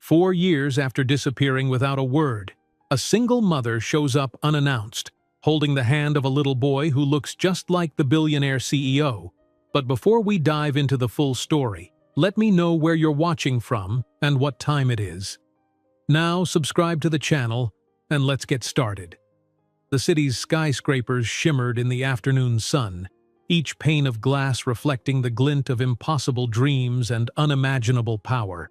4 years after disappearing without a word, a single mother shows up unannounced, holding the hand of a little boy who looks just like the billionaire CEO. But before we dive into the full story, let me know where you're watching from and what time it is. Now subscribe to the channel and let's get started. The city's skyscrapers shimmered in the afternoon sun, each pane of glass reflecting the glint of impossible dreams and unimaginable power.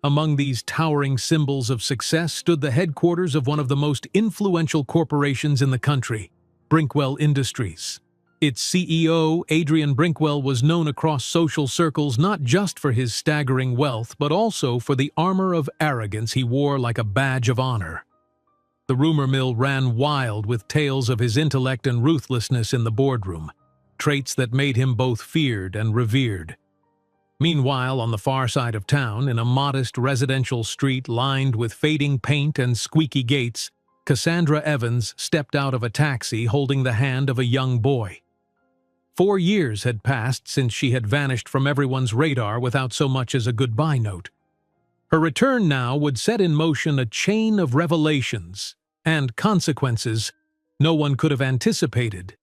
Among these towering symbols of success stood the headquarters of one of the most influential corporations in the country, Brinkwell Industries. Its CEO, Adrian Brinkwell, was known across social circles not just for his staggering wealth, but also for the armor of arrogance he wore like a badge of honor. The rumor mill ran wild with tales of his intellect and ruthlessness in the boardroom, traits that made him both feared and revered. Meanwhile, on the far side of town, in a modest residential street lined with fading paint and squeaky gates, Cassandra Evans stepped out of a taxi holding the hand of a young boy. 4 years had passed since she had vanished from everyone's radar without so much as a goodbye note. Her return now would set in motion a chain of revelations and consequences no one could have anticipated.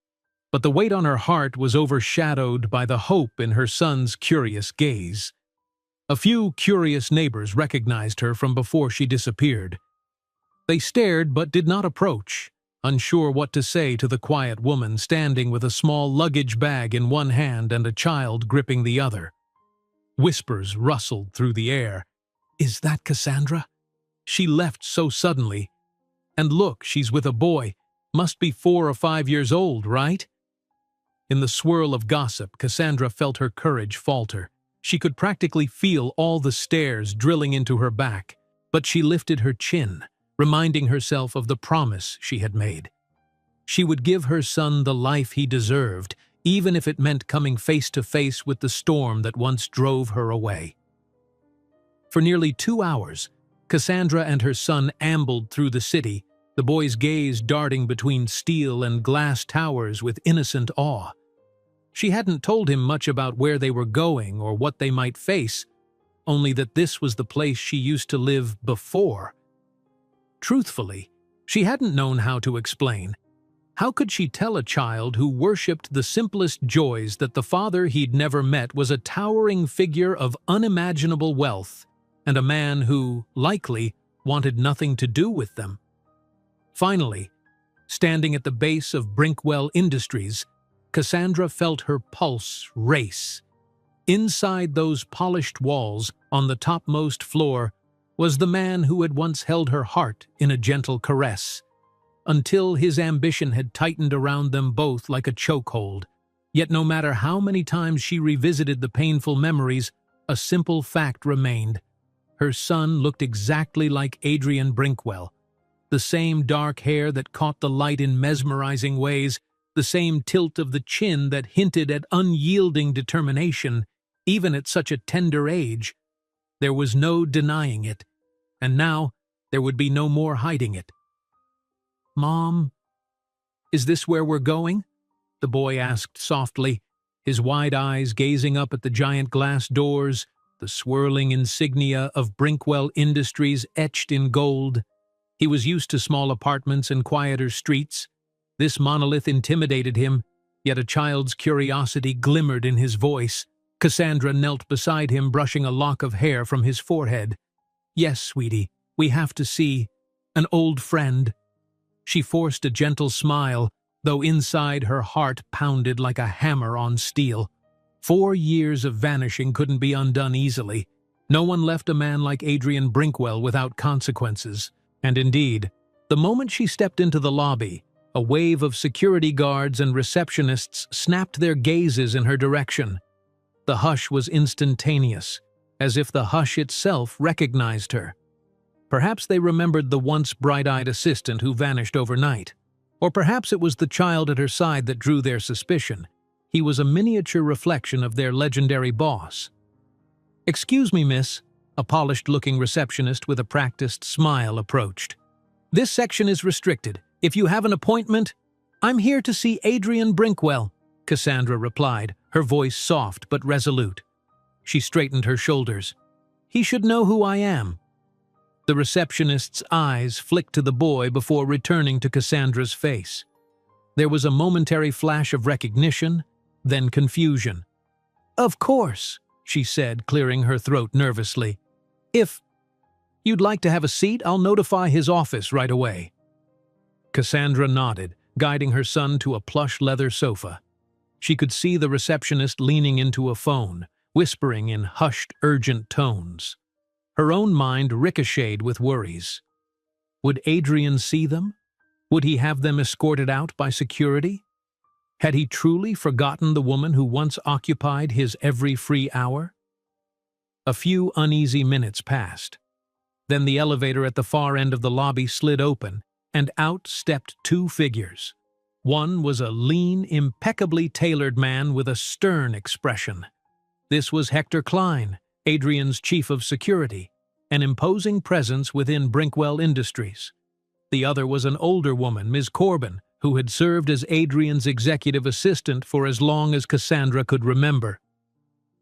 But the weight on her heart was overshadowed by the hope in her son's curious gaze. A few curious neighbors recognized her from before she disappeared. They stared but did not approach, unsure what to say to the quiet woman standing with a small luggage bag in one hand and a child gripping the other. Whispers rustled through the air. "Is that Cassandra? She left so suddenly. And look, she's with a boy. Must be 4 or 5 years old, right?" In the swirl of gossip, Cassandra felt her courage falter. She could practically feel all the stares drilling into her back, but she lifted her chin, reminding herself of the promise she had made. She would give her son the life he deserved, even if it meant coming face to face with the storm that once drove her away. For nearly 2 hours, Cassandra and her son ambled through the city, the boy's gaze darting between steel and glass towers with innocent awe. She hadn't told him much about where they were going or what they might face, only that this was the place she used to live before. Truthfully, she hadn't known how to explain. How could she tell a child who worshipped the simplest joys that the father he'd never met was a towering figure of unimaginable wealth and a man who, likely, wanted nothing to do with them? Finally, standing at the base of Brinkwell Industries, Cassandra felt her pulse race. Inside those polished walls, on the topmost floor, was the man who had once held her heart in a gentle caress, until his ambition had tightened around them both like a chokehold. Yet no matter how many times she revisited the painful memories, a simple fact remained. Her son looked exactly like Adrian Brinkwell. The same dark hair that caught the light in mesmerizing ways, the same tilt of the chin that hinted at unyielding determination, even at such a tender age. There was no denying it, and now there would be no more hiding it. "Mom, is this where we're going?" the boy asked softly, his wide eyes gazing up at the giant glass doors, the swirling insignia of Brinkwell Industries etched in gold. He was used to small apartments and quieter streets. This monolith intimidated him, yet a child's curiosity glimmered in his voice. Cassandra knelt beside him, brushing a lock of hair from his forehead. "Yes, sweetie, we have to see an old friend." She forced a gentle smile, though inside her heart pounded like a hammer on steel. 4 years of vanishing couldn't be undone easily. No one left a man like Adrian Brinkwell without consequences. And indeed, the moment she stepped into the lobby, a wave of security guards and receptionists snapped their gazes in her direction. The hush was instantaneous, as if the hush itself recognized her. Perhaps they remembered the once bright-eyed assistant who vanished overnight. Or perhaps it was the child at her side that drew their suspicion. He was a miniature reflection of their legendary boss. "Excuse me, miss," a polished-looking receptionist with a practiced smile approached. "This section is restricted. If you have an appointment—" "I'm here to see Adrian Brinkwell," Cassandra replied, her voice soft but resolute. She straightened her shoulders. "He should know who I am." The receptionist's eyes flicked to the boy before returning to Cassandra's face. There was a momentary flash of recognition, then confusion. "Of course," she said, clearing her throat nervously. "If you'd like to have a seat, I'll notify his office right away." Cassandra nodded, guiding her son to a plush leather sofa. She could see the receptionist leaning into a phone, whispering in hushed, urgent tones. Her own mind ricocheted with worries. Would Adrian see them? Would he have them escorted out by security? Had he truly forgotten the woman who once occupied his every free hour? A few uneasy minutes passed. Then the elevator at the far end of the lobby slid open, and out stepped two figures. One was a lean, impeccably tailored man with a stern expression. This was Hector Klein, Adrian's chief of security, an imposing presence within Brinkwell Industries. The other was an older woman, Ms. Corbin, who had served as Adrian's executive assistant for as long as Cassandra could remember.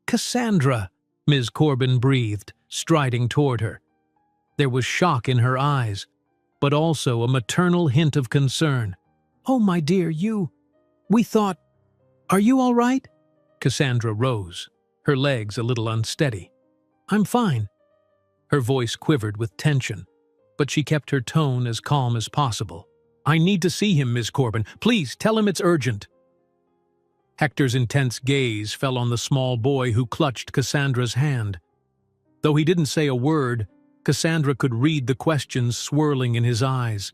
"Cassandra," Ms. Corbin breathed, striding toward her. There was shock in her eyes, but also a maternal hint of concern. "Oh, my dear, we thought... Are you all right?" Cassandra rose, her legs a little unsteady. "I'm fine." Her voice quivered with tension, but she kept her tone as calm as possible. "I need to see him, Ms. Corbin. Please, tell him it's urgent." Hector's intense gaze fell on the small boy who clutched Cassandra's hand. Though he didn't say a word, Cassandra could read the questions swirling in his eyes.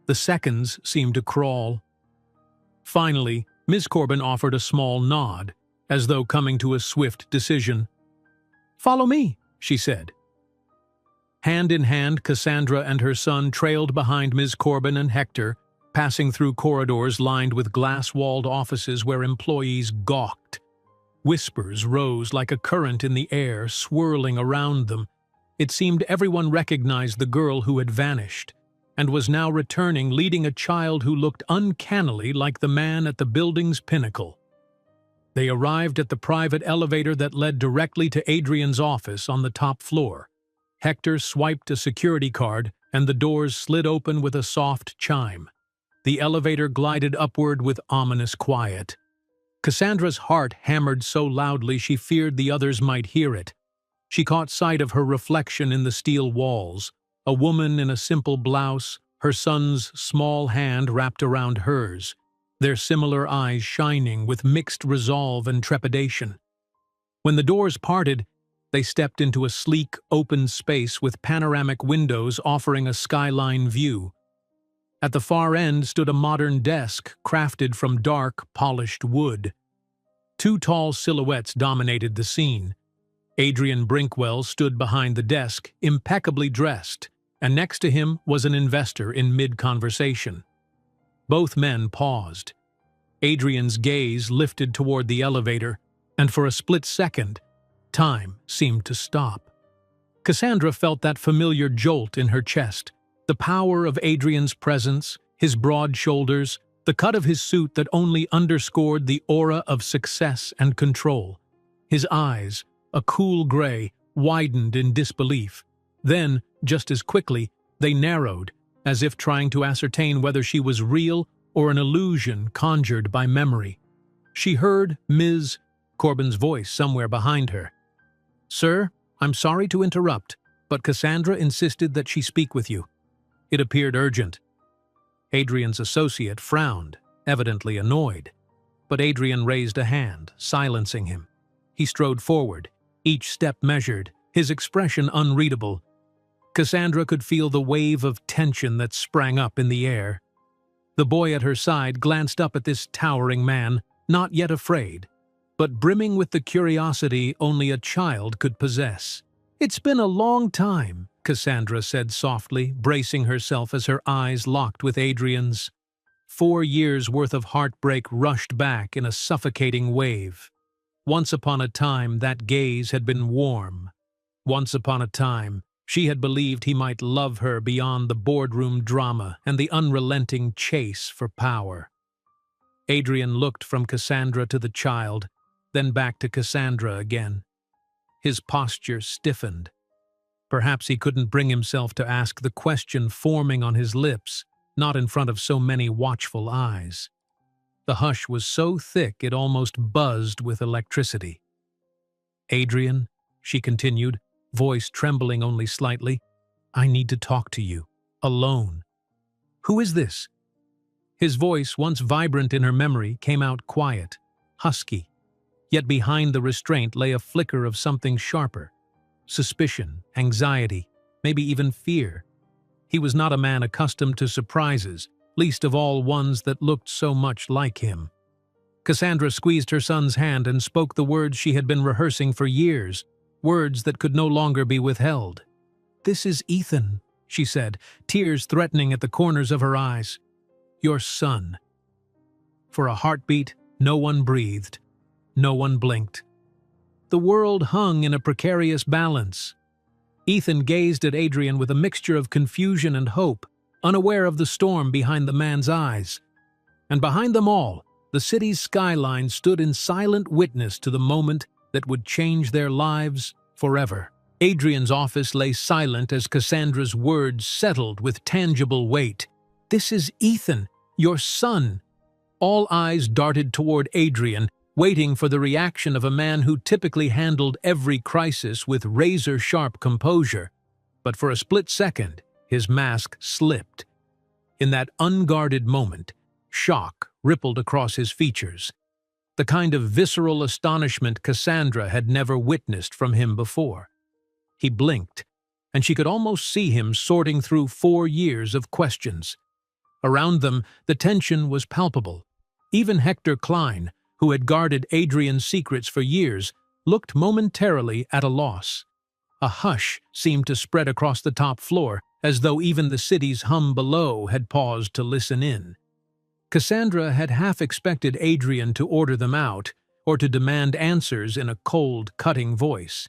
The seconds seemed to crawl. Finally, Ms. Corbin offered a small nod, as though coming to a swift decision. "Follow me," she said. Hand in hand, Cassandra and her son trailed behind Ms. Corbin and Hector, passing through corridors lined with glass-walled offices where employees gawked. Whispers rose like a current in the air, swirling around them. It seemed everyone recognized the girl who had vanished, and was now returning leading a child who looked uncannily like the man at the building's pinnacle. They arrived at the private elevator that led directly to Adrian's office on the top floor. Hector swiped a security card, and the doors slid open with a soft chime. The elevator glided upward with ominous quiet. Cassandra's heart hammered so loudly she feared the others might hear it. She caught sight of her reflection in the steel walls, a woman in a simple blouse, her son's small hand wrapped around hers, their similar eyes shining with mixed resolve and trepidation. When the doors parted, they stepped into a sleek, open space with panoramic windows offering a skyline view. At the far end stood a modern desk crafted from dark, polished wood. Two tall silhouettes dominated the scene. Adrian Brinkwell stood behind the desk, impeccably dressed, and next to him was an investor in mid-conversation. Both men paused. Adrian's gaze lifted toward the elevator, and for a split second, time seemed to stop. Cassandra felt that familiar jolt in her chest, the power of Adrian's presence, his broad shoulders, the cut of his suit that only underscored the aura of success and control. His eyes, a cool gray, widened in disbelief. Then, just as quickly, they narrowed, as if trying to ascertain whether she was real or an illusion conjured by memory. She heard Ms. Corbin's voice somewhere behind her. "Sir, I'm sorry to interrupt, but Cassandra insisted that she speak with you." It appeared urgent. Adrian's associate frowned, evidently annoyed, but Adrian raised a hand, silencing him. He strode forward, each step measured, his expression unreadable. Cassandra could feel the wave of tension that sprang up in the air. The boy at her side glanced up at this towering man, not yet afraid, but brimming with the curiosity only a child could possess. "It's been a long time," Cassandra said softly, bracing herself as her eyes locked with Adrian's. 4 years' worth of heartbreak rushed back in a suffocating wave. Once upon a time, that gaze had been warm. Once upon a time, she had believed he might love her beyond the boardroom drama and the unrelenting chase for power. Adrian looked from Cassandra to the child, then back to Cassandra again. His posture stiffened. Perhaps he couldn't bring himself to ask the question forming on his lips, not in front of so many watchful eyes. The hush was so thick it almost buzzed with electricity. "Adrian," she continued, voice trembling only slightly, "I need to talk to you. Alone." "Who is this?" His voice, once vibrant in her memory, came out quiet, husky. Yet behind the restraint lay a flicker of something sharper. Suspicion, anxiety, maybe even fear. He was not a man accustomed to surprises, least of all ones that looked so much like him. Cassandra squeezed her son's hand and spoke the words she had been rehearsing for years, words that could no longer be withheld. "This is Ethan," she said, tears threatening at the corners of her eyes. "Your son." For a heartbeat, no one breathed. No one blinked. The world hung in a precarious balance. Ethan gazed at Adrian with a mixture of confusion and hope, unaware of the storm behind the man's eyes. And behind them all, the city's skyline stood in silent witness to the moment that would change their lives forever. Adrian's office lay silent as Cassandra's words settled with tangible weight. "This is Ethan, your son." All eyes darted toward Adrian, waiting for the reaction of a man who typically handled every crisis with razor-sharp composure. But for a split second, his mask slipped. In that unguarded moment, shock rippled across his features, the kind of visceral astonishment Cassandra had never witnessed from him before. He blinked, and she could almost see him sorting through 4 years of questions. Around them, the tension was palpable. Even Hector Klein, who had guarded Adrian's secrets for years, looked momentarily at a loss. A hush seemed to spread across the top floor, as though even the city's hum below had paused to listen in. Cassandra had half expected Adrian to order them out, or to demand answers in a cold, cutting voice.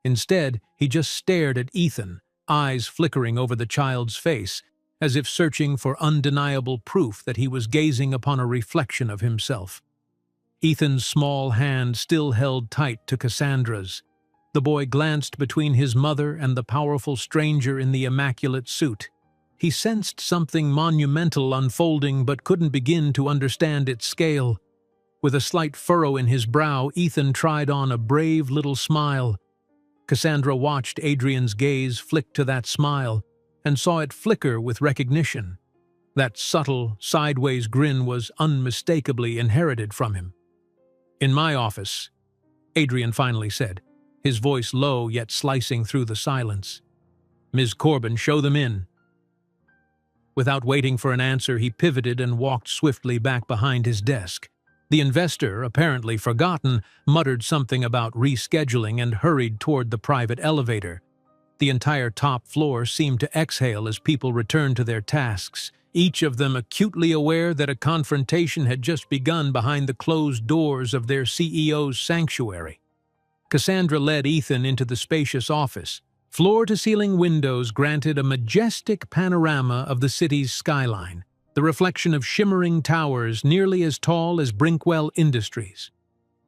Instead, he just stared at Ethan, eyes flickering over the child's face, as if searching for undeniable proof that he was gazing upon a reflection of himself. Ethan's small hand still held tight to Cassandra's. The boy glanced between his mother and the powerful stranger in the immaculate suit. He sensed something monumental unfolding but couldn't begin to understand its scale. With a slight furrow in his brow, Ethan tried on a brave little smile. Cassandra watched Adrian's gaze flick to that smile, and saw it flicker with recognition. That subtle, sideways grin was unmistakably inherited from him. "In my office," Adrian finally said, his voice low yet slicing through the silence. "Ms. Corbin, show them in." Without waiting for an answer, he pivoted and walked swiftly back behind his desk. The investor, apparently forgotten, muttered something about rescheduling and hurried toward the private elevator. The entire top floor seemed to exhale as people returned to their tasks, each of them acutely aware that a confrontation had just begun behind the closed doors of their CEO's sanctuary. Cassandra led Ethan into the spacious office. Floor-to-ceiling windows granted a majestic panorama of the city's skyline, the reflection of shimmering towers nearly as tall as Brinkwell Industries.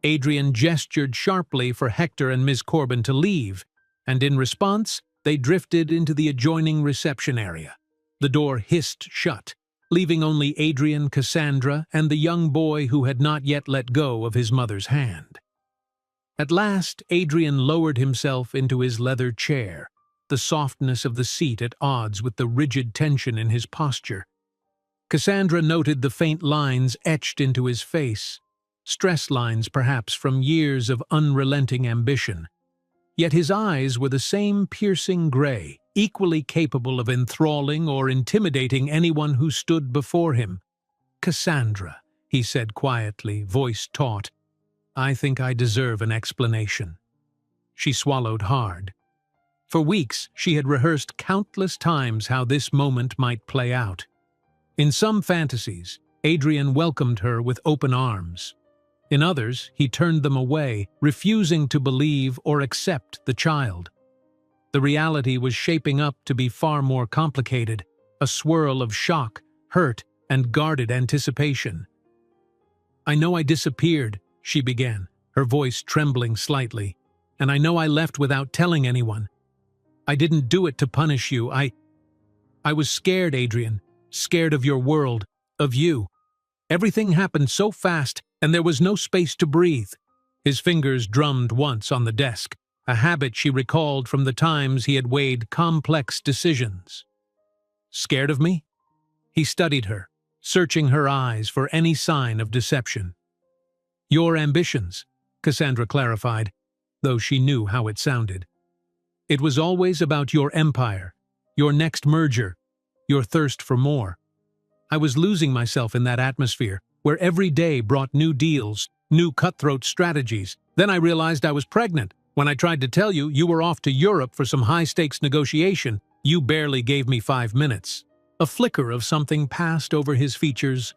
Adrian gestured sharply for Hector and Ms. Corbin to leave, and in response, they drifted into the adjoining reception area. The door hissed shut, leaving only Adrian, Cassandra, and the young boy who had not yet let go of his mother's hand. At last, Adrian lowered himself into his leather chair, the softness of the seat at odds with the rigid tension in his posture. Cassandra noted the faint lines etched into his face, stress lines perhaps from years of unrelenting ambition. Yet his eyes were the same piercing gray, equally capable of enthralling or intimidating anyone who stood before him. "Cassandra," he said quietly, voice taut, "I think I deserve an explanation." She swallowed hard. For weeks, she had rehearsed countless times how this moment might play out. In some fantasies, Adrian welcomed her with open arms. In others, he turned them away, refusing to believe or accept the child. The reality was shaping up to be far more complicated, a swirl of shock, hurt, and guarded anticipation. "I know I disappeared," she began, her voice trembling slightly, "and I know I left without telling anyone. I didn't do it to punish you. I was scared, Adrian. Scared of your world, of you. Everything happened so fast, and there was no space to breathe. His fingers drummed once on the desk, a habit she recalled from the times he had weighed complex decisions. Scared of me? He studied her, searching her eyes for any sign of deception. Your ambitions, Cassandra clarified, though she knew how it sounded. It was always about your empire, your next merger, your thirst for more. I was losing myself in that atmosphere, where every day brought new deals, new cutthroat strategies. Then I realized I was pregnant. When I tried to tell you, you were off to Europe for some high-stakes negotiation. You barely gave me 5 minutes. A flicker of something passed over his features.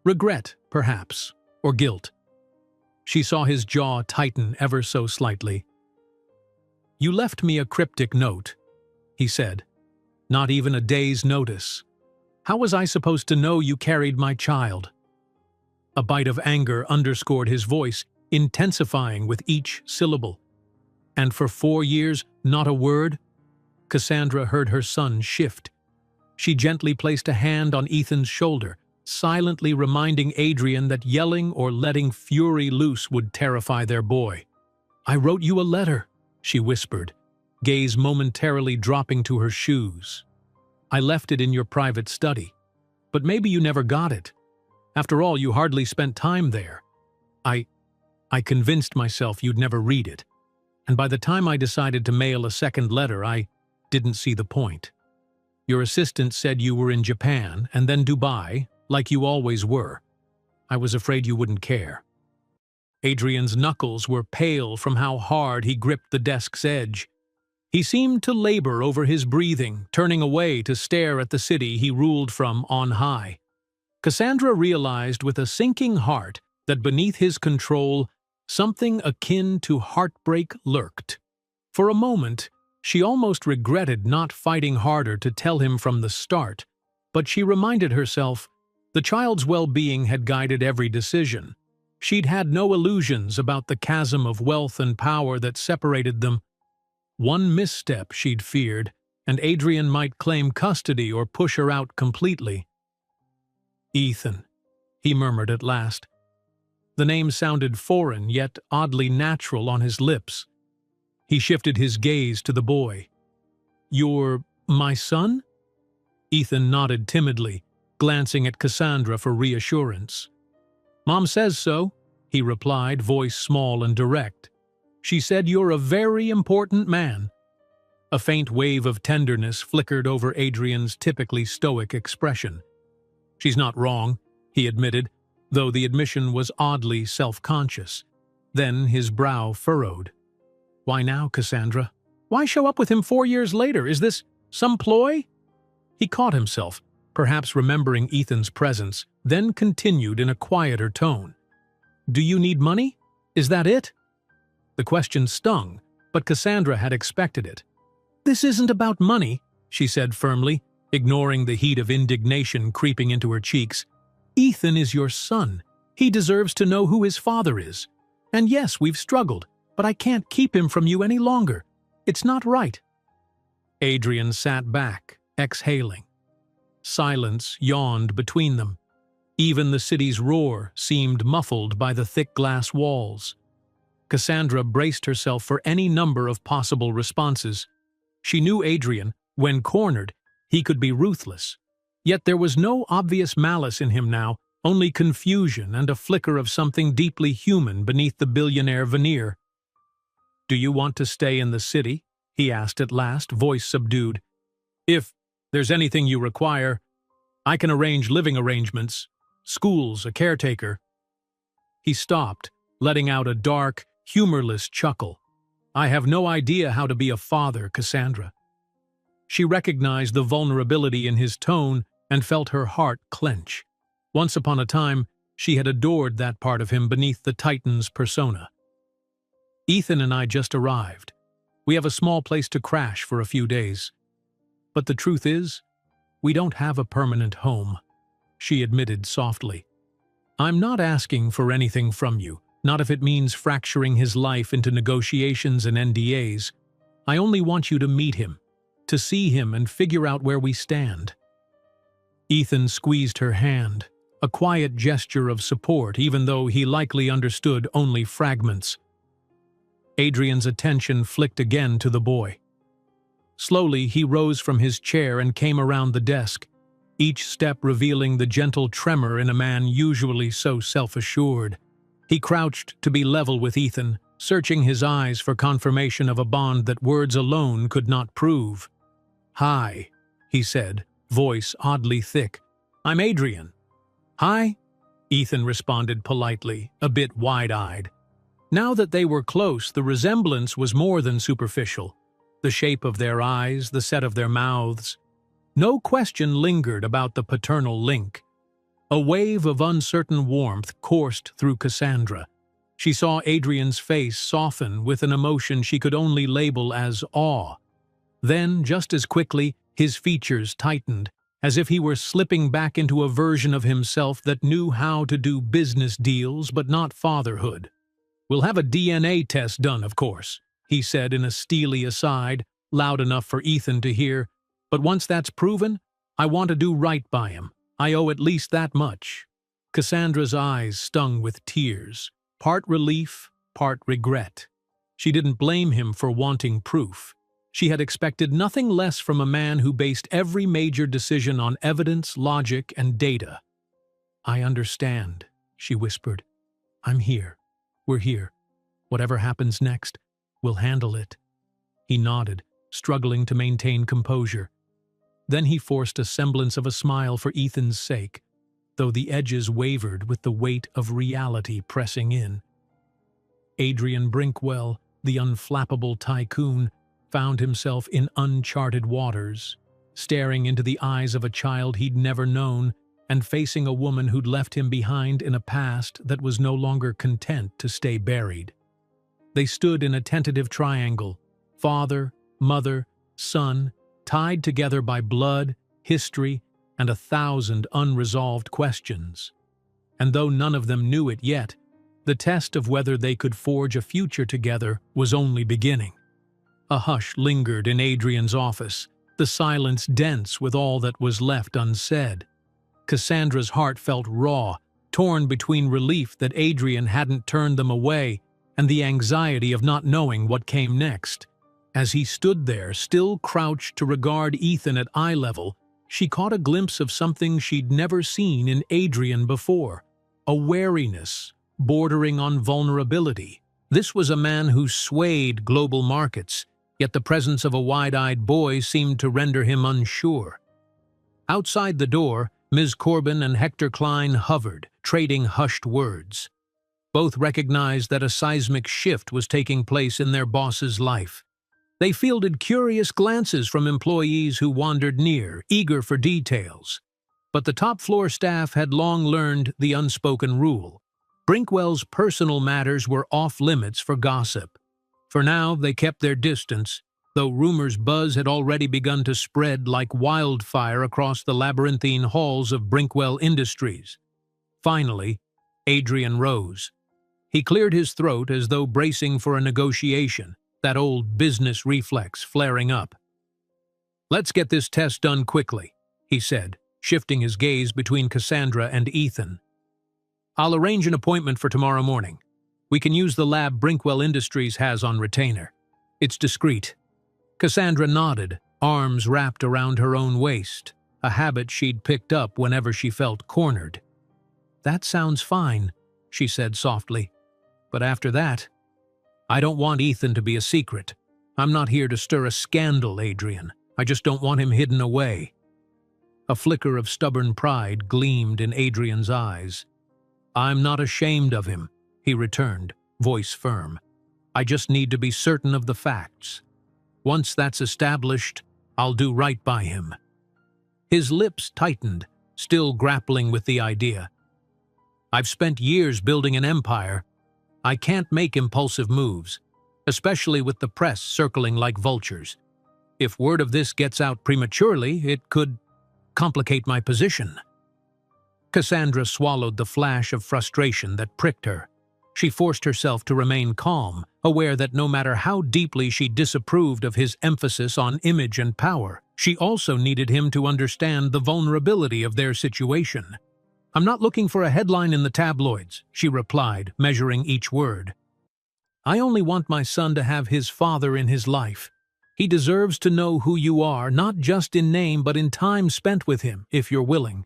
Regret, perhaps, or guilt. She saw his jaw tighten ever so slightly. You left me a cryptic note, he said. Not even a day's notice. How was I supposed to know you carried my child? A bite of anger underscored his voice, intensifying with each syllable. And for 4 years, not a word? Cassandra heard her son shift. She gently placed a hand on Ethan's shoulder, silently reminding Adrian that yelling or letting fury loose would terrify their boy. I wrote you a letter, she whispered, gaze momentarily dropping to her shoes. I left it in your private study. But maybe you never got it. After all, you hardly spent time there. I convinced myself you'd never read it. And by the time I decided to mail a second letter, I didn't see the point. Your assistant said you were in Japan and then Dubai, like you always were. I was afraid you wouldn't care. Adrian's knuckles were pale from how hard he gripped the desk's edge. He seemed to labor over his breathing, turning away to stare at the city he ruled from on high. Cassandra realized with a sinking heart that beneath his control, something akin to heartbreak lurked. For a moment, she almost regretted not fighting harder to tell him from the start, but she reminded herself the child's well-being had guided every decision. She'd had no illusions about the chasm of wealth and power that separated them. One misstep, she'd feared, and Adrian might claim custody or push her out completely. Ethan, he murmured at last. The name sounded foreign, yet oddly natural on his lips. He shifted his gaze to the boy. You're my son? Ethan nodded timidly, glancing at Cassandra for reassurance. Mom says so, he replied, voice small and direct. She said you're a very important man. A faint wave of tenderness flickered over Adrian's typically stoic expression. She's not wrong, he admitted, though the admission was oddly self-conscious. Then his brow furrowed. Why now, Cassandra? Why show up with him 4 years later? Is this some ploy? He caught himself, perhaps remembering Ethan's presence, then continued in a quieter tone. Do you need money? Is that it? The question stung, but Cassandra had expected it. This isn't about money, she said firmly, ignoring the heat of indignation creeping into her cheeks. Ethan is your son. He deserves to know who his father is. And yes, we've struggled, but I can't keep him from you any longer. It's not right. Adrian sat back, exhaling. Silence yawned between them. Even the city's roar seemed muffled by the thick glass walls. Cassandra braced herself for any number of possible responses. She knew Adrian, when cornered, he could be ruthless. Yet there was no obvious malice in him now, only confusion and a flicker of something deeply human beneath the billionaire veneer. Do you want to stay in the city? He asked at last, voice subdued. If there's anything you require, I can arrange living arrangements, schools, a caretaker. He stopped, letting out a dark, humorless chuckle. I have no idea how to be a father, Cassandra. She recognized the vulnerability in his tone and felt her heart clench. Once upon a time, she had adored that part of him beneath the Titan's persona. Ethan and I just arrived. We have a small place to crash for a few days. But the truth is, we don't have a permanent home, she admitted softly. I'm not asking for anything from you, not if it means fracturing his life into negotiations and NDAs. I only want you to meet him, to see him and figure out where we stand." Ethan squeezed her hand, a quiet gesture of support even though he likely understood only fragments. Adrian's attention flicked again to the boy. Slowly, he rose from his chair and came around the desk, each step revealing the gentle tremor in a man usually so self-assured. He crouched to be level with Ethan, searching his eyes for confirmation of a bond that words alone could not prove. "Hi," he said, voice oddly thick. "I'm Adrian." "Hi," Ethan responded politely, a bit wide-eyed. Now that they were close, the resemblance was more than superficial. The shape of their eyes, the set of their mouths. No question lingered about the paternal link. A wave of uncertain warmth coursed through Cassandra. She saw Adrian's face soften with an emotion she could only label as awe. Then, just as quickly, his features tightened, as if he were slipping back into a version of himself that knew how to do business deals but not fatherhood. "We'll have a DNA test done, of course," he said in a steely aside, loud enough for Ethan to hear. "But once that's proven, I want to do right by him. I owe at least that much." Cassandra's eyes stung with tears, part relief, part regret. She didn't blame him for wanting proof. She had expected nothing less from a man who based every major decision on evidence, logic, and data. "I understand," she whispered. "I'm here. We're here. Whatever happens next, we'll handle it." He nodded, struggling to maintain composure. Then he forced a semblance of a smile for Ethan's sake, though the edges wavered with the weight of reality pressing in. Adrian Brinkwell, the unflappable tycoon, found himself in uncharted waters, staring into the eyes of a child he'd never known and facing a woman who'd left him behind in a past that was no longer content to stay buried. They stood in a tentative triangle, father, mother, son, tied together by blood, history, and 1,000 unresolved questions. And though none of them knew it yet, the test of whether they could forge a future together was only beginning. A hush lingered in Adrian's office, the silence dense with all that was left unsaid. Cassandra's heart felt raw, torn between relief that Adrian hadn't turned them away and the anxiety of not knowing what came next. As he stood there, still crouched to regard Ethan at eye level, she caught a glimpse of something she'd never seen in Adrian before, a wariness bordering on vulnerability. This was a man who swayed global markets, yet the presence of a wide-eyed boy seemed to render him unsure. Outside the door, Ms. Corbin and Hector Klein hovered, trading hushed words. Both recognized that a seismic shift was taking place in their boss's life. They fielded curious glances from employees who wandered near, eager for details. But the top-floor staff had long learned the unspoken rule. Brinkwell's personal matters were off-limits for gossip. For now, they kept their distance, though rumors' buzz had already begun to spread like wildfire across the labyrinthine halls of Brinkwell Industries. Finally, Adrian rose. He cleared his throat as though bracing for a negotiation, that old business reflex flaring up. "Let's get this test done quickly," he said, shifting his gaze between Cassandra and Ethan. "I'll arrange an appointment for tomorrow morning. We can use the lab Brinkwell Industries has on retainer. It's discreet." Cassandra nodded, arms wrapped around her own waist, a habit she'd picked up whenever she felt cornered. "That sounds fine," she said softly. "But after that, I don't want Ethan to be a secret. I'm not here to stir a scandal, Adrian. I just don't want him hidden away." A flicker of stubborn pride gleamed in Adrian's eyes. "I'm not ashamed of him," he returned, voice firm. "I just need to be certain of the facts. Once that's established, I'll do right by him." His lips tightened, still grappling with the idea. "I've spent years building an empire. I can't make impulsive moves, especially with the press circling like vultures. If word of this gets out prematurely, it could complicate my position." Cassandra swallowed the flash of frustration that pricked her. She forced herself to remain calm, aware that no matter how deeply she disapproved of his emphasis on image and power, she also needed him to understand the vulnerability of their situation. "I'm not looking for a headline in the tabloids," she replied, measuring each word. "I only want my son to have his father in his life. He deserves to know who you are, not just in name but in time spent with him, if you're willing."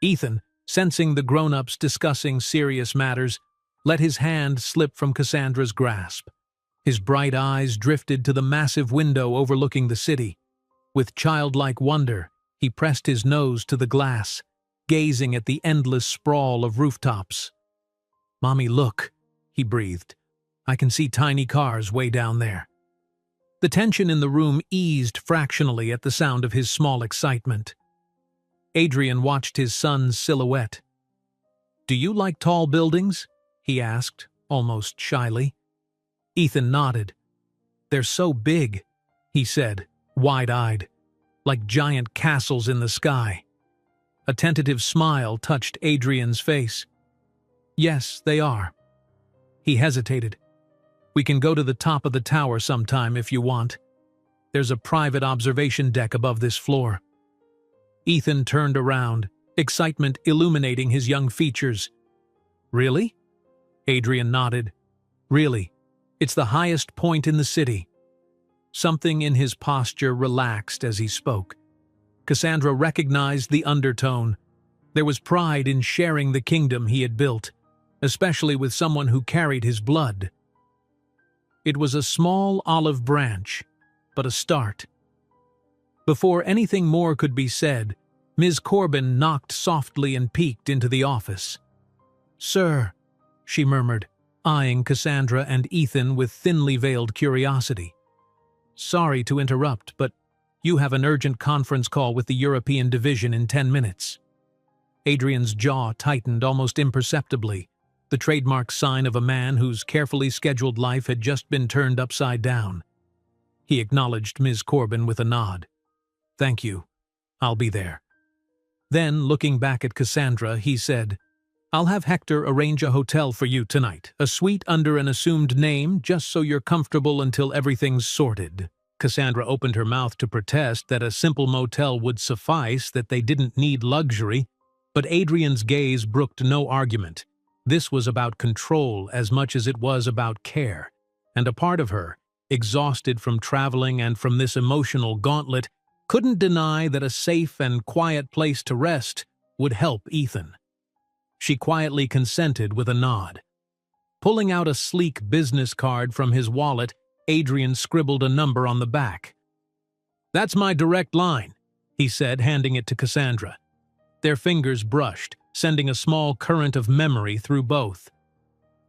Ethan, sensing the grown-ups discussing serious matters, let his hand slip from Cassandra's grasp. His bright eyes drifted to the massive window overlooking the city. With childlike wonder, he pressed his nose to the glass, gazing at the endless sprawl of rooftops. "Mommy, look," he breathed. "I can see tiny cars way down there." The tension in the room eased fractionally at the sound of his small excitement. Adrian watched his son's silhouette. "Do you like tall buildings?" he asked, almost shyly. Ethan nodded. "They're so big," he said, wide-eyed, "like giant castles in the sky." A tentative smile touched Adrian's face. "Yes, they are." He hesitated. "We can go to the top of the tower sometime if you want. There's a private observation deck above this floor." Ethan turned around, excitement illuminating his young features. "Really?" Adrian nodded. "Really. It's the highest point in the city." Something in his posture relaxed as he spoke. Cassandra recognized the undertone. There was pride in sharing the kingdom he had built, especially with someone who carried his blood. It was a small olive branch, but a start. Before anything more could be said, Ms. Corbin knocked softly and peeked into the office. "Sir," she murmured, eyeing Cassandra and Ethan with thinly veiled curiosity. "Sorry to interrupt, but you have an urgent conference call with the European Division in 10 minutes. Adrian's jaw tightened almost imperceptibly, the trademark sign of a man whose carefully scheduled life had just been turned upside down. He acknowledged Ms. Corbin with a nod. "Thank you. I'll be there." Then, looking back at Cassandra, he said, "I'll have Hector arrange a hotel for you tonight, a suite under an assumed name, just so you're comfortable until everything's sorted." Cassandra opened her mouth to protest that a simple motel would suffice, that they didn't need luxury, but Adrian's gaze brooked no argument. This was about control as much as it was about care, and a part of her, exhausted from traveling and from this emotional gauntlet, couldn't deny that a safe and quiet place to rest would help Ethan. She quietly consented with a nod. Pulling out a sleek business card from his wallet, Adrian scribbled a number on the back. "That's my direct line," he said, handing it to Cassandra. Their fingers brushed, sending a small current of memory through both.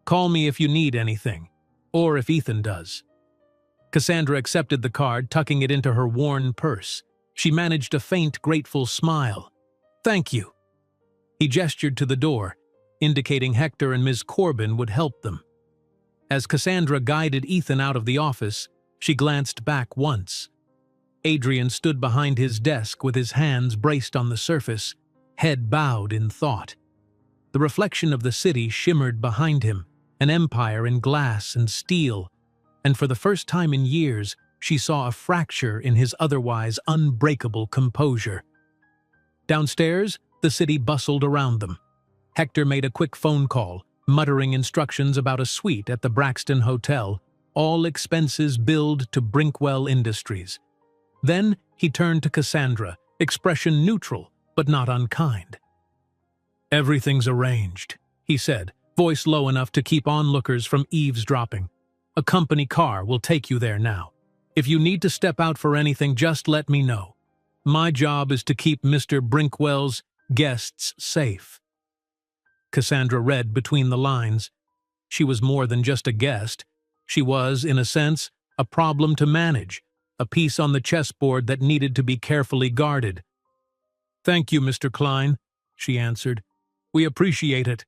"Call me if you need anything, or if Ethan does." Cassandra accepted the card, tucking it into her worn purse. She managed a faint, grateful smile. "Thank you." He gestured to the door, indicating Hector and Ms. Corbin would help them. As Cassandra guided Ethan out of the office, she glanced back once. Adrian stood behind his desk with his hands braced on the surface, head bowed in thought. The reflection of the city shimmered behind him, an empire in glass and steel, and for the first time in years, she saw a fracture in his otherwise unbreakable composure. Downstairs, the city bustled around them. Hector made a quick phone call, muttering instructions about a suite at the Braxton Hotel, all expenses billed to Brinkwell Industries. Then he turned to Cassandra, expression neutral, but not unkind. "Everything's arranged," he said, voice low enough to keep onlookers from eavesdropping. "A company car will take you there now. If you need to step out for anything, just let me know. My job is to keep Mr. Brinkwell's guests safe." Cassandra read between the lines. She was more than just a guest. She was, in a sense, a problem to manage, a piece on the chessboard that needed to be carefully guarded. "Thank you, Mr. Klein," she answered. "We appreciate it."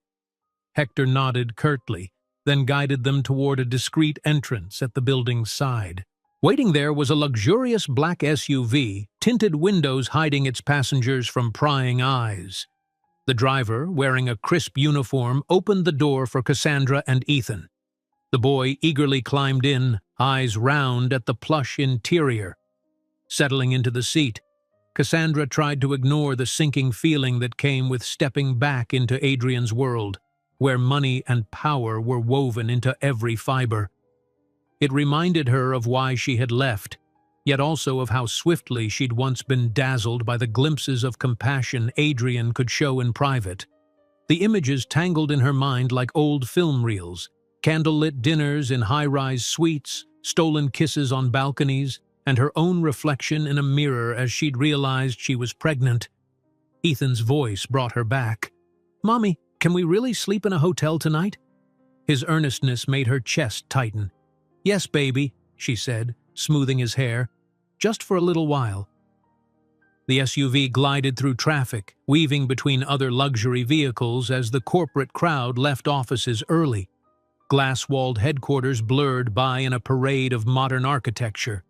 Hector nodded curtly, then guided them toward a discreet entrance at the building's side. Waiting there was a luxurious black SUV, tinted windows hiding its passengers from prying eyes. The driver, wearing a crisp uniform, opened the door for Cassandra and Ethan. The boy eagerly climbed in, eyes round at the plush interior. Settling into the seat, Cassandra tried to ignore the sinking feeling that came with stepping back into Adrian's world, where money and power were woven into every fiber. It reminded her of why she had left, yet also of how swiftly she'd once been dazzled by the glimpses of compassion Adrian could show in private. The images tangled in her mind like old film reels, candlelit dinners in high-rise suites, stolen kisses on balconies, and her own reflection in a mirror as she'd realized she was pregnant. Ethan's voice brought her back. "Mommy, can we really sleep in a hotel tonight?" His earnestness made her chest tighten. "Yes, baby," she said, smoothing his hair. "Just for a little while." The SUV glided through traffic, weaving between other luxury vehicles as the corporate crowd left offices early. Glass-walled headquarters blurred by in a parade of modern architecture.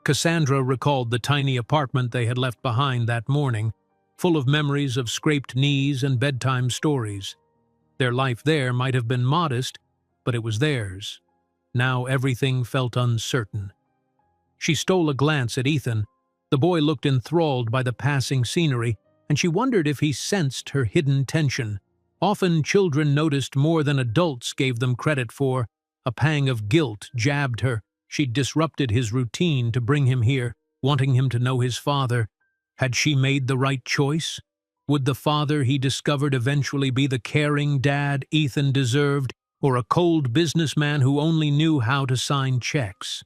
Cassandra recalled the tiny apartment they had left behind that morning, full of memories of scraped knees and bedtime stories. Their life there might have been modest, but it was theirs. Now everything felt uncertain. She stole a glance at Ethan. The boy looked enthralled by the passing scenery, and she wondered if he sensed her hidden tension. Often children noticed more than adults gave them credit for. A pang of guilt jabbed her. She'd disrupted his routine to bring him here, wanting him to know his father. Had she made the right choice? Would the father he discovered eventually be the caring dad Ethan deserved, or a cold businessman who only knew how to sign checks?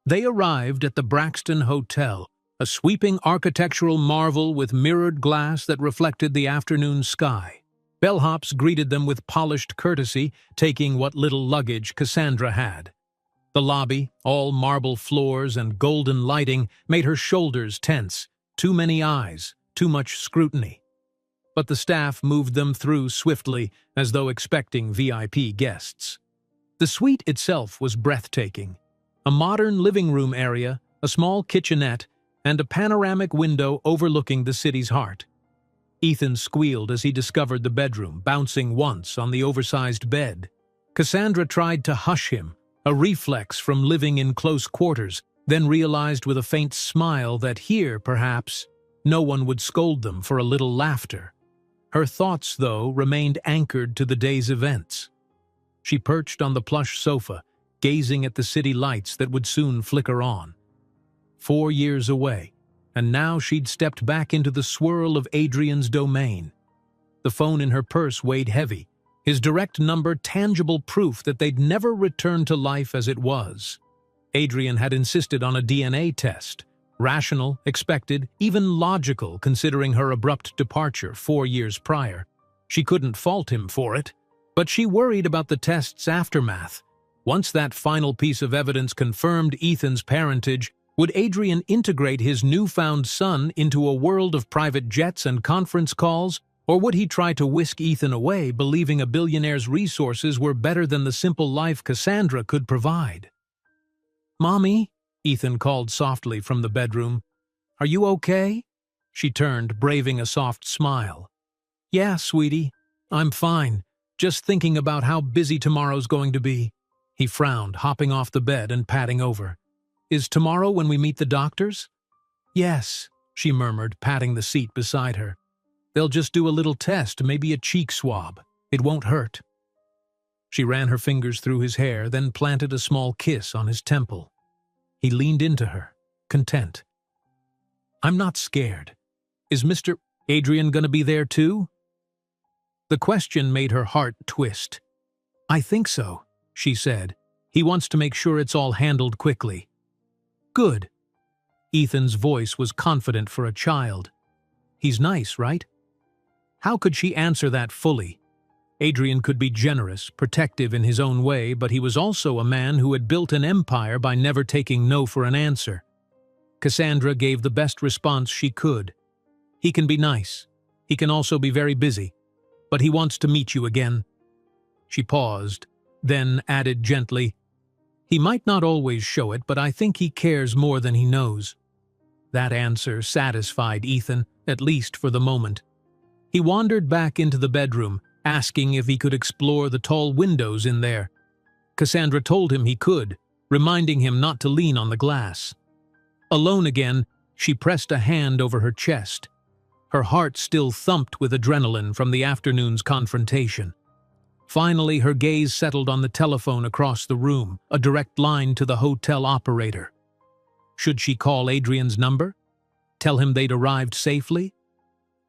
They arrived at the Braxton Hotel, a sweeping architectural marvel with mirrored glass that reflected the afternoon sky. Bellhops greeted them with polished courtesy, taking what little luggage Cassandra had. The lobby, all marble floors and golden lighting, made her shoulders tense. Too many eyes, too much scrutiny. But the staff moved them through swiftly, as though expecting VIP guests. The suite itself was breathtaking. A modern living room area, a small kitchenette, and a panoramic window overlooking the city's heart. Ethan squealed as he discovered the bedroom, bouncing once on the oversized bed. Cassandra tried to hush him, a reflex from living in close quarters, then realized with a faint smile that here, perhaps, no one would scold them for a little laughter. Her thoughts, though, remained anchored to the day's events. She perched on the plush sofa, gazing at the city lights that would soon flicker on. 4 years away, and now she'd stepped back into the swirl of Adrian's domain. The phone in her purse weighed heavy, his direct number tangible proof that they'd never return to life as it was. Adrian had insisted on a DNA test, rational, expected, even logical considering her abrupt departure 4 years prior. She couldn't fault him for it, but she worried about the test's aftermath. Once that final piece of evidence confirmed Ethan's parentage, would Adrian integrate his newfound son into a world of private jets and conference calls, or would he try to whisk Ethan away, believing a billionaire's resources were better than the simple life Cassandra could provide? "Mommy," Ethan called softly from the bedroom. "Are you okay?" She turned, braving a soft smile. "Yeah, sweetie, I'm fine. Just thinking about how busy tomorrow's going to be." He frowned, hopping off the bed and patting over. "Is tomorrow when we meet the doctors?" "Yes," she murmured, patting the seat beside her. "They'll just do a little test, maybe a cheek swab. It won't hurt." She ran her fingers through his hair, then planted a small kiss on his temple. He leaned into her, content. "I'm not scared. Is Mr. Adrian gonna be there too?" The question made her heart twist. "I think so," she said. "He wants to make sure it's all handled quickly." "Good." Ethan's voice was confident for a child. "He's nice, right?" How could she answer that fully? Adrian could be generous, protective in his own way, but he was also a man who had built an empire by never taking no for an answer. Cassandra gave the best response she could. "He can be nice. He can also be very busy. But he wants to meet you again." She paused, then added gently, "He might not always show it, but I think he cares more than he knows." That answer satisfied Ethan, at least for the moment. He wandered back into the bedroom, asking if he could explore the tall windows in there. Cassandra told him he could, reminding him not to lean on the glass. Alone again, she pressed a hand over her chest. Her heart still thumped with adrenaline from the afternoon's confrontation. Finally, her gaze settled on the telephone across the room, a direct line to the hotel operator. Should she call Adrian's number? Tell him they'd arrived safely?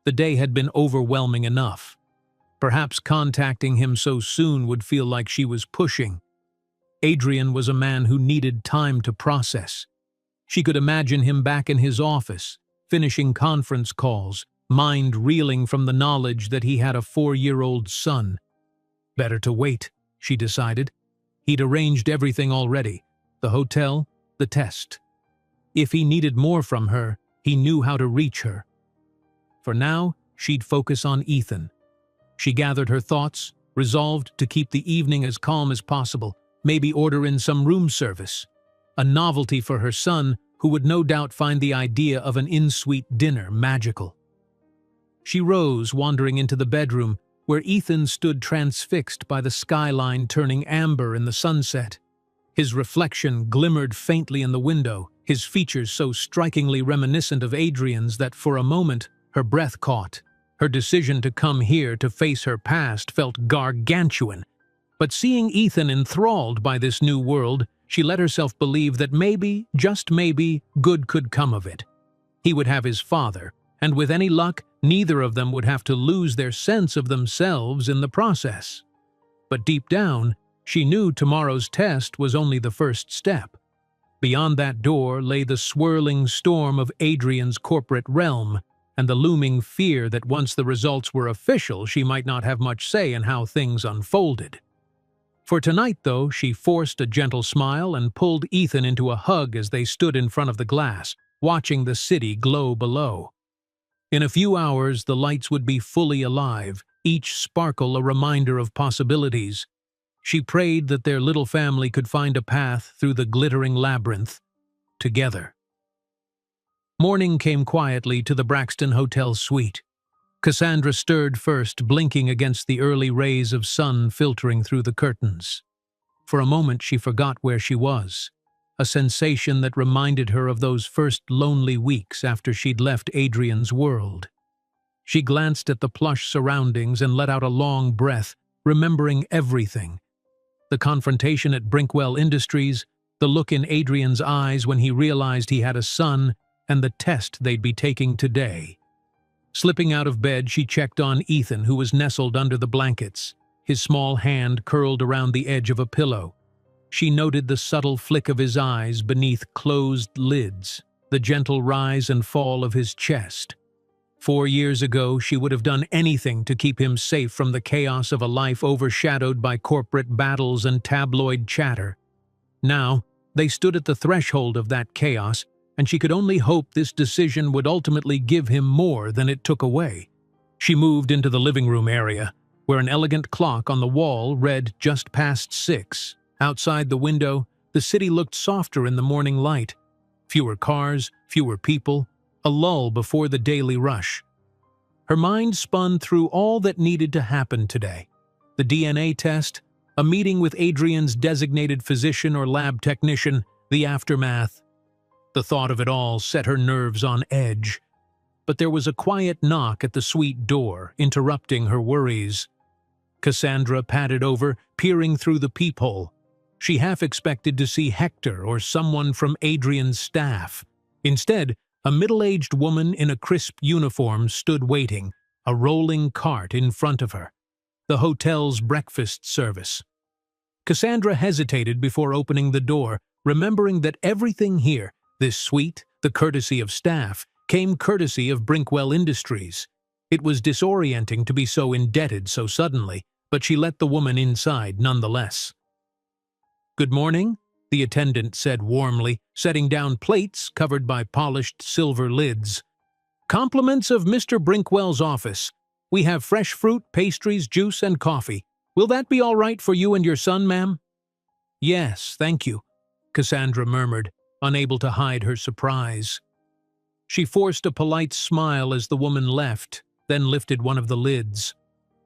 The day had been overwhelming enough. Perhaps contacting him so soon would feel like she was pushing. Adrian was a man who needed time to process. She could imagine him back in his office, finishing conference calls, mind reeling from the knowledge that he had a 4-year-old son. Better to wait, she decided. He'd arranged everything already, the hotel, the test. If he needed more from her, he knew how to reach her. For now, she'd focus on Ethan. She gathered her thoughts, resolved to keep the evening as calm as possible, maybe order in some room service. A novelty for her son, who would no doubt find the idea of an in-suite dinner magical. She rose, wandering into the bedroom, where Ethan stood transfixed by the skyline turning amber in the sunset. His reflection glimmered faintly in the window, his features so strikingly reminiscent of Adrian's that for a moment her breath caught. Her decision to come here to face her past felt gargantuan. But seeing Ethan enthralled by this new world, she let herself believe that maybe, just maybe, good could come of it. He would have his father, and with any luck, neither of them would have to lose their sense of themselves in the process. But deep down, she knew tomorrow's test was only the first step. Beyond that door lay the swirling storm of Adrian's corporate realm, and the looming fear that once the results were official, she might not have much say in how things unfolded. For tonight, though, she forced a gentle smile and pulled Ethan into a hug as they stood in front of the glass, watching the city glow below. In a few hours, the lights would be fully alive, each sparkle a reminder of possibilities. She prayed that their little family could find a path through the glittering labyrinth, together. Morning came quietly to the Braxton Hotel suite. Cassandra stirred first, blinking against the early rays of sun filtering through the curtains. For a moment she forgot where she was, a sensation that reminded her of those first lonely weeks after she'd left Adrian's world. She glanced at the plush surroundings and let out a long breath, remembering everything. The confrontation at Brinkwell Industries, the look in Adrian's eyes when he realized he had a son, and the test they'd be taking today. Slipping out of bed, she checked on Ethan, who was nestled under the blankets, his small hand curled around the edge of a pillow. She noted the subtle flick of his eyes beneath closed lids, the gentle rise and fall of his chest. 4 years ago, she would have done anything to keep him safe from the chaos of a life overshadowed by corporate battles and tabloid chatter. Now, they stood at the threshold of that chaos, and she could only hope this decision would ultimately give him more than it took away. She moved into the living room area, where an elegant clock on the wall read just past 6. Outside the window, the city looked softer in the morning light. Fewer cars, fewer people, a lull before the daily rush. Her mind spun through all that needed to happen today. The DNA test, a meeting with Adrian's designated physician or lab technician, the aftermath. The thought of it all set her nerves on edge. But there was a quiet knock at the suite door, interrupting her worries. Cassandra padded over, peering through the peephole. She half expected to see Hector or someone from Adrian's staff. Instead, a middle-aged woman in a crisp uniform stood waiting, a rolling cart in front of her. The hotel's breakfast service. Cassandra hesitated before opening the door, remembering that everything here, this suite, the courtesy of staff, came courtesy of Brinkwell Industries. It was disorienting to be so indebted so suddenly, but she let the woman inside nonetheless. "Good morning," the attendant said warmly, setting down plates covered by polished silver lids. "Compliments of Mr. Brinkwell's office. We have fresh fruit, pastries, juice, and coffee. Will that be all right for you and your son, ma'am?" "Yes, thank you," Cassandra murmured, unable to hide her surprise. She forced a polite smile as the woman left, then lifted one of the lids.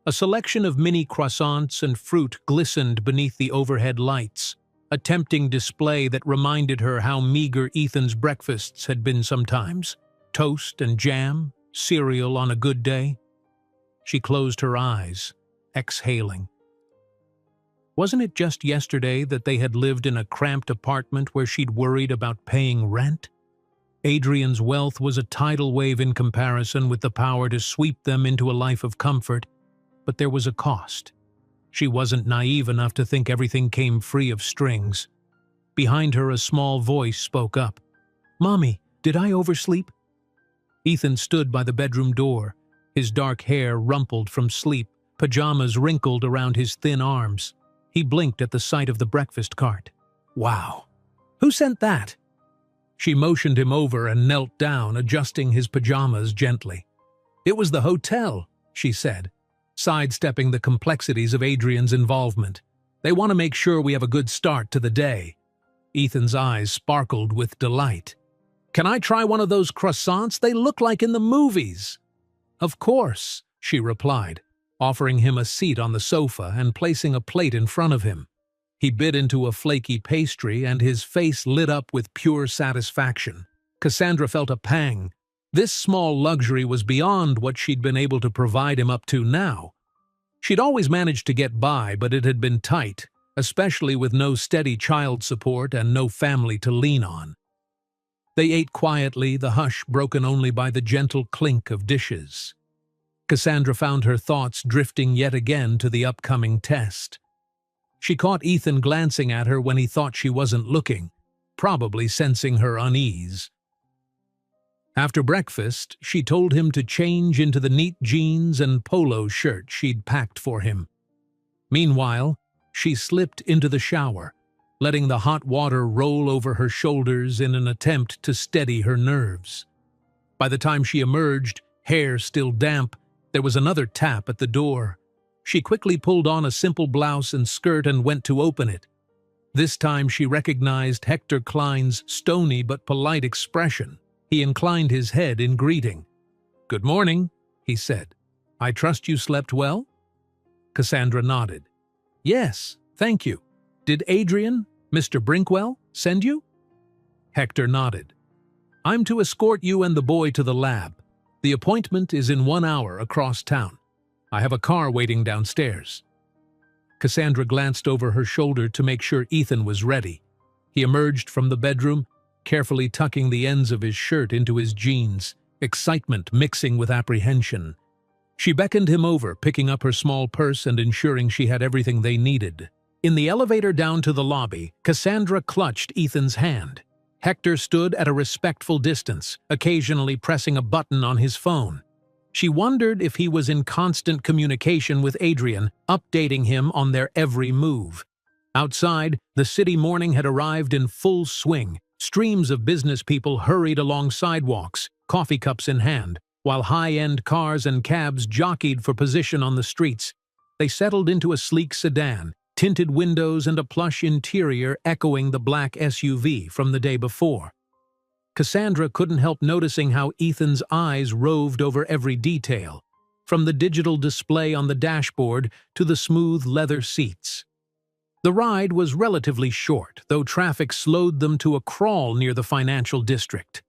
A selection of mini croissants and fruit glistened beneath the overhead lights, a tempting display that reminded her how meager Ethan's breakfasts had been sometimes. Toast and jam, cereal on a good day. She closed her eyes, exhaling. Wasn't it just yesterday that they had lived in a cramped apartment where she'd worried about paying rent? Adrian's wealth was a tidal wave in comparison with the power to sweep them into a life of comfort, but there was a cost. She wasn't naive enough to think everything came free of strings. Behind her, a small voice spoke up. "Mommy, did I oversleep?" Ethan stood by the bedroom door, his dark hair rumpled from sleep, pajamas wrinkled around his thin arms. He blinked at the sight of the breakfast cart. "Wow. Who sent that?" She motioned him over and knelt down, adjusting his pajamas gently. "It was the hotel," she said, sidestepping the complexities of Adrian's involvement. "They want to make sure we have a good start to the day." Ethan's eyes sparkled with delight. "Can I try one of those croissants? They look like in the movies." "Of course," she replied, offering him a seat on the sofa and placing a plate in front of him. He bit into a flaky pastry and his face lit up with pure satisfaction. Cassandra felt a pang. This small luxury was beyond what she'd been able to provide him up to now. She'd always managed to get by, but it had been tight, especially with no steady child support and no family to lean on. They ate quietly, the hush broken only by the gentle clink of dishes. Cassandra found her thoughts drifting yet again to the upcoming test. She caught Ethan glancing at her when he thought she wasn't looking, probably sensing her unease. After breakfast, she told him to change into the neat jeans and polo shirt she'd packed for him. Meanwhile, she slipped into the shower, letting the hot water roll over her shoulders in an attempt to steady her nerves. By the time she emerged, hair still damp, there was another tap at the door. She quickly pulled on a simple blouse and skirt and went to open it. This time she recognized Hector Klein's stony but polite expression. He inclined his head in greeting. "Good morning," he said. "I trust you slept well?" Cassandra nodded. "Yes, thank you. Did Adrian, Mr. Brinkwell, send you?" Hector nodded. "I'm to escort you and the boy to the lab. The appointment is in 1 hour across town. I have a car waiting downstairs." Cassandra glanced over her shoulder to make sure Ethan was ready. He emerged from the bedroom, carefully tucking the ends of his shirt into his jeans, excitement mixing with apprehension. She beckoned him over, picking up her small purse and ensuring she had everything they needed. In the elevator down to the lobby, Cassandra clutched Ethan's hand. Hector stood at a respectful distance, occasionally pressing a button on his phone. She wondered if he was in constant communication with Adrian, updating him on their every move. Outside, the city morning had arrived in full swing. Streams of business people hurried along sidewalks, coffee cups in hand, while high-end cars and cabs jockeyed for position on the streets. They settled into a sleek sedan, tinted windows and a plush interior echoing the black SUV from the day before. Cassandra couldn't help noticing how Ethan's eyes roved over every detail, from the digital display on the dashboard to the smooth leather seats. The ride was relatively short, though traffic slowed them to a crawl near the financial district.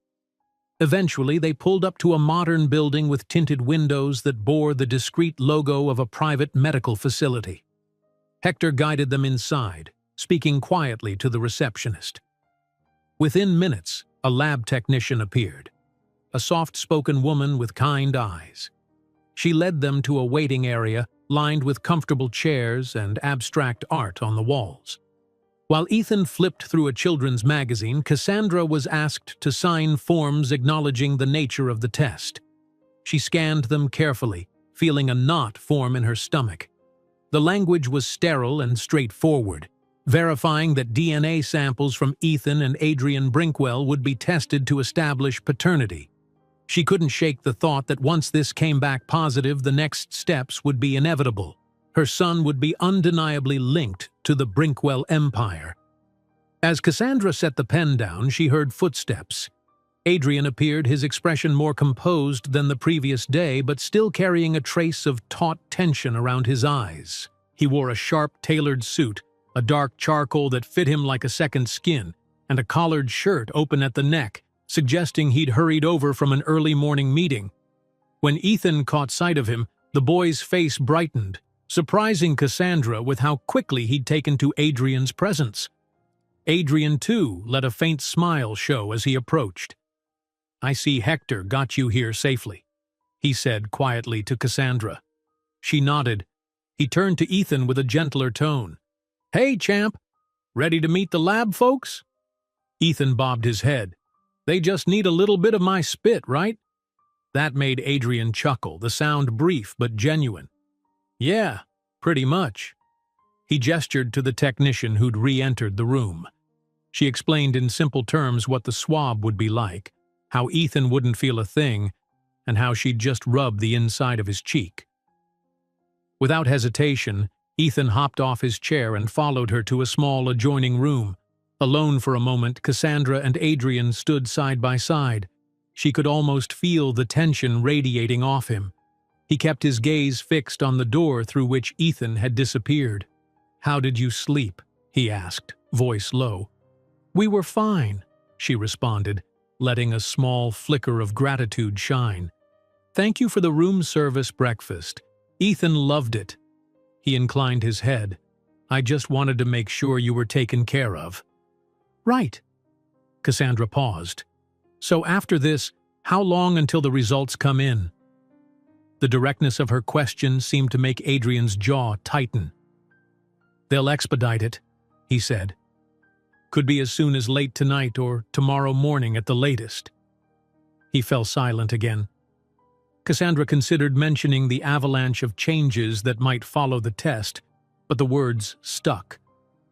Eventually, they pulled up to a modern building with tinted windows that bore the discreet logo of a private medical facility. Hector guided them inside, speaking quietly to the receptionist. Within minutes, a lab technician appeared, a soft-spoken woman with kind eyes. She led them to a waiting area lined with comfortable chairs and abstract art on the walls. While Ethan flipped through a children's magazine, Cassandra was asked to sign forms acknowledging the nature of the test. She scanned them carefully, feeling a knot form in her stomach. The language was sterile and straightforward, verifying that DNA samples from Ethan and Adrian Brinkwell would be tested to establish paternity. She couldn't shake the thought that once this came back positive, the next steps would be inevitable. Her son would be undeniably linked to the Brinkwell empire. As Cassandra set the pen down, she heard footsteps. Adrian appeared, his expression more composed than the previous day, but still carrying a trace of taut tension around his eyes. He wore a sharp, tailored suit, a dark charcoal that fit him like a second skin, and a collared shirt open at the neck, suggesting he'd hurried over from an early morning meeting. When Ethan caught sight of him, the boy's face brightened, surprising Cassandra with how quickly he'd taken to Adrian's presence. Adrian, too, let a faint smile show as he approached. "I see Hector got you here safely," he said quietly to Cassandra. She nodded. He turned to Ethan with a gentler tone. "Hey, champ! Ready to meet the lab folks?" Ethan bobbed his head. "They just need a little bit of my spit, right?" That made Adrian chuckle, the sound brief but genuine. "Yeah, pretty much." He gestured to the technician who'd re-entered the room. She explained in simple terms what the swab would be like, how Ethan wouldn't feel a thing, and how she'd just rub the inside of his cheek. Without hesitation, Ethan hopped off his chair and followed her to a small adjoining room. Alone for a moment, Cassandra and Adrian stood side by side. She could almost feel the tension radiating off him. He kept his gaze fixed on the door through which Ethan had disappeared. "How did you sleep?" he asked, voice low. "We were fine," she responded, letting a small flicker of gratitude shine. "Thank you for the room service breakfast. Ethan loved it." He inclined his head. "I just wanted to make sure you were taken care of." "Right." Cassandra paused. "So after this, how long until the results come in?" The directness of her question seemed to make Adrian's jaw tighten. "They'll expedite it," he said. "Could be as soon as late tonight or tomorrow morning at the latest." He fell silent again. Cassandra considered mentioning the avalanche of changes that might follow the test, but the words stuck.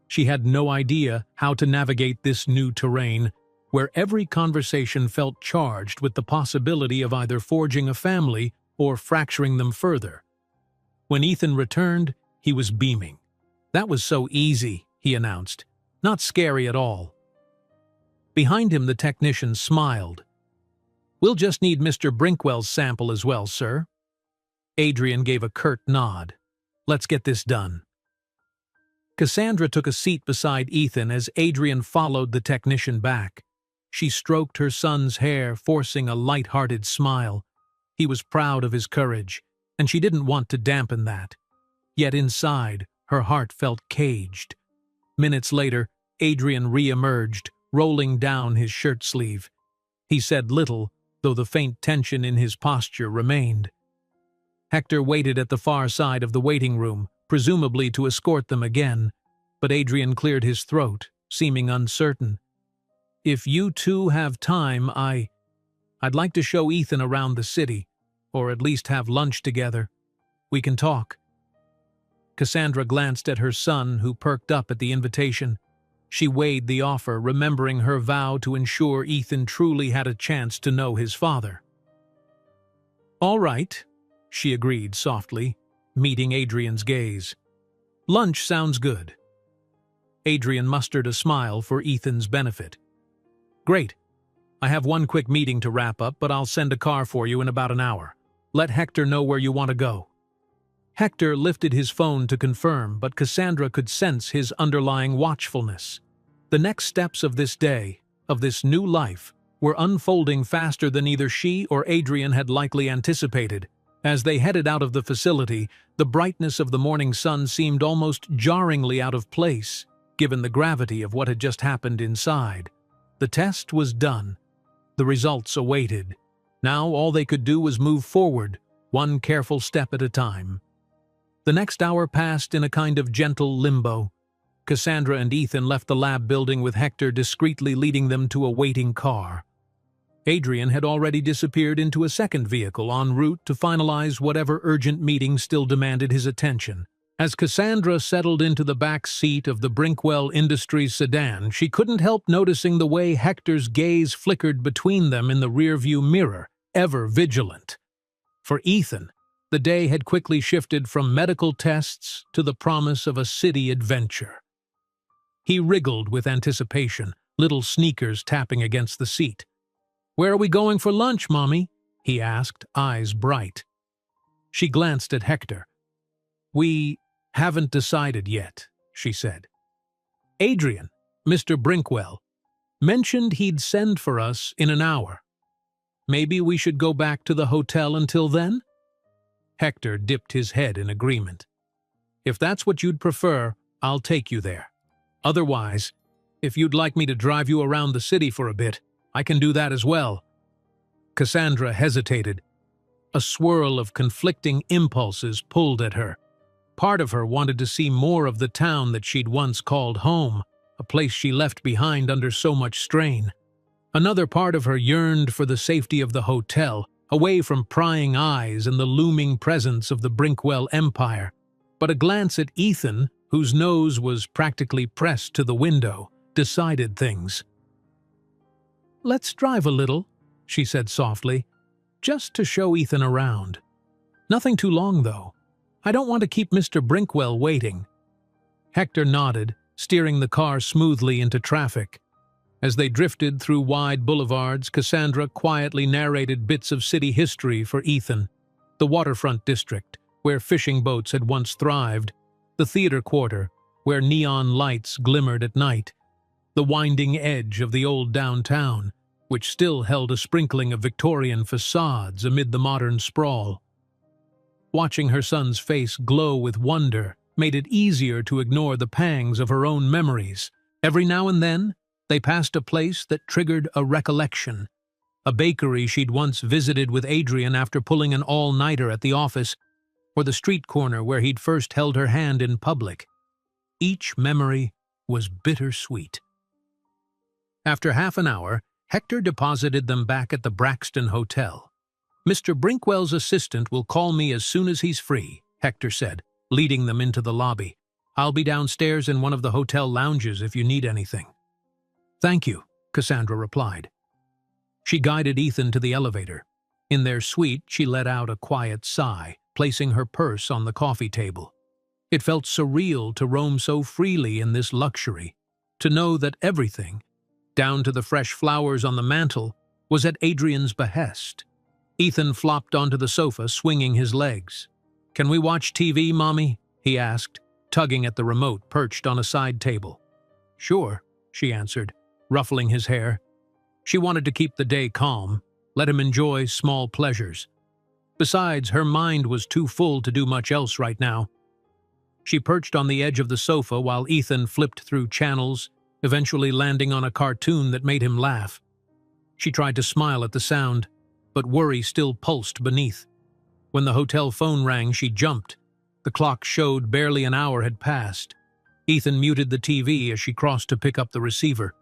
She had no idea how to navigate this new terrain, where every conversation felt charged with the possibility of either forging a family or fracturing them further. When Ethan returned, he was beaming. "That was so easy," he announced. "Not scary at all." Behind him, the technician smiled. "We'll just need Mr. Brinkwell's sample as well, sir." Adrian gave a curt nod. "Let's get this done." Cassandra took a seat beside Ethan as Adrian followed the technician back. She stroked her son's hair, forcing a light-hearted smile. He was proud of his courage, and she didn't want to dampen that. Yet inside, her heart felt caged. Minutes later, Adrian re-emerged, rolling down his shirt sleeve. He said little, though the faint tension in his posture remained. Hector waited at the far side of the waiting room, presumably to escort them again, but Adrian cleared his throat, seeming uncertain. "If you two have time, I'd like to show Ethan around the city, or at least have lunch together. We can talk." Cassandra glanced at her son, who perked up at the invitation. She weighed the offer, remembering her vow to ensure Ethan truly had a chance to know his father. "All right," she agreed softly, meeting Adrian's gaze. "Lunch sounds good." Adrian mustered a smile for Ethan's benefit. "Great. I have one quick meeting to wrap up, but I'll send a car for you in about an hour. Let Hector know where you want to go." Hector lifted his phone to confirm, but Cassandra could sense his underlying watchfulness. The next steps of this day, of this new life, were unfolding faster than either she or Adrian had likely anticipated. As they headed out of the facility, the brightness of the morning sun seemed almost jarringly out of place, given the gravity of what had just happened inside. The test was done. The results awaited. Now all they could do was move forward, one careful step at a time. The next hour passed in a kind of gentle limbo. Cassandra and Ethan left the lab building with Hector discreetly leading them to a waiting car. Adrian had already disappeared into a second vehicle en route to finalize whatever urgent meeting still demanded his attention. As Cassandra settled into the back seat of the Brinkwell Industries sedan, she couldn't help noticing the way Hector's gaze flickered between them in the rearview mirror, ever vigilant. For Ethan, the day had quickly shifted from medical tests to the promise of a city adventure. He wriggled with anticipation, little sneakers tapping against the seat. "Where are we going for lunch, Mommy?" he asked, eyes bright. She glanced at Hector. "We haven't decided yet," she said. "Adrian, Mr. Brinkwell, mentioned he'd send for us in an hour. Maybe we should go back to the hotel until then?" Hector dipped his head in agreement. "If that's what you'd prefer, I'll take you there. Otherwise, if you'd like me to drive you around the city for a bit, I can do that as well." Cassandra hesitated. A swirl of conflicting impulses pulled at her. Part of her wanted to see more of the town that she'd once called home, a place she left behind under so much strain. Another part of her yearned for the safety of the hotel, away from prying eyes and the looming presence of the Brinkwell empire. But a glance at Ethan, whose nose was practically pressed to the window, decided things. "Let's drive a little," she said softly, "just to show Ethan around. Nothing too long, though. I don't want to keep Mr. Brinkwell waiting." Hector nodded, steering the car smoothly into traffic. As they drifted through wide boulevards, Cassandra quietly narrated bits of city history for Ethan. The waterfront district, where fishing boats had once thrived, the theater quarter, where neon lights glimmered at night, the winding edge of the old downtown, which still held a sprinkling of Victorian facades amid the modern sprawl. Watching her son's face glow with wonder made it easier to ignore the pangs of her own memories. Every now and then, they passed a place that triggered a recollection. A bakery she'd once visited with Adrian after pulling an all-nighter at the office, or the street corner where he'd first held her hand in public. Each memory was bittersweet. After half an hour, Hector deposited them back at the Braxton Hotel. "Mr. Brinkwell's assistant will call me as soon as he's free," Hector said, leading them into the lobby. "I'll be downstairs in one of the hotel lounges if you need anything." "Thank you," Cassandra replied. She guided Ethan to the elevator. In their suite, she let out a quiet sigh, placing her purse on the coffee table. It felt surreal to roam so freely in this luxury, to know that everything, down to the fresh flowers on the mantel, was at Adrian's behest. Ethan flopped onto the sofa, swinging his legs. "Can we watch TV, Mommy?" he asked, tugging at the remote perched on a side table. "Sure," she answered, ruffling his hair. She wanted to keep the day calm, let him enjoy small pleasures. Besides, her mind was too full to do much else right now. She perched on the edge of the sofa while Ethan flipped through channels, eventually landing on a cartoon that made him laugh. She tried to smile at the sound, but worry still pulsed beneath. When the hotel phone rang, she jumped. The clock showed barely an hour had passed. Ethan muted the TV as she crossed to pick up the receiver.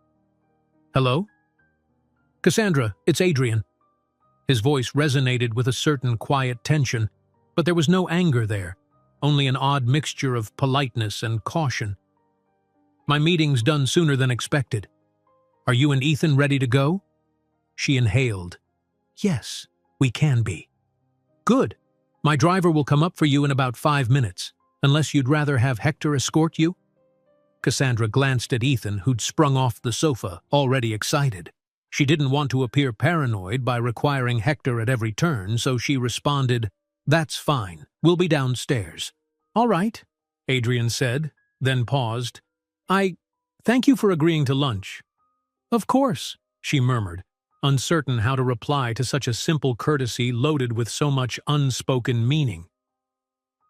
"Hello?" "Cassandra, it's Adrian." His voice resonated with a certain quiet tension, but there was no anger there, only an odd mixture of politeness and caution. "My meeting's done sooner than expected. Are you and Ethan ready to go?" She inhaled. "Yes, we can be." "Good. My driver will come up for you in about 5 minutes, unless you'd rather have Hector escort you?" Cassandra glanced at Ethan, who'd sprung off the sofa, already excited. She didn't want to appear paranoid by requiring Hector at every turn, so she responded, "That's fine. We'll be downstairs." "All right," Adrian said, then paused. Thank you for agreeing to lunch." "Of course," she murmured, uncertain how to reply to such a simple courtesy loaded with so much unspoken meaning.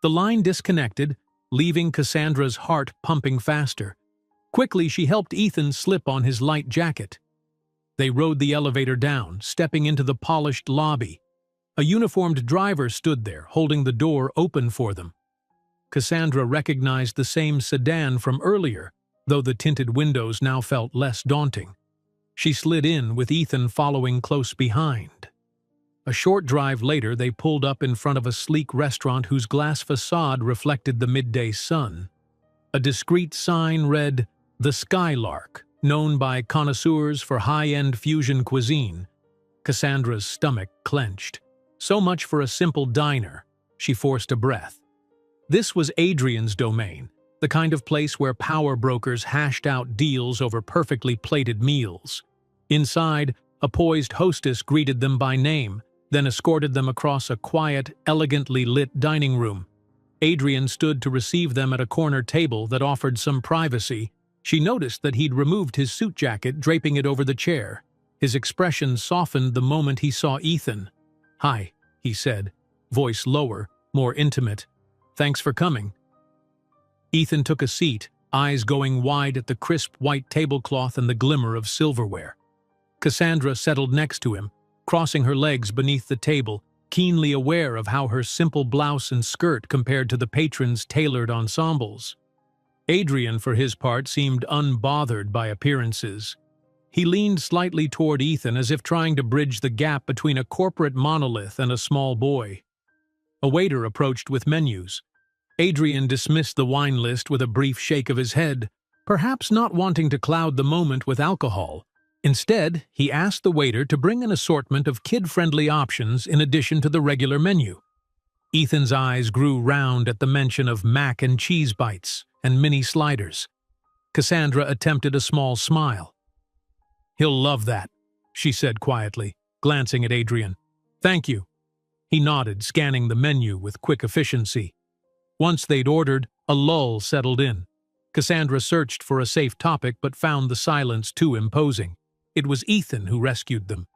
The line disconnected, leaving Cassandra's heart pumping faster. Quickly, she helped Ethan slip on his light jacket. They rode the elevator down, stepping into the polished lobby. A uniformed driver stood there, holding the door open for them. Cassandra recognized the same sedan from earlier, though the tinted windows now felt less daunting. She slid in, with Ethan following close behind. A short drive later, they pulled up in front of a sleek restaurant whose glass facade reflected the midday sun. A discreet sign read, "The Skylark," known by connoisseurs for high-end fusion cuisine. Cassandra's stomach clenched. So much for a simple diner. She forced a breath. This was Adrian's domain, the kind of place where power brokers hashed out deals over perfectly plated meals. Inside, A poised hostess greeted them by name, then escorted them across a quiet, elegantly lit dining room. Adrian stood to receive them at a corner table that offered some privacy. She noticed that he'd removed his suit jacket, draping it over the chair. His expression softened the moment he saw Ethan. "Hi," he said, voice lower, more intimate. "Thanks for coming." Ethan took a seat, eyes going wide at the crisp white tablecloth and the glimmer of silverware. Cassandra settled next to him, crossing her legs beneath the table, keenly aware of how her simple blouse and skirt compared to the patron's tailored ensembles. Adrian, for his part, seemed unbothered by appearances. He leaned slightly toward Ethan as if trying to bridge the gap between a corporate monolith and a small boy. A waiter approached with menus. Adrian dismissed the wine list with a brief shake of his head, perhaps not wanting to cloud the moment with alcohol. Instead, he asked the waiter to bring an assortment of kid-friendly options in addition to the regular menu. Ethan's eyes grew round at the mention of mac and cheese bites and mini sliders. Cassandra attempted a small smile. "He'll love that," she said quietly, glancing at Adrian. "Thank you." He nodded, scanning the menu with quick efficiency. Once they'd ordered, a lull settled in. Cassandra searched for a safe topic but found the silence too imposing. It was Ethan who rescued them.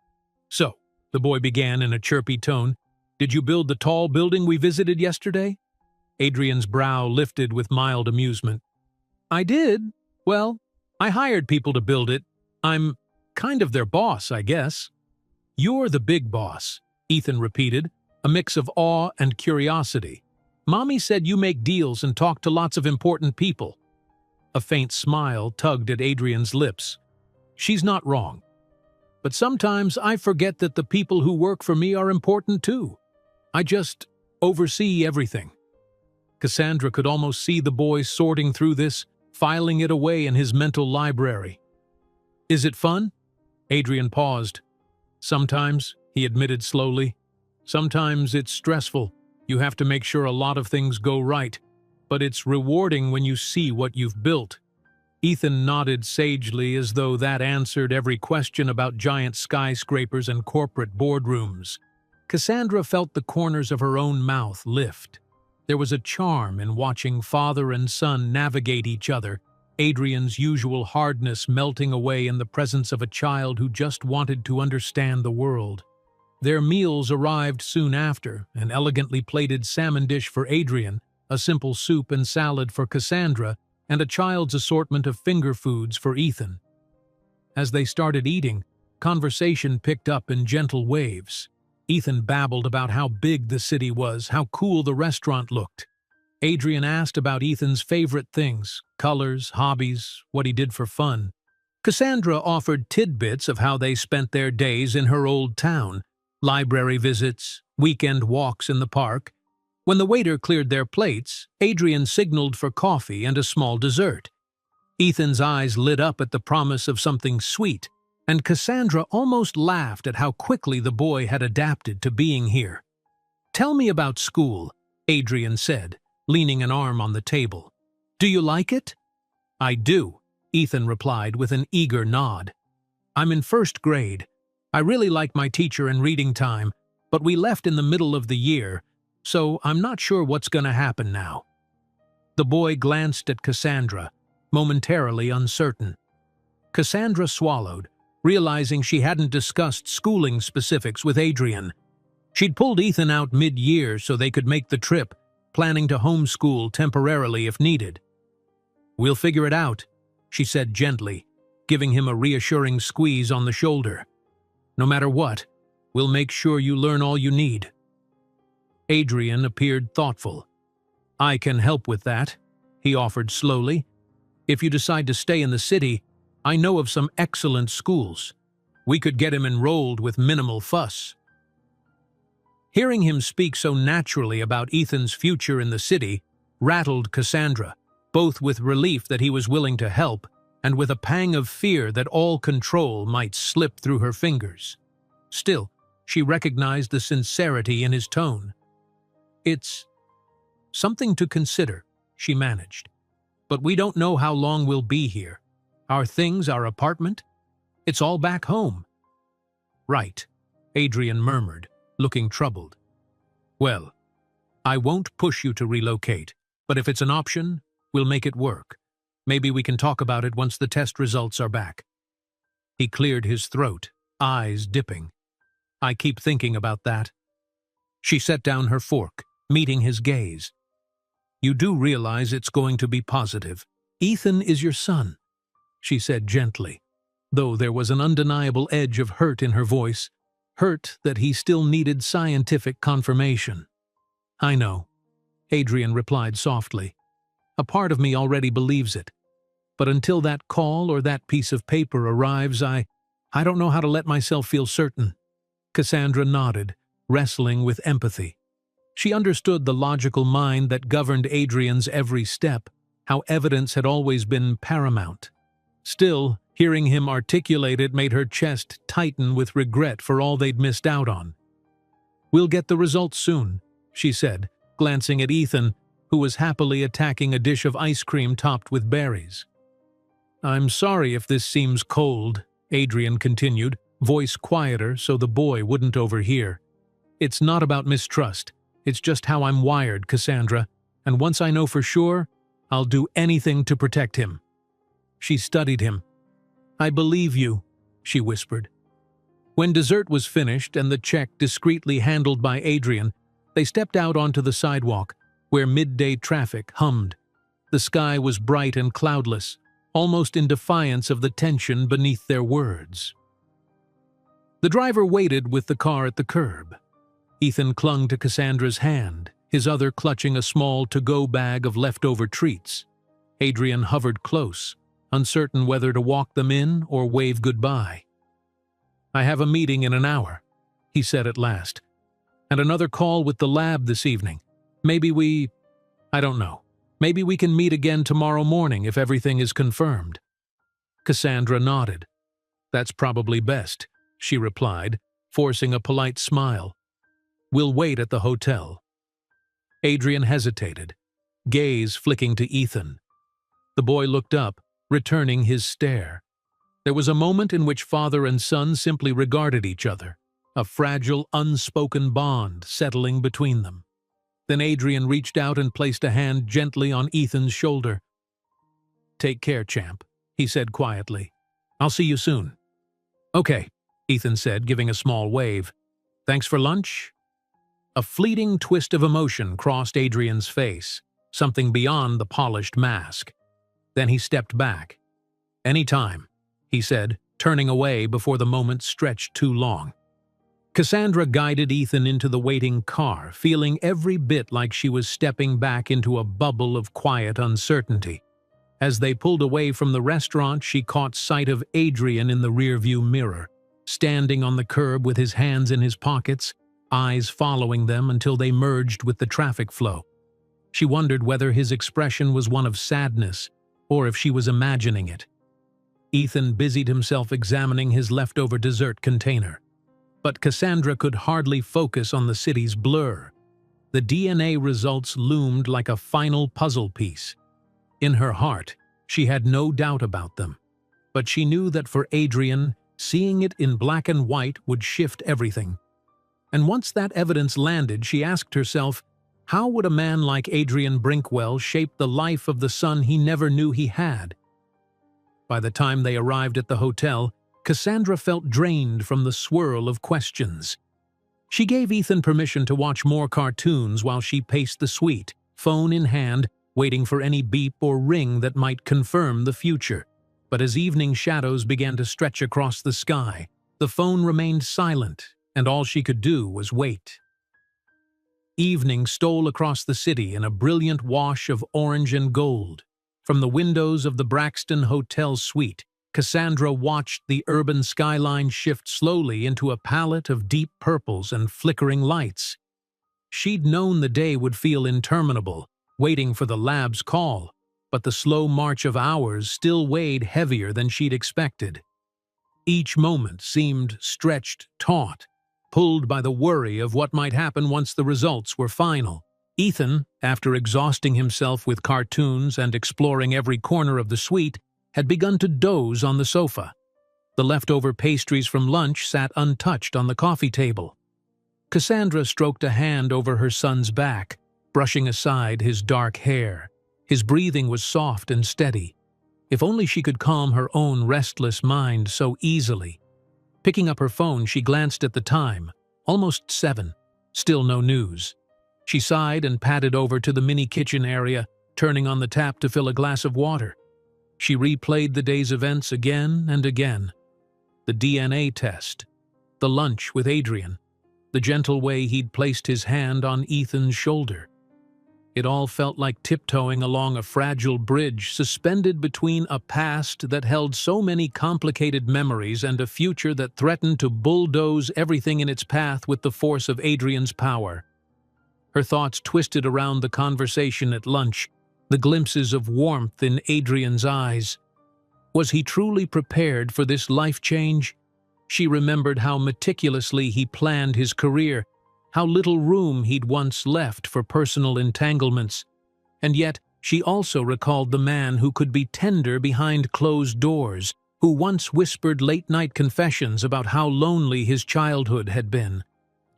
"So," the boy began in a chirpy tone, "did you build the tall building we visited yesterday?" Adrian's brow lifted with mild amusement. "I did. Well, I hired people to build it. I'm kind of their boss, I guess." "You're the big boss," Ethan repeated, a mix of awe and curiosity. "Mommy said you make deals and talk to lots of important people." A faint smile tugged at Adrian's lips. "She's not wrong. But sometimes I forget that the people who work for me are important too. I just oversee everything." Cassandra could almost see the boy sorting through this, filing it away in his mental library. "Is it fun?" Adrian paused. "Sometimes," he admitted slowly. "Sometimes it's stressful. You have to make sure a lot of things go right. But it's rewarding when you see what you've built." Ethan nodded sagely as though that answered every question about giant skyscrapers and corporate boardrooms. Cassandra felt the corners of her own mouth lift. There was a charm in watching father and son navigate each other, Adrian's usual hardness melting away in the presence of a child who just wanted to understand the world. Their meals arrived soon after, an elegantly plated salmon dish for Adrian, a simple soup and salad for Cassandra, and a child's assortment of finger foods for Ethan. As they started eating, conversation picked up in gentle waves. Ethan babbled about how big the city was, how cool the restaurant looked. Adrian asked about Ethan's favorite things, colors, hobbies, what he did for fun. Cassandra offered tidbits of how they spent their days in her old town, library visits, weekend walks in the park. When the waiter cleared their plates, Adrian signaled for coffee and a small dessert. Ethan's eyes lit up at the promise of something sweet, and Cassandra almost laughed at how quickly the boy had adapted to being here. "Tell me about school," Adrian said, leaning an arm on the table. "Do you like it?" "I do," Ethan replied with an eager nod. "I'm in first grade. I really like my teacher and reading time, but we left in the middle of the year, so I'm not sure what's going to happen now." The boy glanced at Cassandra, momentarily uncertain. Cassandra swallowed, realizing she hadn't discussed schooling specifics with Adrian. She'd pulled Ethan out mid-year so they could make the trip, planning to homeschool temporarily if needed. "We'll figure it out," she said gently, giving him a reassuring squeeze on the shoulder. "No matter what, we'll make sure you learn all you need." Adrian appeared thoughtful. "I can help with that," he offered slowly. "If you decide to stay in the city, I know of some excellent schools. We could get him enrolled with minimal fuss." Hearing him speak so naturally about Ethan's future in the city rattled Cassandra, both with relief that he was willing to help and with a pang of fear that all control might slip through her fingers. Still, she recognized the sincerity in his tone. "It's something to consider," she managed. "But we don't know how long we'll be here. Our things, our apartment, it's all back home." Right, Adrian murmured, looking troubled. Well, I won't push you to relocate, but if it's an option, we'll make it work. Maybe we can talk about it once the test results are back. He cleared his throat, eyes dipping. I keep thinking about that. She set down her fork, meeting his gaze. You do realize it's going to be positive. Ethan is your son, she said gently, though there was an undeniable edge of hurt in her voice, hurt that he still needed scientific confirmation. I know, Adrian replied softly. A part of me already believes it. But until that call or that piece of paper arrives, I don't know how to let myself feel certain. Cassandra nodded, wrestling with empathy. She understood the logical mind that governed Adrian's every step, how evidence had always been paramount. Still, hearing him articulate it made her chest tighten with regret for all they'd missed out on. We'll get the results soon, she said, glancing at Ethan, who was happily attacking a dish of ice cream topped with berries. I'm sorry if this seems cold, Adrian continued, voice quieter so the boy wouldn't overhear. It's not about mistrust. It's just how I'm wired, Cassandra, and once I know for sure, I'll do anything to protect him. She studied him. I believe you, she whispered. When dessert was finished and the check discreetly handled by Adrian, they stepped out onto the sidewalk, where midday traffic hummed. The sky was bright and cloudless, almost in defiance of the tension beneath their words. The driver waited with the car at the curb. Ethan clung to Cassandra's hand, his other clutching a small to-go bag of leftover treats. Adrian hovered close, uncertain whether to walk them in or wave goodbye. I have a meeting in an hour, he said at last, and another call with the lab this evening. I don't know. Maybe we can meet again tomorrow morning if everything is confirmed. Cassandra nodded. That's probably best, she replied, forcing a polite smile. We'll wait at the hotel. Adrian hesitated, gaze flicking to Ethan. The boy looked up, returning his stare. There was a moment in which father and son simply regarded each other, a fragile, unspoken bond settling between them. Then Adrian reached out and placed a hand gently on Ethan's shoulder. Take care, champ, he said quietly. I'll see you soon. Okay, Ethan said, giving a small wave. Thanks for lunch? A fleeting twist of emotion crossed Adrian's face, something beyond the polished mask. Then he stepped back. Anytime, he said, turning away before the moment stretched too long. Cassandra guided Ethan into the waiting car, feeling every bit like she was stepping back into a bubble of quiet uncertainty. As they pulled away from the restaurant, she caught sight of Adrian in the rearview mirror, standing on the curb with his hands in his pockets, eyes following them until they merged with the traffic flow. She wondered whether his expression was one of sadness, or if she was imagining it. Ethan busied himself examining his leftover dessert container. But Cassandra could hardly focus on the city's blur. The DNA results loomed like a final puzzle piece. In her heart, she had no doubt about them. But she knew that for Adrian, seeing it in black and white would shift everything. And once that evidence landed, she asked herself, how would a man like Adrian Brinkwell shape the life of the son he never knew he had? By the time they arrived at the hotel, Cassandra felt drained from the swirl of questions. She gave Ethan permission to watch more cartoons while she paced the suite, phone in hand, waiting for any beep or ring that might confirm the future. But as evening shadows began to stretch across the sky, the phone remained silent, and all she could do was wait. Evening stole across the city in a brilliant wash of orange and gold. From the windows of the Braxton Hotel suite, Cassandra watched the urban skyline shift slowly into a palette of deep purples and flickering lights. She'd known the day would feel interminable, waiting for the lab's call, but the slow march of hours still weighed heavier than she'd expected. Each moment seemed stretched taut, pulled by the worry of what might happen once the results were final. Ethan, after exhausting himself with cartoons and exploring every corner of the suite, had begun to doze on the sofa. The leftover pastries from lunch sat untouched on the coffee table. Cassandra stroked a hand over her son's back, brushing aside his dark hair. His breathing was soft and steady. If only she could calm her own restless mind so easily. Picking up her phone, she glanced at the time. Almost 7. Still no news. She sighed and padded over to the mini kitchen area, turning on the tap to fill a glass of water. She replayed the day's events again and again. The DNA test, the lunch with Adrian, the gentle way he'd placed his hand on Ethan's shoulder. It all felt like tiptoeing along a fragile bridge suspended between a past that held so many complicated memories and a future that threatened to bulldoze everything in its path with the force of Adrian's power. Her thoughts twisted around the conversation at lunch, the glimpses of warmth in Adrian's eyes. Was he truly prepared for this life change? She remembered how meticulously he planned his career, how little room he'd once left for personal entanglements. And yet, she also recalled the man who could be tender behind closed doors, who once whispered late-night confessions about how lonely his childhood had been.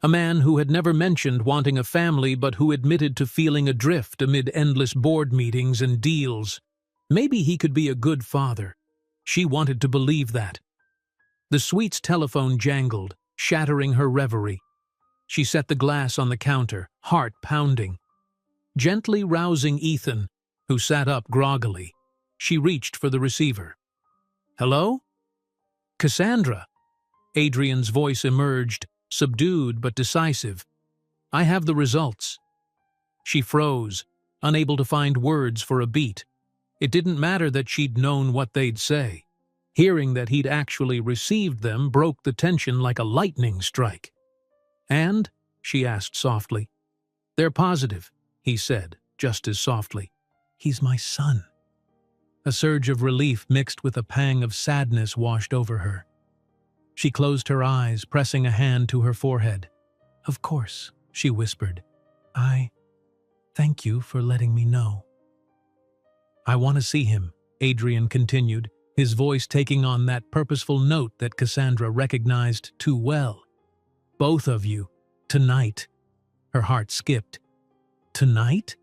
A man who had never mentioned wanting a family but who admitted to feeling adrift amid endless board meetings and deals. Maybe he could be a good father. She wanted to believe that. The suite's telephone jangled, shattering her reverie. She set the glass on the counter, heart pounding. Gently rousing Ethan, who sat up groggily, she reached for the receiver. "Hello?" "Cassandra." Adrian's voice emerged, subdued but decisive. "I have the results." She froze, unable to find words for a beat. It didn't matter that she'd known what they'd say. Hearing that he'd actually received them broke the tension like a lightning strike. "And?" she asked softly. "They're positive," he said, just as softly. "He's my son." A surge of relief mixed with a pang of sadness washed over her. She closed her eyes, pressing a hand to her forehead. "Of course," she whispered. "I thank you for letting me know." "I want to see him," Adrian continued, his voice taking on that purposeful note that Cassandra recognized too well. "Both of you. Tonight." Her heart skipped. "Tonight?"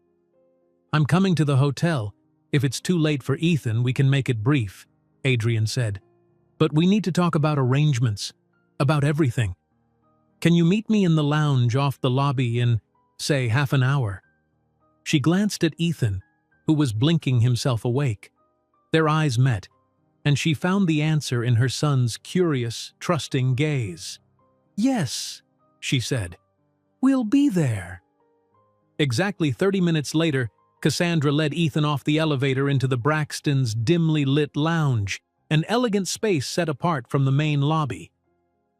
"I'm coming to the hotel. If it's too late for Ethan, we can make it brief," Adrian said. "But we need to talk about arrangements, about everything. Can you meet me in the lounge off the lobby in, say, half an hour?" She glanced at Ethan, who was blinking himself awake. Their eyes met, and she found the answer in her son's curious, trusting gaze. "Yes," she said. "We'll be there." Exactly 30 minutes later, Cassandra led Ethan off the elevator into the Braxton's dimly lit lounge, an elegant space set apart from the main lobby.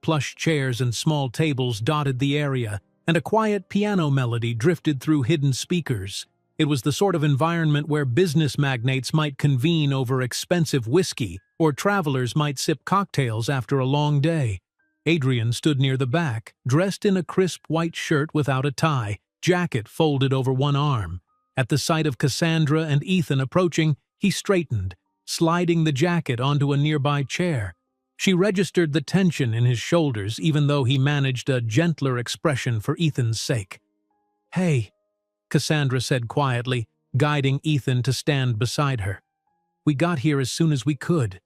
Plush chairs and small tables dotted the area, and a quiet piano melody drifted through hidden speakers. It was the sort of environment where business magnates might convene over expensive whiskey, or travelers might sip cocktails after a long day. Adrian stood near the back, dressed in a crisp white shirt without a tie, jacket folded over one arm. At the sight of Cassandra and Ethan approaching, he straightened, sliding the jacket onto a nearby chair. She registered the tension in his shoulders, even though he managed a gentler expression for Ethan's sake. "Hey," Cassandra said quietly, guiding Ethan to stand beside her. "We got here as soon as we could."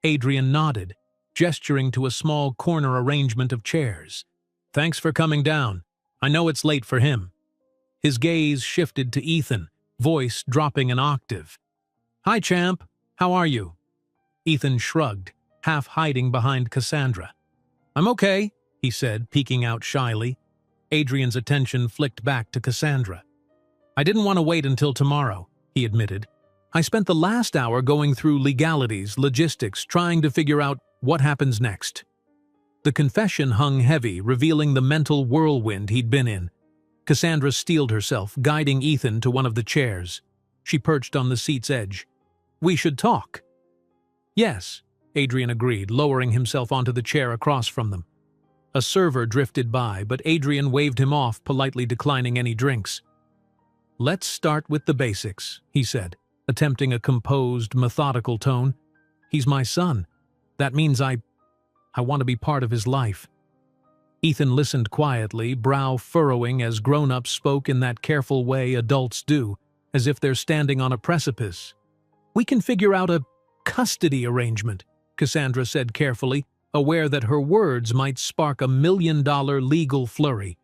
Adrian nodded, gesturing to a small corner arrangement of chairs. "Thanks for coming down. I know it's late for him." His gaze shifted to Ethan, voice dropping an octave. "Hi, champ. How are you?" Ethan shrugged, half hiding behind Cassandra. "I'm okay," he said, peeking out shyly. Adrian's attention flicked back to Cassandra. "I didn't want to wait until tomorrow," he admitted. "I spent the last hour going through legalities, logistics, trying to figure out what happens next." The confession hung heavy, revealing the mental whirlwind he'd been in. Cassandra steeled herself, guiding Ethan to one of the chairs. She perched on the seat's edge. "We should talk." "Yes," Adrian agreed, lowering himself onto the chair across from them. A server drifted by, but Adrian waved him off, politely declining any drinks. "Let's start with the basics," he said, attempting a composed, methodical tone. "He's my son. That means I want to be part of his life." Ethan listened quietly, brow furrowing as grown-ups spoke in that careful way adults do, as if they're standing on a precipice. "We can figure out a custody arrangement," Cassandra said carefully, aware that her words might spark a $1 million legal flurry.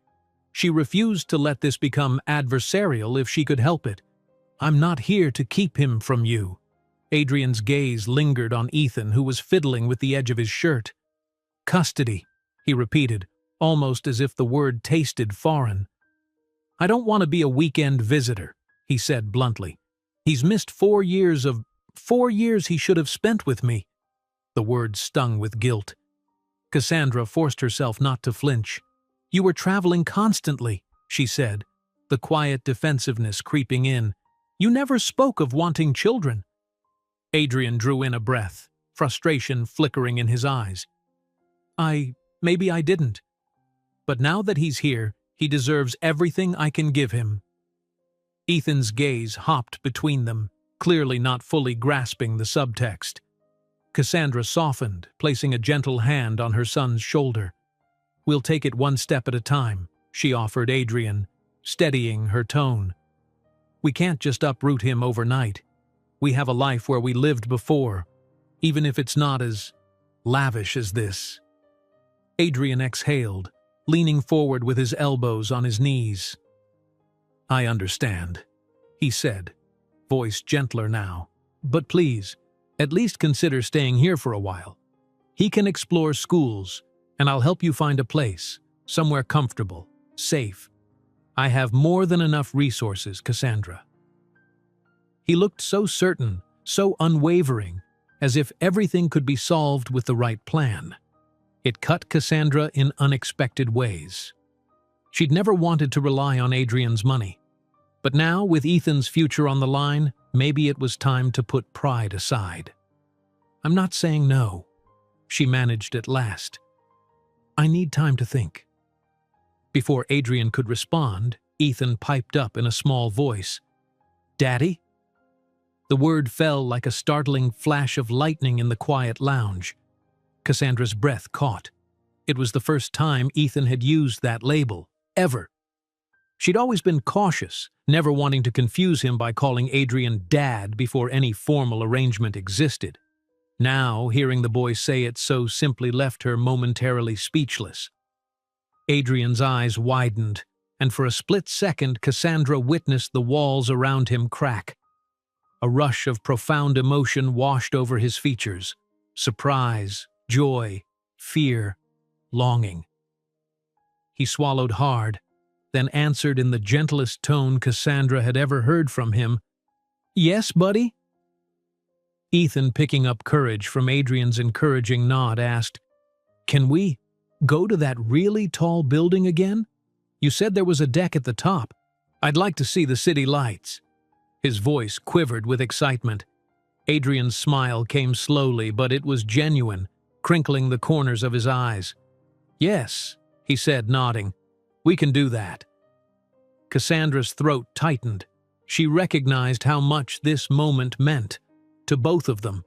She refused to let this become adversarial if she could help it. "I'm not here to keep him from you." Adrian's gaze lingered on Ethan, who was fiddling with the edge of his shirt. "Custody," he repeated, almost as if the word tasted foreign. "I don't want to be a weekend visitor," he said bluntly. "He's missed 4 years of 4 years he should have spent with me." The word stung with guilt. Cassandra forced herself not to flinch. "You were traveling constantly," she said, the quiet defensiveness creeping in. "You never spoke of wanting children." Adrian drew in a breath, frustration flickering in his eyes. Maybe I didn't. But now that he's here, he deserves everything I can give him." Ethan's gaze hopped between them, clearly not fully grasping the subtext. Cassandra softened, placing a gentle hand on her son's shoulder. "We'll take it one step at a time," she offered Adrian, steadying her tone. "We can't just uproot him overnight. We have a life where we lived before, even if it's not as lavish as this." Adrian exhaled, leaning forward with his elbows on his knees. "I understand," he said, voice gentler now. "But please, at least consider staying here for a while. He can explore schools, and I'll help you find a place, somewhere comfortable, safe. I have more than enough resources, Cassandra." He looked so certain, so unwavering, as if everything could be solved with the right plan. It cut Cassandra in unexpected ways. She'd never wanted to rely on Adrian's money. But now, with Ethan's future on the line, maybe it was time to put pride aside. "I'm not saying no," she managed at last. "I need time to think." Before Adrian could respond, Ethan piped up in a small voice. "Daddy?" The word fell like a startling flash of lightning in the quiet lounge. Cassandra's breath caught. It was the first time Ethan had used that label, ever. She'd always been cautious, never wanting to confuse him by calling Adrian Dad before any formal arrangement existed. Now, hearing the boy say it so simply left her momentarily speechless. Adrian's eyes widened, and for a split second Cassandra witnessed the walls around him crack. A rush of profound emotion washed over his features. Surprise, joy, fear, longing. He swallowed hard, then answered in the gentlest tone Cassandra had ever heard from him. "Yes, buddy?" Ethan, picking up courage from Adrian's encouraging nod, asked, "Can we go to that really tall building again? You said there was a deck at the top. I'd like to see the city lights." His voice quivered with excitement. Adrian's smile came slowly, but it was genuine, crinkling the corners of his eyes. "Yes," he said, nodding. "We can do that." Cassandra's throat tightened. She recognized how much this moment meant to both of them,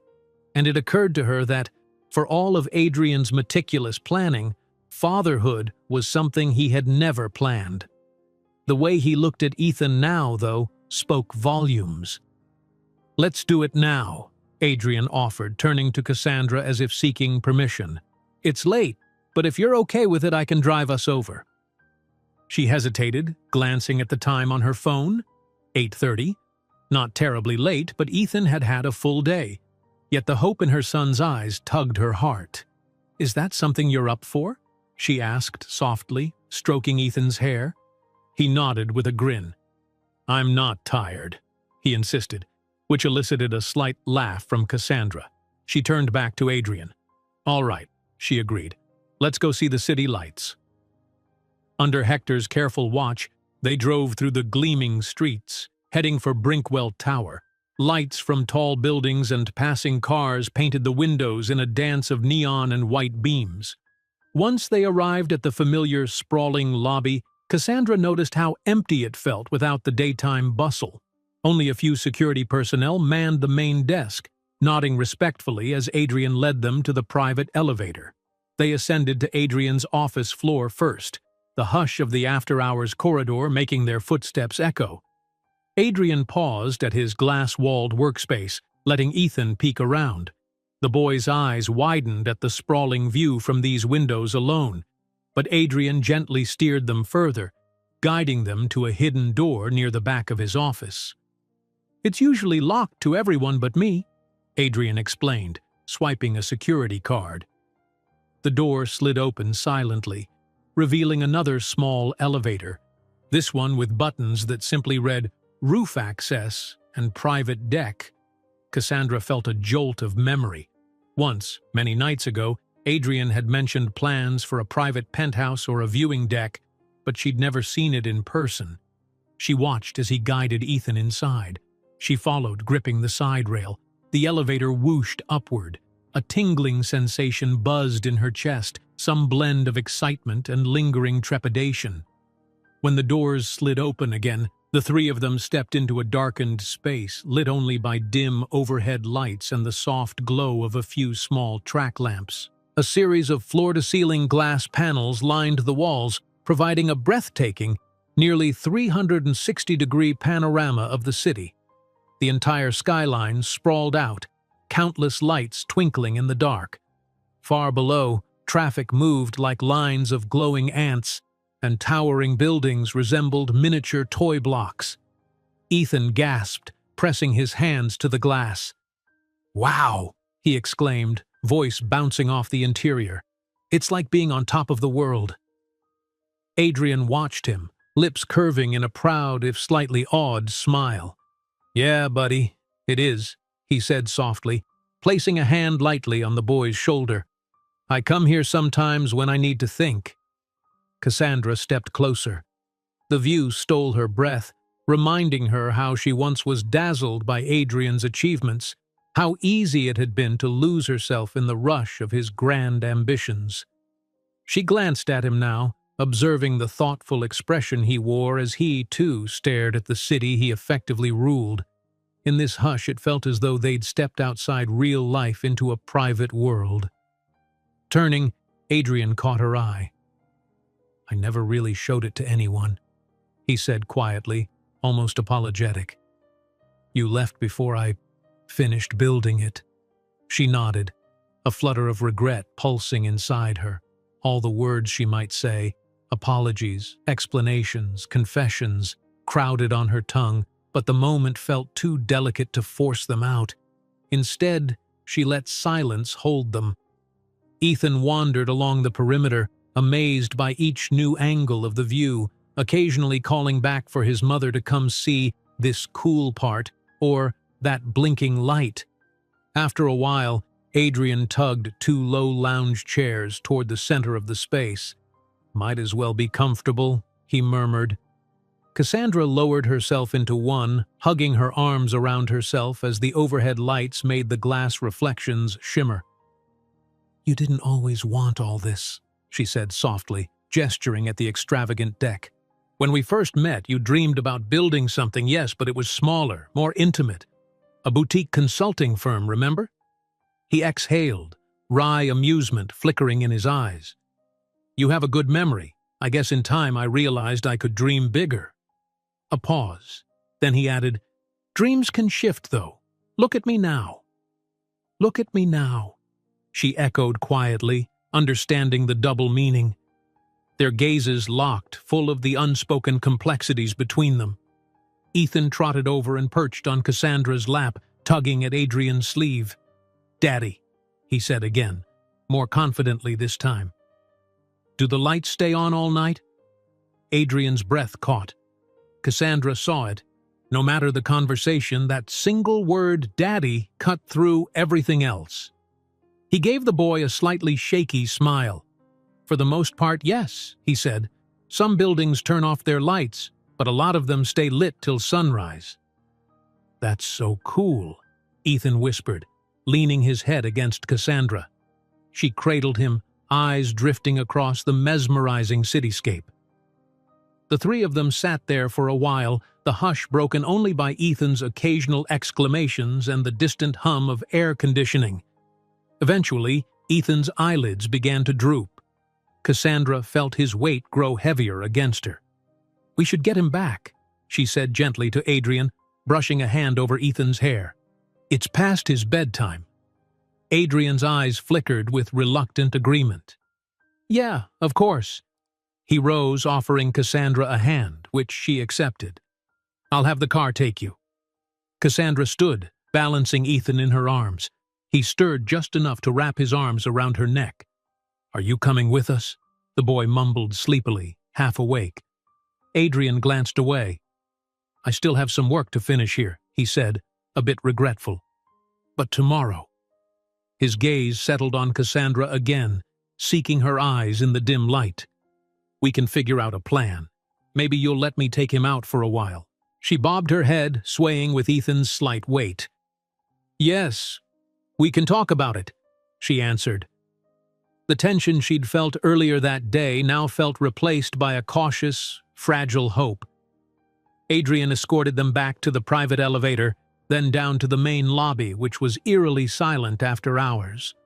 and it occurred to her that, for all of Adrian's meticulous planning, fatherhood was something he had never planned. The way he looked at Ethan now, though, spoke volumes. "Let's do it now," Adrian offered, turning to Cassandra as if seeking permission. "It's late, but if you're okay with it, I can drive us over." She hesitated, glancing at the time on her phone. 8:30. Not terribly late, but Ethan had had a full day. Yet the hope in her son's eyes tugged her heart. "Is that something you're up for?" she asked softly, stroking Ethan's hair. He nodded with a grin. "I'm not tired," he insisted, which elicited a slight laugh from Cassandra. She turned back to Adrian. "All right," she agreed. "Let's go see the city lights." Under Hector's careful watch, they drove through the gleaming streets, heading for Brinkwell Tower. Lights from tall buildings and passing cars painted the windows in a dance of neon and white beams. Once they arrived at the familiar, sprawling lobby, Cassandra noticed how empty it felt without the daytime bustle. Only a few security personnel manned the main desk, nodding respectfully as Adrian led them to the private elevator. They ascended to Adrian's office floor first, the hush of the after-hours corridor making their footsteps echo. Adrian paused at his glass-walled workspace, letting Ethan peek around. The boy's eyes widened at the sprawling view from these windows alone, but Adrian gently steered them further, guiding them to a hidden door near the back of his office. "It's usually locked to everyone but me," Adrian explained, swiping a security card. The door slid open silently, revealing another small elevator, this one with buttons that simply read "Roof Access" and "Private Deck." Cassandra felt a jolt of memory. Once, many nights ago, Adrian had mentioned plans for a private penthouse or a viewing deck, but she'd never seen it in person. She watched as he guided Ethan inside. She followed, gripping the side rail. The elevator whooshed upward. A tingling sensation buzzed in her chest, some blend of excitement and lingering trepidation. When the doors slid open again, the three of them stepped into a darkened space, lit only by dim overhead lights and the soft glow of a few small track lamps. A series of floor-to-ceiling glass panels lined the walls, providing a breathtaking, nearly 360-degree panorama of the city. The entire skyline sprawled out, countless lights twinkling in the dark. Far below, traffic moved like lines of glowing ants, and towering buildings resembled miniature toy blocks. Ethan gasped, pressing his hands to the glass. "Wow!" he exclaimed, voice bouncing off the interior. "It's like being on top of the world." Adrian watched him, lips curving in a proud, if slightly awed, smile. "Yeah, buddy, it is," he said softly, placing a hand lightly on the boy's shoulder. "I come here sometimes when I need to think." Cassandra stepped closer. The view stole her breath, reminding her how she once was dazzled by Adrian's achievements, how easy it had been to lose herself in the rush of his grand ambitions. She glanced at him now, observing the thoughtful expression he wore as he, too, stared at the city he effectively ruled. In this hush, it felt as though they'd stepped outside real life into a private world. Turning, Adrian caught her eye. "I never really showed it to anyone," he said quietly, almost apologetic. "You left before I finished building it." She nodded, a flutter of regret pulsing inside her. All the words she might say, apologies, explanations, confessions, crowded on her tongue, but the moment felt too delicate to force them out. Instead, she let silence hold them. Ethan wandered along the perimeter, amazed by each new angle of the view, occasionally calling back for his mother to come see this cool part or that blinking light. After a while, Adrian tugged two low lounge chairs toward the center of the space. "Might as well be comfortable," he murmured. Cassandra lowered herself into one, hugging her arms around herself as the overhead lights made the glass reflections shimmer. "You didn't always want all this," she said softly, gesturing at the extravagant deck. "When we first met, you dreamed about building something, yes, but it was smaller, more intimate. A boutique consulting firm, remember?" He exhaled, wry amusement flickering in his eyes. "You have a good memory. I guess in time I realized I could dream bigger." A pause. Then he added, "Dreams can shift, though. Look at me now." "Look at me now," she echoed quietly, understanding the double meaning. Their gazes locked, full of the unspoken complexities between them. Ethan trotted over and perched on Cassandra's lap, tugging at Adrian's sleeve. "Daddy," he said again, more confidently this time. "Do the lights stay on all night?" Adrian's breath caught. Cassandra saw it. No matter the conversation, that single word, "Daddy," cut through everything else. He gave the boy a slightly shaky smile. "For the most part, yes," he said. "Some buildings turn off their lights, but a lot of them stay lit till sunrise." "That's so cool," Ethan whispered, leaning his head against Cassandra. She cradled him, eyes drifting across the mesmerizing cityscape. The three of them sat there for a while, the hush broken only by Ethan's occasional exclamations and the distant hum of air conditioning. Eventually, Ethan's eyelids began to droop. Cassandra felt his weight grow heavier against her. "We should get him back," she said gently to Adrian, brushing a hand over Ethan's hair. "It's past his bedtime." Adrian's eyes flickered with reluctant agreement. "Yeah, of course." He rose, offering Cassandra a hand, which she accepted. "I'll have the car take you." Cassandra stood, balancing Ethan in her arms. He stirred just enough to wrap his arms around her neck. "Are you coming with us?" the boy mumbled sleepily, half awake. Adrian glanced away. "I still have some work to finish here," he said, a bit regretful. "But tomorrow." His gaze settled on Cassandra again, seeking her eyes in the dim light. "We can figure out a plan. Maybe you'll let me take him out for a while." She bobbed her head, swaying with Ethan's slight weight. "Yes, we can talk about it," she answered. The tension she'd felt earlier that day now felt replaced by a cautious, fragile hope. Adrian escorted them back to the private elevator, then down to the main lobby, which was eerily silent after hours.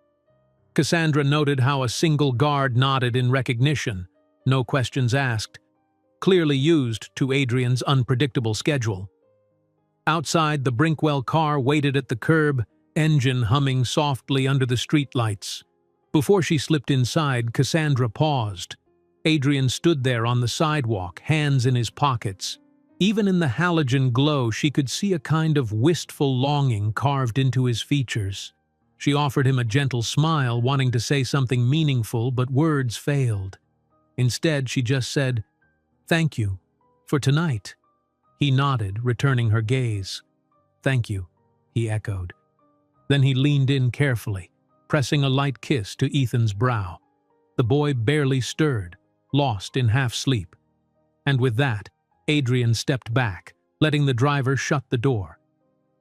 Cassandra noted how a single guard nodded in recognition, no questions asked, clearly used to Adrian's unpredictable schedule. Outside, the Brinkwell car waited at the curb, engine humming softly under the streetlights. Before she slipped inside, Cassandra paused. Adrian stood there on the sidewalk, hands in his pockets. Even in the halogen glow, she could see a kind of wistful longing carved into his features. She offered him a gentle smile, wanting to say something meaningful, but words failed. Instead, she just said, "Thank you. For tonight." He nodded, returning her gaze. "Thank you," he echoed. Then he leaned in carefully, pressing a light kiss to Ethan's brow. The boy barely stirred, lost in half-sleep. And with that, Adrian stepped back, letting the driver shut the door.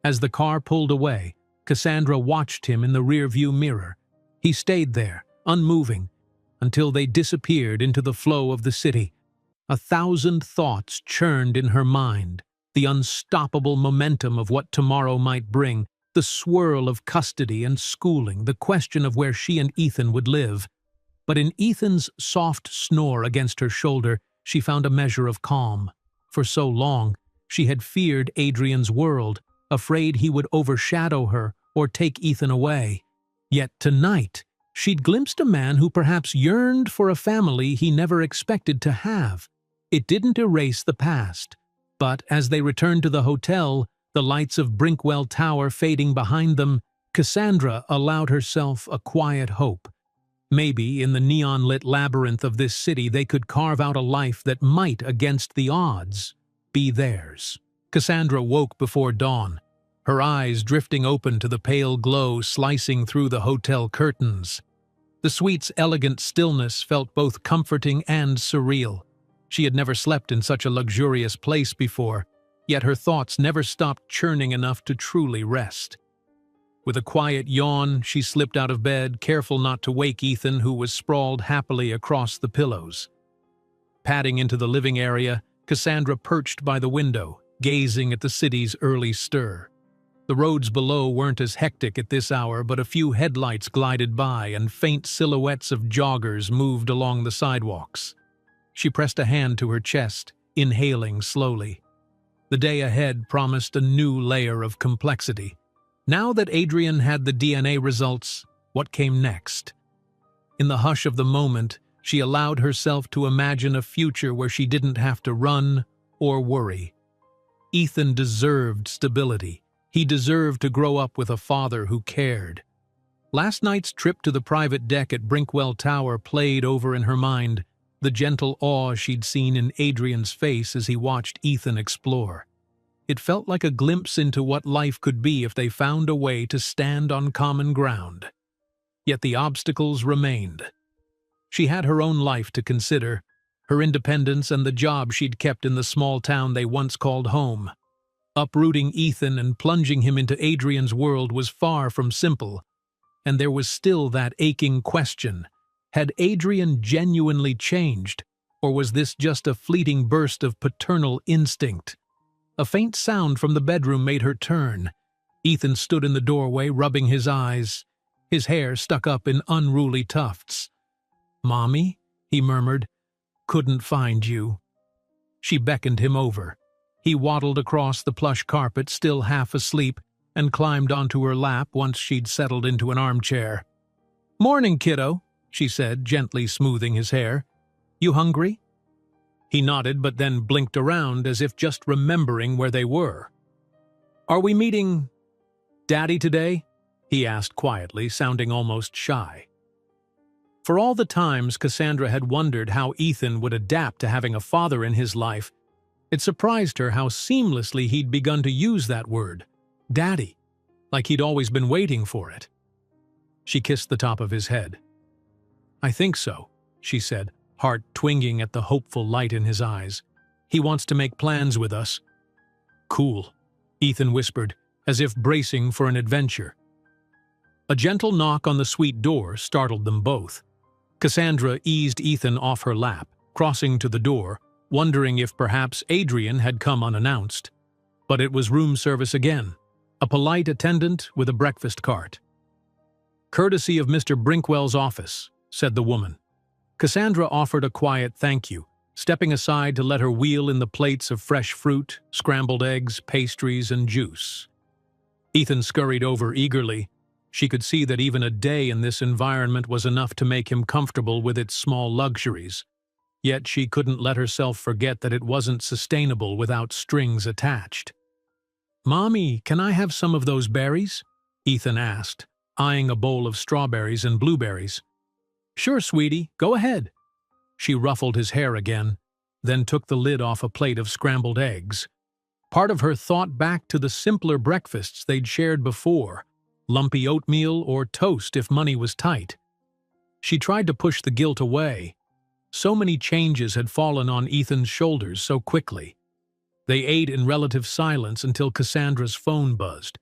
As the car pulled away, Cassandra watched him in the rearview mirror. He stayed there, unmoving, until they disappeared into the flow of the city. 1,000 thoughts churned in her mind, the unstoppable momentum of what tomorrow might bring, the swirl of custody and schooling, the question of where she and Ethan would live. But in Ethan's soft snore against her shoulder, she found a measure of calm. For so long, she had feared Adrian's world, afraid he would overshadow her or take Ethan away. Yet tonight, she'd glimpsed a man who perhaps yearned for a family he never expected to have. It didn't erase the past, but as they returned to the hotel, the lights of Brinkwell Tower fading behind them, Cassandra allowed herself a quiet hope. Maybe in the neon-lit labyrinth of this city they could carve out a life that might, against the odds, be theirs. Cassandra woke before dawn, her eyes drifting open to the pale glow slicing through the hotel curtains. The suite's elegant stillness felt both comforting and surreal. She had never slept in such a luxurious place before, yet her thoughts never stopped churning enough to truly rest. With a quiet yawn, she slipped out of bed, careful not to wake Ethan, who was sprawled happily across the pillows. Padding into the living area, Cassandra perched by the window, gazing at the city's early stir. The roads below weren't as hectic at this hour, but a few headlights glided by and faint silhouettes of joggers moved along the sidewalks. She pressed a hand to her chest, inhaling slowly. The day ahead promised a new layer of complexity. Now that Adrian had the DNA results, what came next? In the hush of the moment, she allowed herself to imagine a future where she didn't have to run or worry. Ethan deserved stability. He deserved to grow up with a father who cared. Last night's trip to the private deck at Brinkwell Tower played over in her mind, the gentle awe she'd seen in Adrian's face as he watched Ethan explore. It felt like a glimpse into what life could be if they found a way to stand on common ground. Yet the obstacles remained. She had her own life to consider, her independence and the job she'd kept in the small town they once called home. Uprooting Ethan and plunging him into Adrian's world was far from simple, and there was still that aching question. Had Adrian genuinely changed, or was this just a fleeting burst of paternal instinct? A faint sound from the bedroom made her turn. Ethan stood in the doorway, rubbing his eyes, his hair stuck up in unruly tufts. "Mommy?" he murmured. "Couldn't find you." She beckoned him over. He waddled across the plush carpet, still half asleep, and climbed onto her lap once she'd settled into an armchair. "Morning, kiddo," she said, gently smoothing his hair. "You hungry?" He nodded, but then blinked around as if just remembering where they were. "Are we meeting Daddy today?" he asked quietly, sounding almost shy. For all the times Cassandra had wondered how Ethan would adapt to having a father in his life, it surprised her how seamlessly he'd begun to use that word, Daddy, like he'd always been waiting for it. She kissed the top of his head. "I think so," she said, heart twinging at the hopeful light in his eyes. "He wants to make plans with us." "Cool," Ethan whispered, as if bracing for an adventure. A gentle knock on the suite door startled them both. Cassandra eased Ethan off her lap, crossing to the door, wondering if perhaps Adrian had come unannounced. But it was room service again, a polite attendant with a breakfast cart. "Courtesy of Mr. Brinkwell's office," said the woman. Cassandra offered a quiet thank you, stepping aside to let her wheel in the plates of fresh fruit, scrambled eggs, pastries, and juice. Ethan scurried over eagerly. She could see that even a day in this environment was enough to make him comfortable with its small luxuries. Yet she couldn't let herself forget that it wasn't sustainable without strings attached. "Mommy, can I have some of those berries?" Ethan asked, eyeing a bowl of strawberries and blueberries. "Sure, sweetie, go ahead." She ruffled his hair again, then took the lid off a plate of scrambled eggs. Part of her thought back to the simpler breakfasts they'd shared before, lumpy oatmeal or toast if money was tight. She tried to push the guilt away. So many changes had fallen on Ethan's shoulders so quickly. They ate in relative silence until Cassandra's phone buzzed.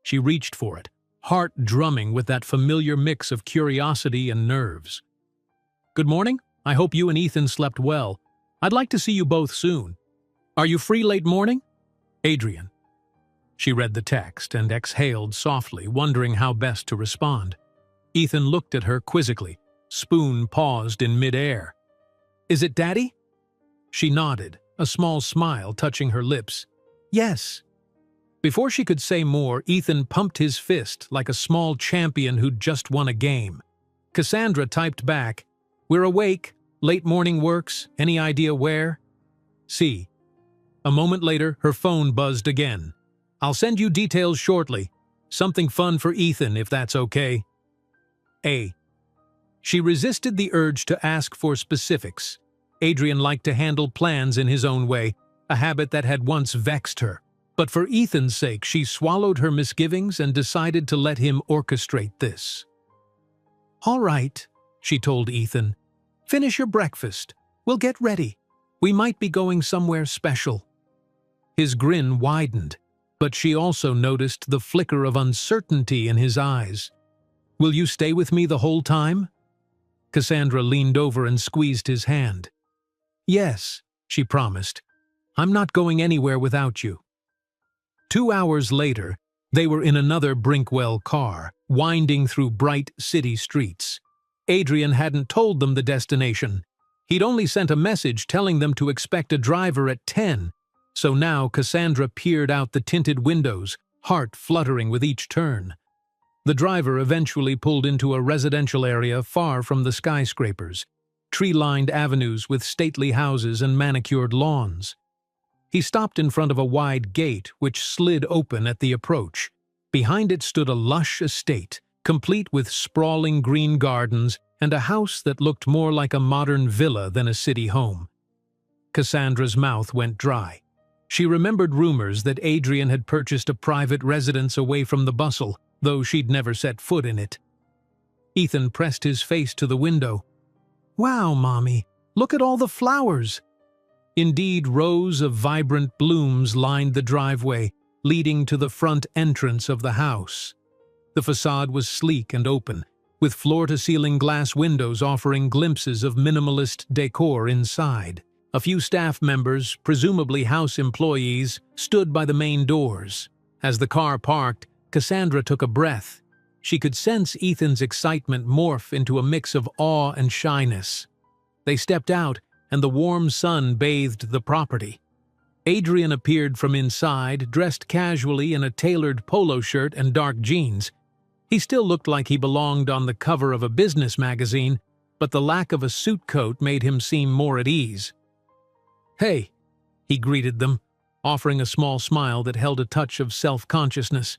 She reached for it, heart drumming with that familiar mix of curiosity and nerves. "Good morning. I hope you and Ethan slept well. I'd like to see you both soon. Are you free late morning? Adrian." She read the text and exhaled softly, wondering how best to respond. Ethan looked at her quizzically. Spoon paused in midair. "Is it Daddy?" She nodded, a small smile touching her lips. "Yes." Before she could say more, Ethan pumped his fist like a small champion who'd just won a game. Cassandra typed back, "We're awake. Late morning works. Any idea where?" "See." A moment later, her phone buzzed again. "I'll send you details shortly. Something fun for Ethan, if that's okay." A. She resisted the urge to ask for specifics. Adrian liked to handle plans in his own way, a habit that had once vexed her. But for Ethan's sake, she swallowed her misgivings and decided to let him orchestrate this. "All right," she told Ethan. "Finish your breakfast. We'll get ready. We might be going somewhere special." His grin widened, but she also noticed the flicker of uncertainty in his eyes. "Will you stay with me the whole time?" Cassandra leaned over and squeezed his hand. "Yes," she promised. "I'm not going anywhere without you." 2 hours later, they were in another Brinkwell car, winding through bright city streets. Adrian hadn't told them the destination. He'd only sent a message telling them to expect a driver at 10, so now Cassandra peered out the tinted windows, heart fluttering with each turn. The driver eventually pulled into a residential area far from the skyscrapers, tree-lined avenues with stately houses and manicured lawns. He stopped in front of a wide gate which slid open at the approach. Behind it stood a lush estate, complete with sprawling green gardens and a house that looked more like a modern villa than a city home. Cassandra's mouth went dry. She remembered rumors that Adrian had purchased a private residence away from the bustle, though she'd never set foot in it. Ethan pressed his face to the window. "Wow, Mommy, look at all the flowers!" Indeed, rows of vibrant blooms lined the driveway, leading to the front entrance of the house. The facade was sleek and open, with floor-to-ceiling glass windows offering glimpses of minimalist decor inside. A few staff members, presumably house employees, stood by the main doors. As the car parked, Cassandra took a breath. She could sense Ethan's excitement morph into a mix of awe and shyness. They stepped out, and the warm sun bathed the property. Adrian appeared from inside, dressed casually in a tailored polo shirt and dark jeans. He still looked like he belonged on the cover of a business magazine, but the lack of a suit coat made him seem more at ease. "Hey," he greeted them, offering a small smile that held a touch of self-consciousness.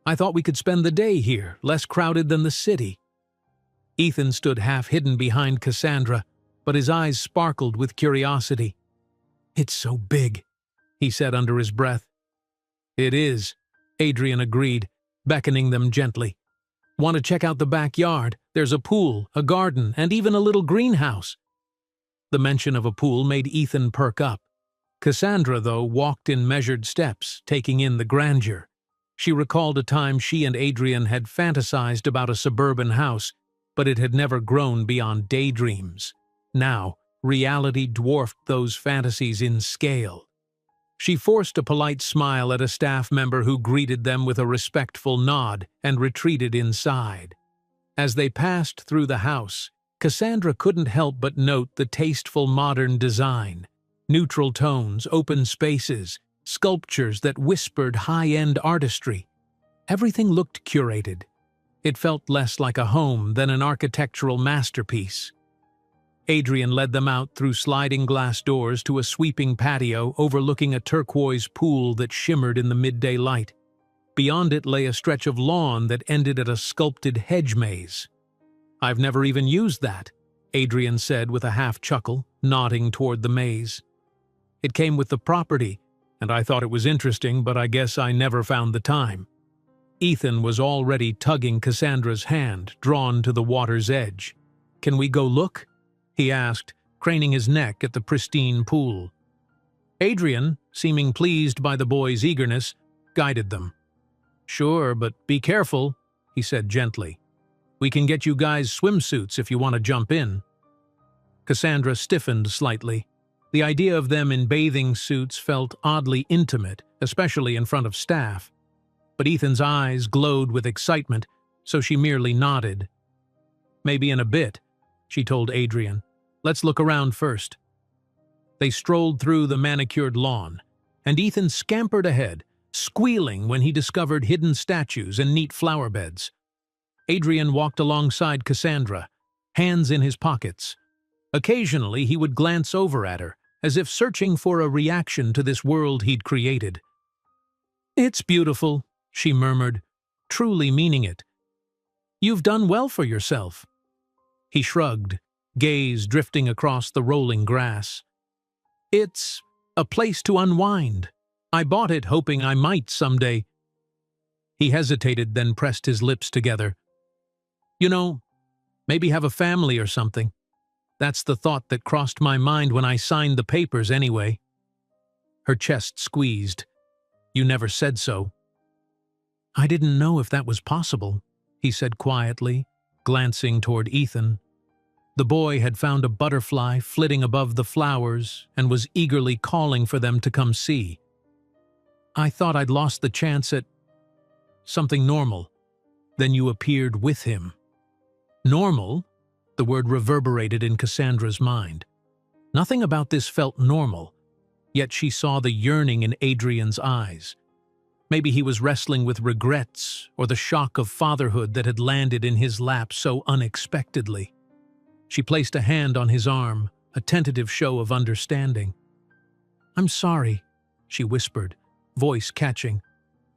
"I thought we could spend the day here, less crowded than the city." Ethan stood half hidden behind Cassandra, but his eyes sparkled with curiosity. "It's so big," he said under his breath. "It is," Adrian agreed, beckoning them gently. "Want to check out the backyard? There's a pool, a garden, and even a little greenhouse." The mention of a pool made Ethan perk up. Cassandra, though, walked in measured steps, taking in the grandeur. She recalled a time she and Adrian had fantasized about a suburban house, but it had never grown beyond daydreams. Now, reality dwarfed those fantasies in scale. She forced a polite smile at a staff member who greeted them with a respectful nod and retreated inside. As they passed through the house, Cassandra couldn't help but note the tasteful modern design. Neutral tones, open spaces, sculptures that whispered high-end artistry. Everything looked curated. It felt less like a home than an architectural masterpiece. Adrian led them out through sliding glass doors to a sweeping patio overlooking a turquoise pool that shimmered in the midday light. Beyond it lay a stretch of lawn that ended at a sculpted hedge maze. "I've never even used that," Adrian said with a half-chuckle, nodding toward the maze. "It came with the property, and I thought it was interesting, but I guess I never found the time." Ethan was already tugging Cassandra's hand, drawn to the water's edge. "Can we go look?" he asked, craning his neck at the pristine pool. Adrian, seeming pleased by the boy's eagerness, guided them. "Sure, but be careful," he said gently. "We can get you guys swimsuits if you want to jump in." Cassandra stiffened slightly. The idea of them in bathing suits felt oddly intimate, especially in front of staff. But Ethan's eyes glowed with excitement, so she merely nodded. "Maybe in a bit," she told Adrian. "Let's look around first." They strolled through the manicured lawn, and Ethan scampered ahead, squealing when he discovered hidden statues and neat flower beds. Adrian walked alongside Cassandra, hands in his pockets. Occasionally he would glance over at her, as if searching for a reaction to this world he'd created. "It's beautiful," she murmured, truly meaning it. "You've done well for yourself." He shrugged, gaze drifting across the rolling grass. "It's a place to unwind. I bought it hoping I might someday." He hesitated, then pressed his lips together. "You know, maybe have a family or something. That's the thought that crossed my mind when I signed the papers anyway." Her chest squeezed. "You never said so." "I didn't know if that was possible," he said quietly, glancing toward Ethan. The boy had found a butterfly flitting above the flowers and was eagerly calling for them to come see. "I thought I'd lost the chance at something normal. Then you appeared with him." Normal? The word reverberated in Cassandra's mind. Nothing about this felt normal, yet she saw the yearning in Adrian's eyes. Maybe he was wrestling with regrets or the shock of fatherhood that had landed in his lap so unexpectedly. She placed a hand on his arm, a tentative show of understanding. "I'm sorry," she whispered, voice catching,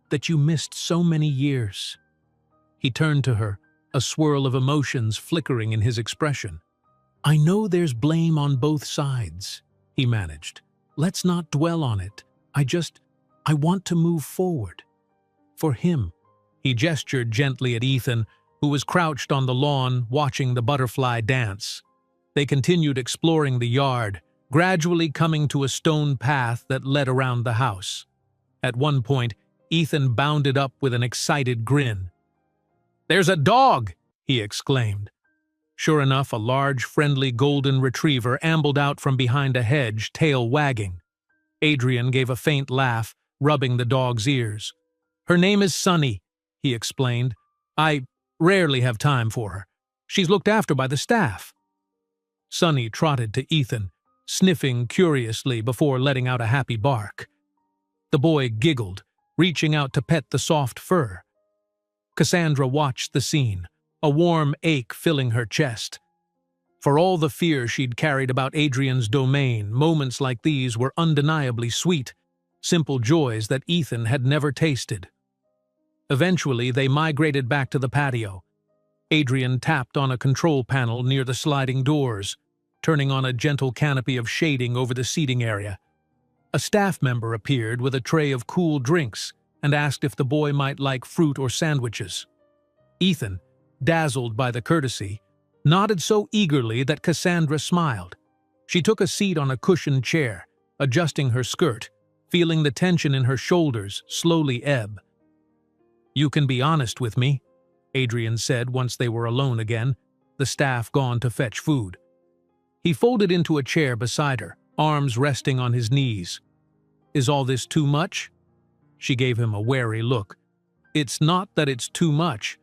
"that you missed so many years." He turned to her, a swirl of emotions flickering in his expression. "I know there's blame on both sides," he managed. "Let's not dwell on it. I want to move forward. For him." He gestured gently at Ethan, who was crouched on the lawn watching the butterfly dance. They continued exploring the yard, gradually coming to a stone path that led around the house. At one point, Ethan bounded up with an excited grin. "There's a dog!" he exclaimed. Sure enough, a large, friendly golden retriever ambled out from behind a hedge, tail wagging. Adrian gave a faint laugh, rubbing the dog's ears. "Her name is Sunny," he explained. "I rarely have time for her. She's looked after by the staff." Sunny trotted to Ethan, sniffing curiously before letting out a happy bark. The boy giggled, reaching out to pet the soft fur. Cassandra watched the scene, a warm ache filling her chest. For all the fear she'd carried about Adrian's domain, moments like these were undeniably sweet, simple joys that Ethan had never tasted. Eventually, they migrated back to the patio. Adrian tapped on a control panel near the sliding doors, turning on a gentle canopy of shading over the seating area. A staff member appeared with a tray of cool drinks and asked if the boy might like fruit or sandwiches. Ethan, dazzled by the courtesy, nodded so eagerly that Cassandra smiled. She took a seat on a cushioned chair, adjusting her skirt, feeling the tension in her shoulders slowly ebb. "You can be honest with me," Adrian said once they were alone again, the staff gone to fetch food. He folded into a chair beside her, arms resting on his knees. "Is all this too much?" She gave him a wary look. "It's not that it's too much.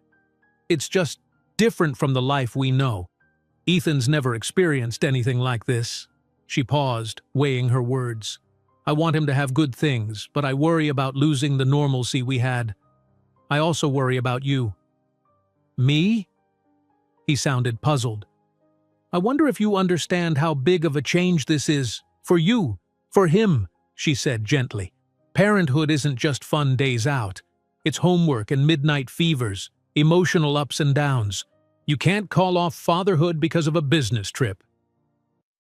It's just different from the life we know. Ethan's never experienced anything like this." She paused, weighing her words. "I want him to have good things, but I worry about losing the normalcy we had. I also worry about you." "Me?" He sounded puzzled. "I wonder if you understand how big of a change this is. For you, for him," she said gently. "Parenthood isn't just fun days out. It's homework and midnight fevers, emotional ups and downs. You can't call off fatherhood because of a business trip."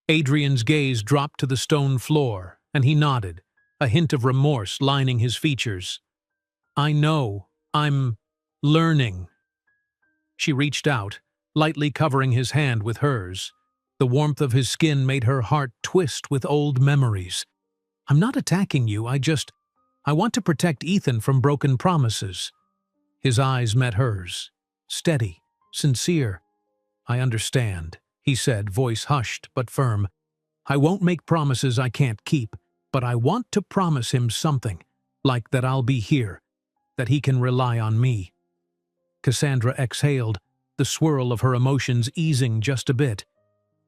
Adrian's gaze dropped to the stone floor, and he nodded, a hint of remorse lining his features. "I know. I'm learning." She reached out, lightly covering his hand with hers. The warmth of his skin made her heart twist with old memories. "I'm not attacking you, I want to protect Ethan from broken promises." His eyes met hers, steady, sincere. "I understand," he said, voice hushed but firm. "I won't make promises I can't keep, but I want to promise him something, like that I'll be here, that he can rely on me." Cassandra exhaled, the swirl of her emotions easing just a bit.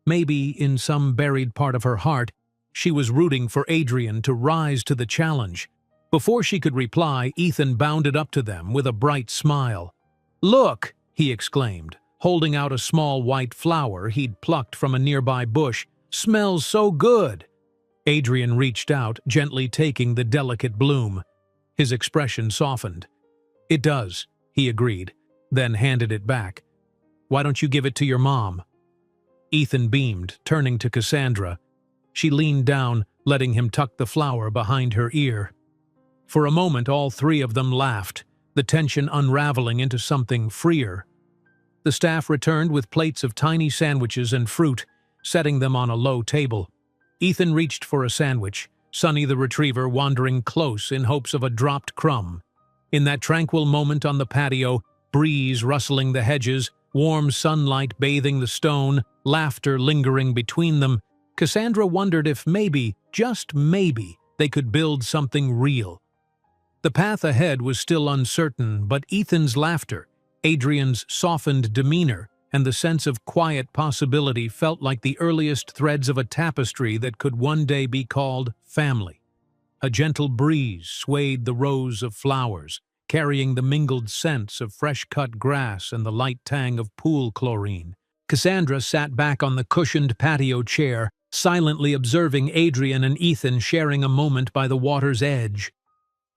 Maybe, in some buried part of her heart, she was rooting for Adrian to rise to the challenge. Before she could reply, Ethan bounded up to them with a bright smile. "Look!" he exclaimed, holding out a small white flower he'd plucked from a nearby bush. "Smells so good!" Adrian reached out, gently taking the delicate bloom. His expression softened. "It does," he agreed, then handed it back. "Why don't you give it to your mom?" Ethan beamed, turning to Cassandra. She leaned down, letting him tuck the flower behind her ear. For a moment, all three of them laughed, the tension unraveling into something freer. The staff returned with plates of tiny sandwiches and fruit, setting them on a low table. Ethan reached for a sandwich, Sunny the retriever wandering close in hopes of a dropped crumb. In that tranquil moment on the patio, breeze rustling the hedges, warm sunlight bathing the stone, laughter lingering between them, Cassandra wondered if maybe, just maybe, they could build something real. The path ahead was still uncertain, but Ethan's laughter, Adrian's softened demeanor, and the sense of quiet possibility felt like the earliest threads of a tapestry that could one day be called family. A gentle breeze swayed the rows of flowers, carrying the mingled scents of fresh-cut grass and the light tang of pool chlorine. Cassandra sat back on the cushioned patio chair, silently observing Adrian and Ethan sharing a moment by the water's edge.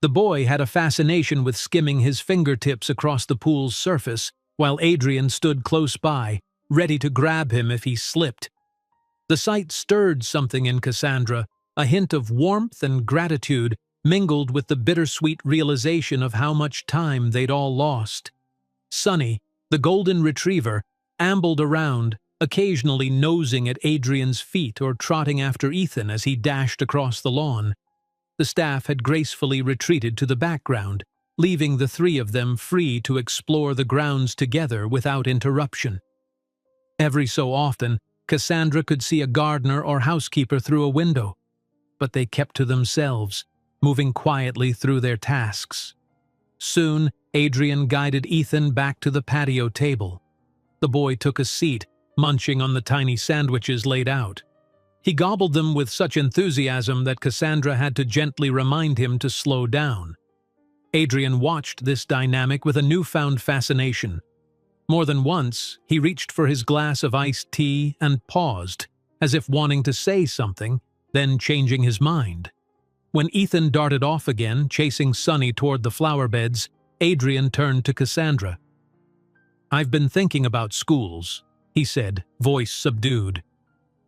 The boy had a fascination with skimming his fingertips across the pool's surface, while Adrian stood close by, ready to grab him if he slipped. The sight stirred something in Cassandra, a hint of warmth and gratitude, mingled with the bittersweet realization of how much time they'd all lost. Sunny, the golden retriever, ambled around, occasionally nosing at Adrian's feet or trotting after Ethan as he dashed across the lawn. The staff had gracefully retreated to the background, leaving the three of them free to explore the grounds together without interruption. Every so often, Cassandra could see a gardener or housekeeper through a window, but they kept to themselves, moving quietly through their tasks. Soon, Adrian guided Ethan back to the patio table. The boy took a seat, munching on the tiny sandwiches laid out. He gobbled them with such enthusiasm that Cassandra had to gently remind him to slow down. Adrian watched this dynamic with a newfound fascination. More than once, he reached for his glass of iced tea and paused, as if wanting to say something, then changing his mind. When Ethan darted off again, chasing Sonny toward the flower beds, Adrian turned to Cassandra. "I've been thinking about schools," he said, voice subdued.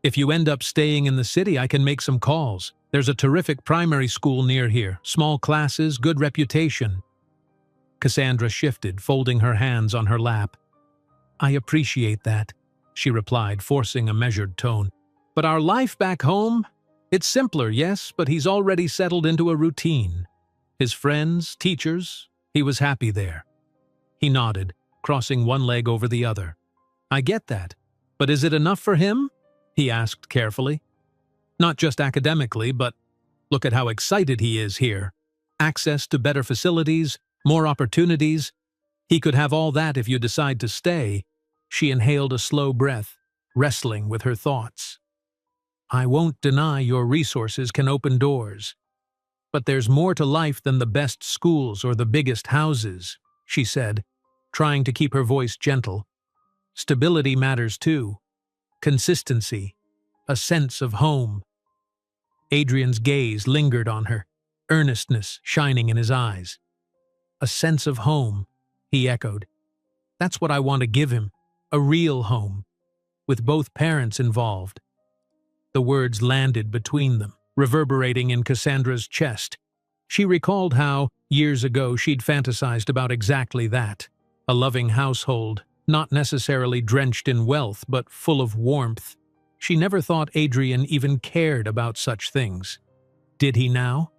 "If you end up staying in the city, I can make some calls. There's a terrific primary school near here, small classes, good reputation." Cassandra shifted, folding her hands on her lap. "I appreciate that," she replied, forcing a measured tone. "But our life back home? It's simpler, yes, but he's already settled into a routine. His friends, teachers, he was happy there." He nodded, crossing one leg over the other. "I get that. But is it enough for him?" he asked carefully. "Not just academically, but look at how excited he is here. Access to better facilities, more opportunities. He could have all that if you decide to stay." She inhaled a slow breath, wrestling with her thoughts. "I won't deny your resources can open doors. But there's more to life than the best schools or the biggest houses," she said, trying to keep her voice gentle. "Stability matters too. Consistency. A sense of home." Adrian's gaze lingered on her, earnestness shining in his eyes. "A sense of home," he echoed. "That's what I want to give him. A real home, with both parents involved." The words landed between them, reverberating in Cassandra's chest. She recalled how, years ago, she'd fantasized about exactly that. A loving household, not necessarily drenched in wealth, but full of warmth. She never thought Adrian even cared about such things. Did he now?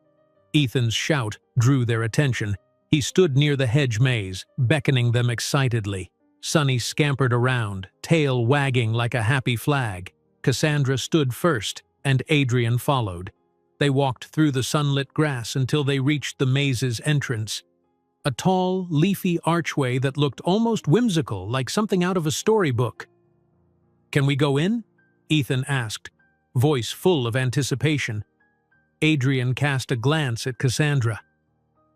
Ethan's shout drew their attention. He stood near the hedge maze, beckoning them excitedly. Sonny scampered around, tail wagging like a happy flag. Cassandra stood first, and Adrian followed. They walked through the sunlit grass until they reached the maze's entrance. A tall, leafy archway that looked almost whimsical, like something out of a storybook. "Can we go in?" Ethan asked, voice full of anticipation. Adrian cast a glance at Cassandra.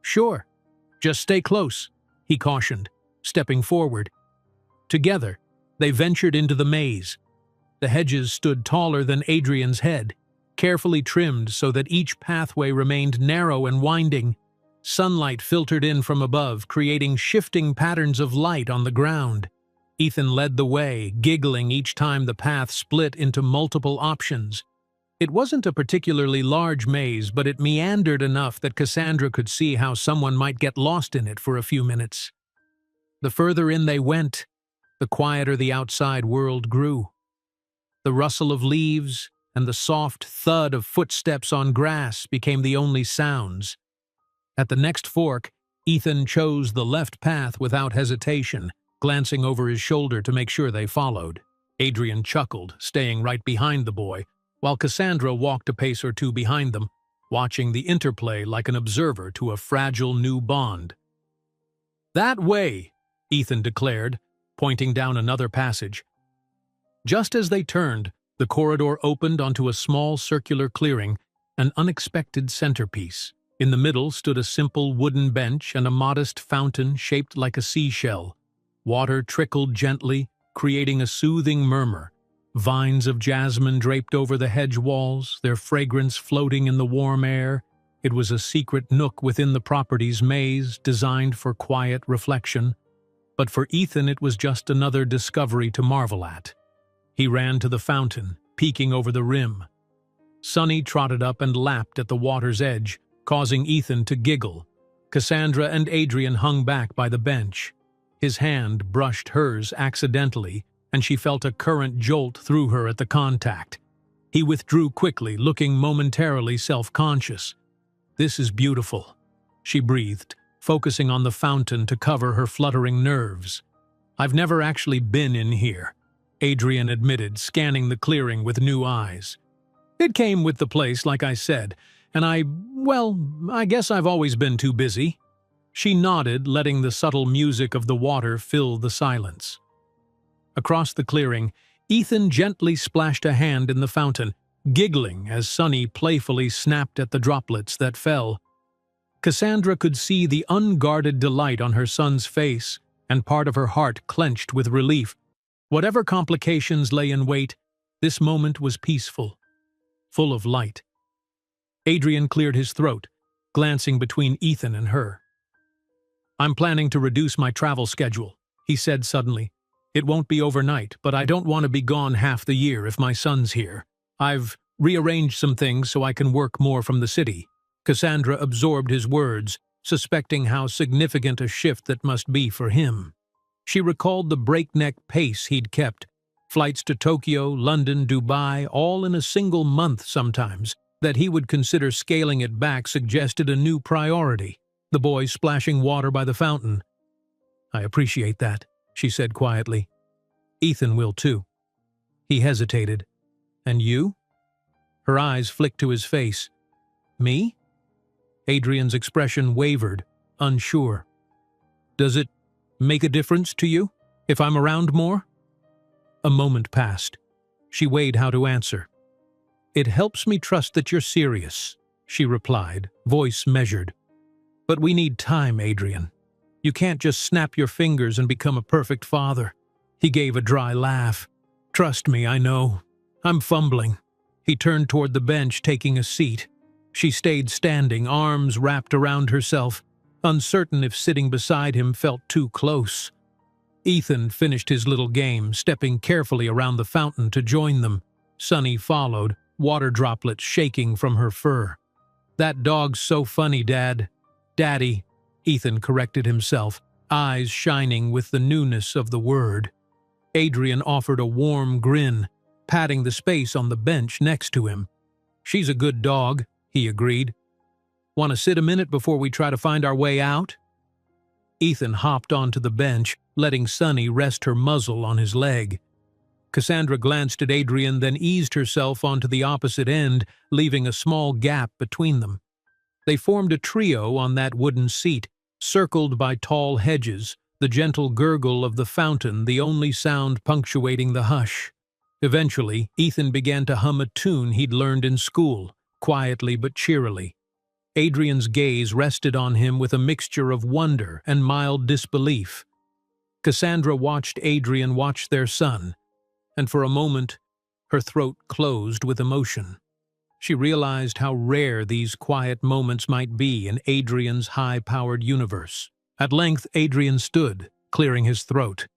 "Sure. Just stay close," he cautioned, stepping forward. Together, they ventured into the maze. The hedges stood taller than Adrian's head, carefully trimmed so that each pathway remained narrow and winding. Sunlight filtered in from above, creating shifting patterns of light on the ground. Ethan led the way, giggling each time the path split into multiple options. It wasn't a particularly large maze, but it meandered enough that Cassandra could see how someone might get lost in it for a few minutes. The further in they went, the quieter the outside world grew. The rustle of leaves and the soft thud of footsteps on grass became the only sounds. At the next fork, Ethan chose the left path without hesitation, glancing over his shoulder to make sure they followed. Adrian chuckled, staying right behind the boy, while Cassandra walked a pace or two behind them, watching the interplay like an observer to a fragile new bond. "That way," Ethan declared, pointing down another passage. Just as they turned, the corridor opened onto a small circular clearing, an unexpected centerpiece. In the middle stood a simple wooden bench and a modest fountain shaped like a seashell. Water trickled gently, creating a soothing murmur. Vines of jasmine draped over the hedge walls, their fragrance floating in the warm air. It was a secret nook within the property's maze, designed for quiet reflection. But for Ethan, it was just another discovery to marvel at. He ran to the fountain, peeking over the rim. Sonny trotted up and lapped at the water's edge, causing Ethan to giggle. Cassandra and Adrian hung back by the bench. His hand brushed hers accidentally, and she felt a current jolt through her at the contact. He withdrew quickly, looking momentarily self-conscious. "This is beautiful," she breathed, focusing on the fountain to cover her fluttering nerves. "I've never actually been in here." Adrian admitted, scanning the clearing with new eyes. It came with the place, like I said, and I guess I've always been too busy. She nodded, letting the subtle music of the water fill the silence. Across the clearing, Ethan gently splashed a hand in the fountain, giggling as Sunny playfully snapped at the droplets that fell. Cassandra could see the unguarded delight on her son's face, and part of her heart clenched with relief. Whatever complications lay in wait, this moment was peaceful, full of light. Adrian cleared his throat, glancing between Ethan and her. "I'm planning to reduce my travel schedule," he said suddenly. "It won't be overnight, but I don't want to be gone half the year if my son's here. I've rearranged some things so I can work more from the city." Cassandra absorbed his words, suspecting how significant a shift that must be for him. She recalled the breakneck pace he'd kept, flights to Tokyo, London, Dubai, all in a single month sometimes. That he would consider scaling it back suggested a new priority, the boy splashing water by the fountain. "I appreciate that," she said quietly. "Ethan will too." He hesitated. "And you?" Her eyes flicked to his face. "Me?" Adrian's expression wavered, unsure. "Does it make a difference to you if I'm around more?" A moment passed. She weighed how to answer. "It helps me trust that you're serious," she replied, voice measured. "But we need time, Adrian. You can't just snap your fingers and become a perfect father." He gave a dry laugh. "Trust me, I know. I'm fumbling." He turned toward the bench, taking a seat. She stayed standing, arms wrapped around herself, uncertain if sitting beside him felt too close. Ethan finished his little game, stepping carefully around the fountain to join them. Sunny followed, water droplets shaking from her fur. "That dog's so funny, Dad." "Daddy," Ethan corrected himself, eyes shining with the newness of the word. Adrian offered a warm grin, patting the space on the bench next to him. "She's a good dog," he agreed. "Want to sit a minute before we try to find our way out?" Ethan hopped onto the bench, letting Sunny rest her muzzle on his leg. Cassandra glanced at Adrian, then eased herself onto the opposite end, leaving a small gap between them. They formed a trio on that wooden seat, circled by tall hedges, the gentle gurgle of the fountain the only sound punctuating the hush. Eventually, Ethan began to hum a tune he'd learned in school, quietly but cheerily. Adrian's gaze rested on him with a mixture of wonder and mild disbelief. Cassandra watched Adrian watch their son, and for a moment, her throat closed with emotion. She realized how rare these quiet moments might be in Adrian's high-powered universe. At length, Adrian stood, clearing his throat.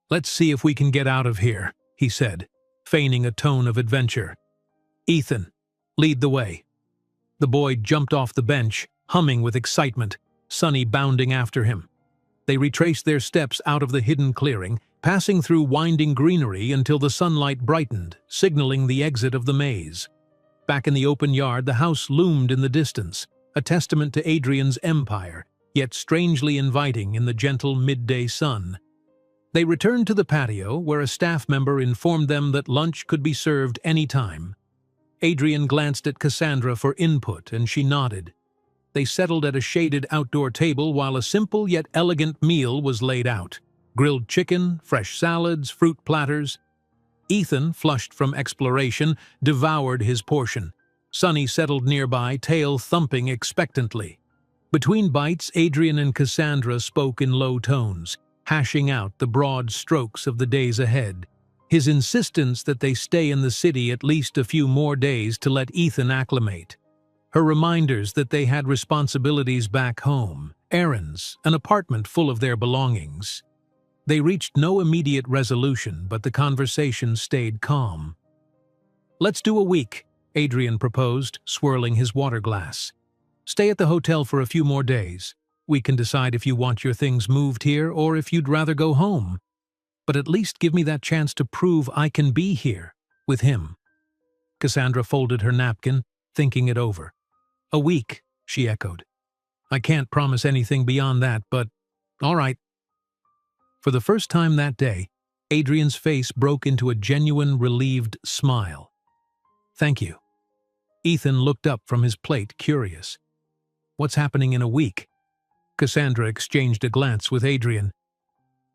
"Let's see if we can get out of here," he said, feigning a tone of adventure. "Ethan, lead the way." The boy jumped off the bench, humming with excitement, Sunny bounding after him. They retraced their steps out of the hidden clearing, passing through winding greenery until the sunlight brightened, signaling the exit of the maze. Back in the open yard, the house loomed in the distance, a testament to Adrian's empire, yet strangely inviting in the gentle midday sun. They returned to the patio, where a staff member informed them that lunch could be served any time. Adrian glanced at Cassandra for input, and she nodded. They settled at a shaded outdoor table while a simple yet elegant meal was laid out. Grilled chicken, fresh salads, fruit platters. Ethan, flushed from exploration, devoured his portion. Sunny settled nearby, tail thumping expectantly. Between bites, Adrian and Cassandra spoke in low tones, hashing out the broad strokes of the days ahead. His insistence that they stay in the city at least a few more days to let Ethan acclimate. Her reminders that they had responsibilities back home, errands, an apartment full of their belongings. They reached no immediate resolution, but the conversation stayed calm. "Let's do a week," Adrian proposed, swirling his water glass. "Stay at the hotel for a few more days. We can decide if you want your things moved here or if you'd rather go home. But at least give me that chance to prove I can be here, with him." Cassandra folded her napkin, thinking it over. "A week," she echoed. "I can't promise anything beyond that, but all right." For the first time that day, Adrian's face broke into a genuine, relieved smile. "Thank you." Ethan looked up from his plate, curious. "What's happening in a week?" Cassandra exchanged a glance with Adrian.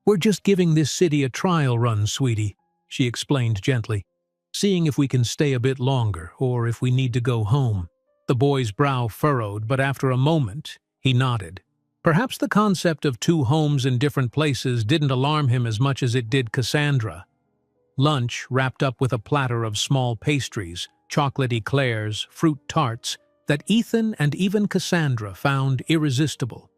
"We're just giving this city a trial run, sweetie," she explained gently, "seeing if we can stay a bit longer, or if we need to go home." The boy's brow furrowed, but after a moment, he nodded. Perhaps the concept of two homes in different places didn't alarm him as much as it did Cassandra. Lunch, wrapped up with a platter of small pastries, chocolate eclairs, fruit tarts, that Ethan and even Cassandra found irresistible.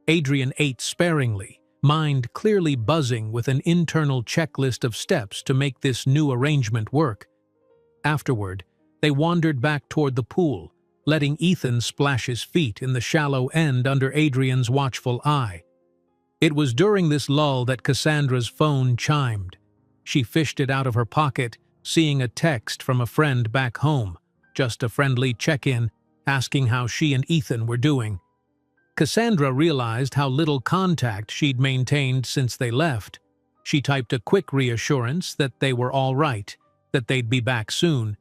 Adrian ate sparingly, mind clearly buzzing with an internal checklist of steps to make this new arrangement work. Afterward, they wandered back toward the pool, letting Ethan splash his feet in the shallow end under Adrian's watchful eye. It was during this lull that Cassandra's phone chimed. She fished it out of her pocket, seeing a text from a friend back home, just a friendly check-in, asking how she and Ethan were doing. Cassandra realized how little contact she'd maintained since they left. She typed a quick reassurance that they were all right, that they'd be back soon.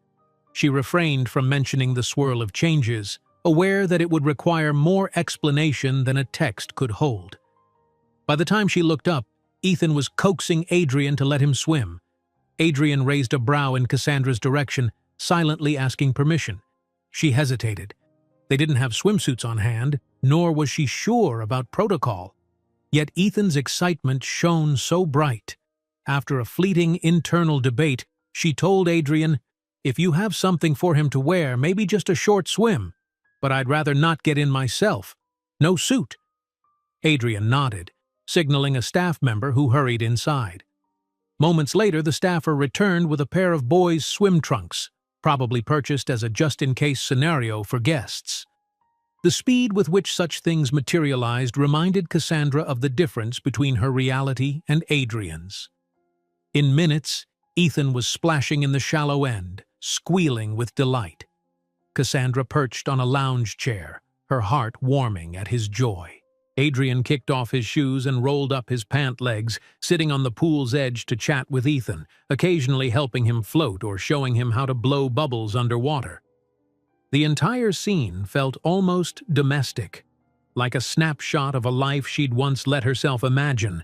She refrained from mentioning the swirl of changes, aware that it would require more explanation than a text could hold. By the time she looked up, Ethan was coaxing Adrian to let him swim. Adrian raised a brow in Cassandra's direction, silently asking permission. She hesitated. They didn't have swimsuits on hand, nor was she sure about protocol. Yet Ethan's excitement shone so bright. After a fleeting internal debate, she told Adrian, "If you have something for him to wear, maybe just a short swim. But I'd rather not get in myself. No suit." Adrian nodded, signaling a staff member who hurried inside. Moments later, the staffer returned with a pair of boys' swim trunks, probably purchased as a just-in-case scenario for guests. The speed with which such things materialized reminded Cassandra of the difference between her reality and Adrian's. In minutes, Ethan was splashing in the shallow end, squealing with delight. Cassandra perched on a lounge chair, her heart warming at his joy. Adrian kicked off his shoes and rolled up his pant legs, sitting on the pool's edge to chat with Ethan, occasionally helping him float or showing him how to blow bubbles underwater. The entire scene felt almost domestic, like a snapshot of a life she'd once let herself imagine,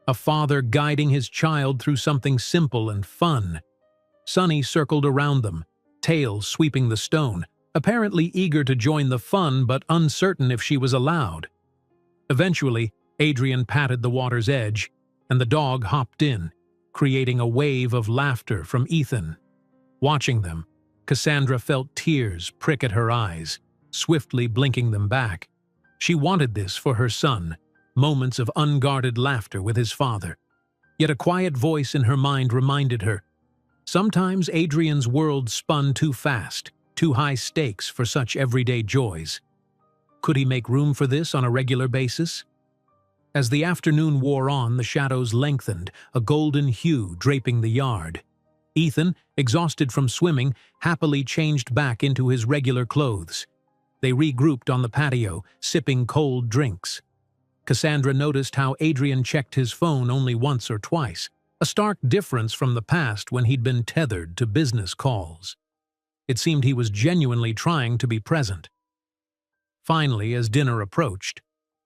a father guiding his child through something simple and fun. Sunny circled around them, tail sweeping the stone, apparently eager to join the fun but uncertain if she was allowed. Eventually, Adrian patted the water's edge, and the dog hopped in, creating a wave of laughter from Ethan. Watching them, Cassandra felt tears prick at her eyes, swiftly blinking them back. She wanted this for her son, moments of unguarded laughter with his father. Yet a quiet voice in her mind reminded her, sometimes Adrian's world spun too fast, too high stakes for such everyday joys. Could he make room for this on a regular basis? As the afternoon wore on, the shadows lengthened, a golden hue draping the yard. Ethan, exhausted from swimming, happily changed back into his regular clothes. They regrouped on the patio, sipping cold drinks. Cassandra noticed how Adrian checked his phone only once or twice, a stark difference from the past when he'd been tethered to business calls. It seemed he was genuinely trying to be present. Finally, as dinner approached,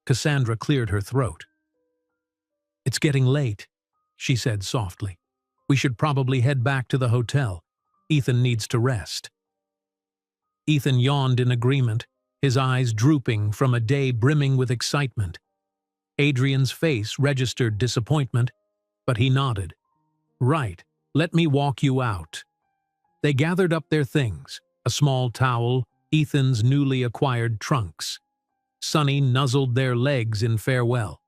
Cassandra cleared her throat. "It's getting late," she said softly. "We should probably head back to the hotel. Ethan needs to rest." Ethan yawned in agreement, his eyes drooping from a day brimming with excitement. Adrian's face registered disappointment, but he nodded. "Right, let me walk you out." They gathered up their things, a small towel, Ethan's newly acquired trunks. Sunny nuzzled their legs in farewell.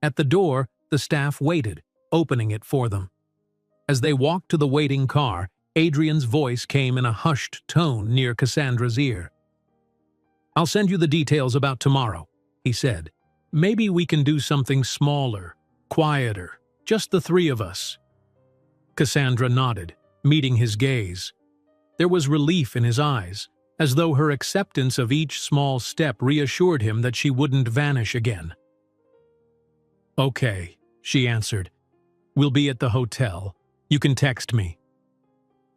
At the door, the staff waited, opening it for them. As they walked to the waiting car, Adrian's voice came in a hushed tone near Cassandra's ear. "I'll send you the details about tomorrow," he said. "Maybe we can do something smaller, quieter, just the three of us." Cassandra nodded, meeting his gaze. There was relief in his eyes, as though her acceptance of each small step reassured him that she wouldn't vanish again. "Okay," she answered. We'll be at the hotel. You can text me."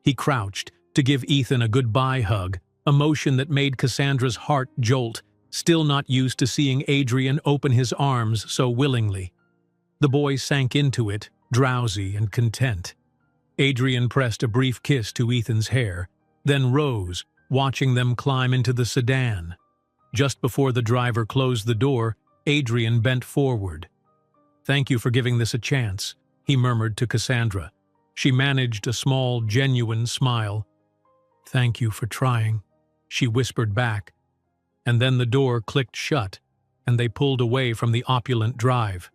He crouched to give Ethan a goodbye hug, a motion that made Cassandra's heart jolt, still not used to seeing Adrian open his arms so willingly. The boy sank into it, drowsy and content. Adrian pressed a brief kiss to Ethan's hair, then rose, watching them climb into the sedan. Just before the driver closed the door, Adrian bent forward. "Thank you for giving this a chance," he murmured to Cassandra. She managed a small, genuine smile. "Thank you for trying," she whispered back. And then the door clicked shut, and they pulled away from the opulent drive.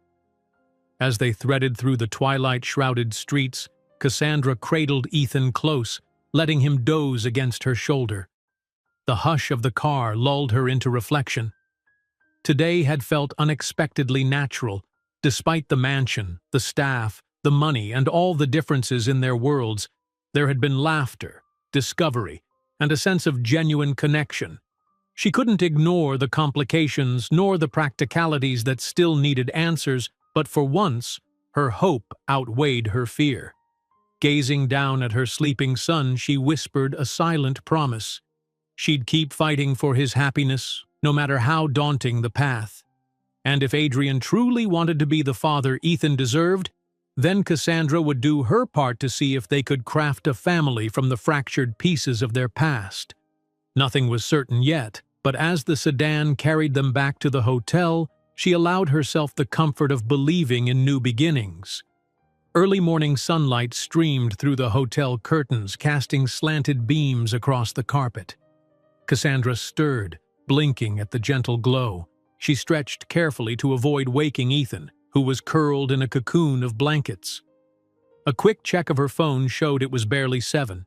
As they threaded through the twilight-shrouded streets, Cassandra cradled Ethan close, letting him doze against her shoulder. The hush of the car lulled her into reflection. Today had felt unexpectedly natural, despite the mansion, the staff, the money, and all the differences in their worlds. There had been laughter, discovery, and a sense of genuine connection. She couldn't ignore the complications nor the practicalities that still needed answers, but for once, her hope outweighed her fear. Gazing down at her sleeping son, she whispered a silent promise. She'd keep fighting for his happiness, no matter how daunting the path. And if Adrian truly wanted to be the father Ethan deserved, then Cassandra would do her part to see if they could craft a family from the fractured pieces of their past. Nothing was certain yet, but as the sedan carried them back to the hotel, she allowed herself the comfort of believing in new beginnings. Early morning sunlight streamed through the hotel curtains, casting slanted beams across the carpet. Cassandra stirred, blinking at the gentle glow. She stretched carefully to avoid waking Ethan, who was curled in a cocoon of blankets. A quick check of her phone showed it was barely 7.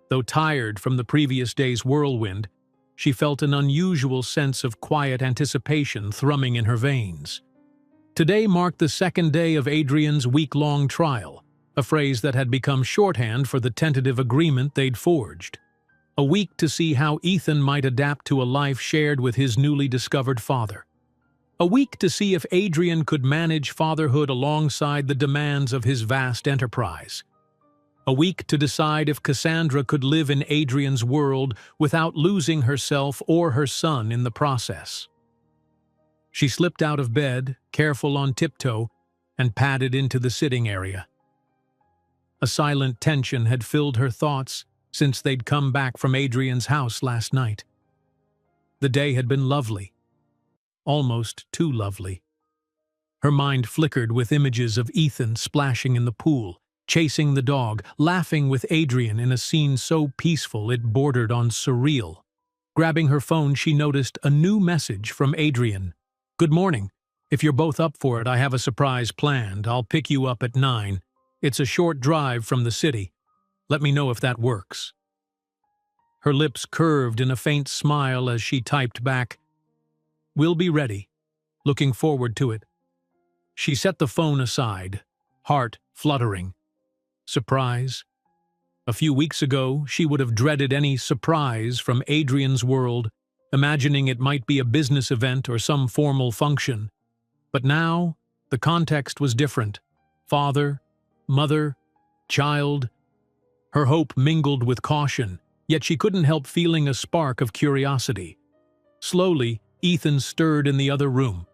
Though tired from the previous day's whirlwind, she felt an unusual sense of quiet anticipation thrumming in her veins. Today marked the second day of Adrian's week-long trial, a phrase that had become shorthand for the tentative agreement they'd forged. A week to see how Ethan might adapt to a life shared with his newly discovered father. A week to see if Adrian could manage fatherhood alongside the demands of his vast enterprise. A week to decide if Cassandra could live in Adrian's world without losing herself or her son in the process. She slipped out of bed, careful on tiptoe, and padded into the sitting area. A silent tension had filled her thoughts since they'd come back from Adrian's house last night. The day had been lovely. Almost too lovely. Her mind flickered with images of Ethan splashing in the pool, chasing the dog, laughing with Adrian in a scene so peaceful it bordered on surreal. Grabbing her phone, she noticed a new message from Adrian. "Good morning. If you're both up for it, I have a surprise planned. I'll pick you up at 9. It's a short drive from the city. Let me know if that works." Her lips curved in a faint smile as she typed back, "We'll be ready. Looking forward to it." She set the phone aside, heart fluttering. Surprise? A few weeks ago, she would have dreaded any surprise from Adrian's world, imagining it might be a business event or some formal function. But now, the context was different. Father, mother, child. Her hope mingled with caution, yet she couldn't help feeling a spark of curiosity. Slowly, Ethan stirred in the other room.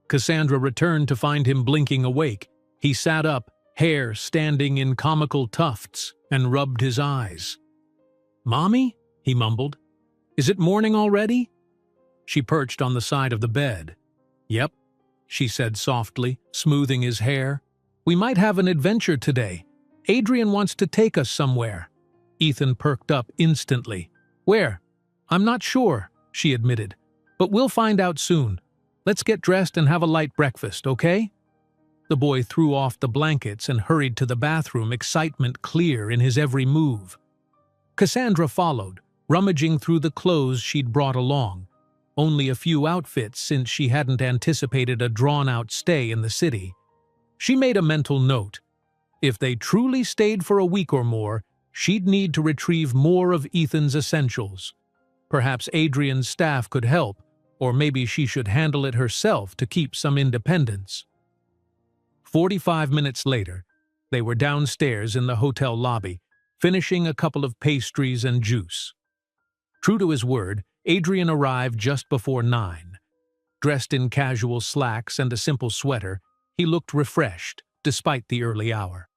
Cassandra returned to find him blinking awake. He sat up, hair standing in comical tufts, and rubbed his eyes. "Mommy?" he mumbled. "Is it morning already?" She perched on the side of the bed. "Yep," she said softly, smoothing his hair. "We might have an adventure today. Adrian wants to take us somewhere." Ethan perked up instantly. "Where?" "I'm not sure," she admitted. "But we'll find out soon. Let's get dressed and have a light breakfast, okay?" The boy threw off the blankets and hurried to the bathroom, excitement clear in his every move. Cassandra followed, rummaging through the clothes she'd brought along. Only a few outfits since she hadn't anticipated a drawn-out stay in the city. She made a mental note. If they truly stayed for a week or more, she'd need to retrieve more of Ethan's essentials. Perhaps Adrian's staff could help, or maybe she should handle it herself to keep some independence. 45 minutes later, They were downstairs in the hotel lobby, finishing a couple of pastries and juice. True to his word, Adrian arrived just before 9. Dressed in casual slacks and a simple sweater, he looked refreshed, despite the early hour.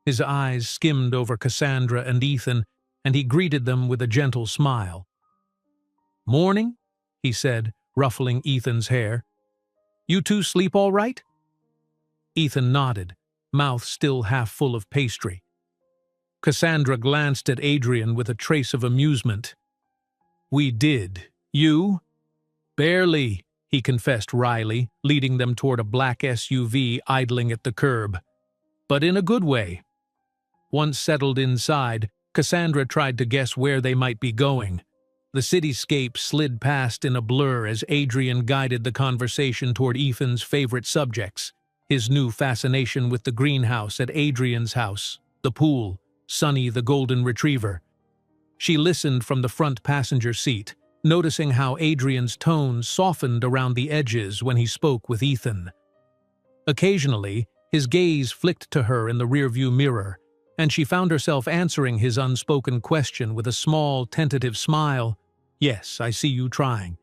His eyes skimmed over Cassandra and Ethan, and he greeted them with a gentle smile. "Morning," he said, ruffling Ethan's hair. "You two sleep all right?" Ethan nodded, mouth still half full of pastry. Cassandra glanced at Adrian with a trace of amusement. "We did. You?" "Barely," he confessed wryly, leading them toward a black SUV idling at the curb. "But in a good way." Once settled inside, Cassandra tried to guess where they might be going. The cityscape slid past in a blur as Adrian guided the conversation toward Ethan's favorite subjects, his new fascination with the greenhouse at Adrian's house, the pool, Sunny the golden retriever. She listened from the front passenger seat, noticing how Adrian's tone softened around the edges when he spoke with Ethan. Occasionally, his gaze flicked to her in the rearview mirror, and she found herself answering his unspoken question with a small, tentative smile. "Yes, I see you trying."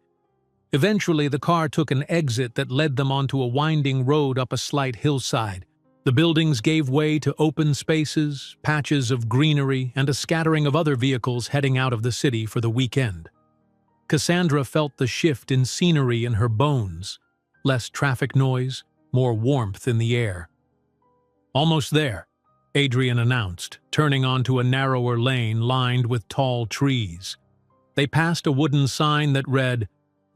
Eventually, the car took an exit that led them onto a winding road up a slight hillside. The buildings gave way to open spaces, patches of greenery, and a scattering of other vehicles heading out of the city for the weekend. Cassandra felt the shift in scenery in her bones. Less traffic noise, more warmth in the air. "Almost there," Adrian announced, turning onto a narrower lane lined with tall trees. They passed a wooden sign that read,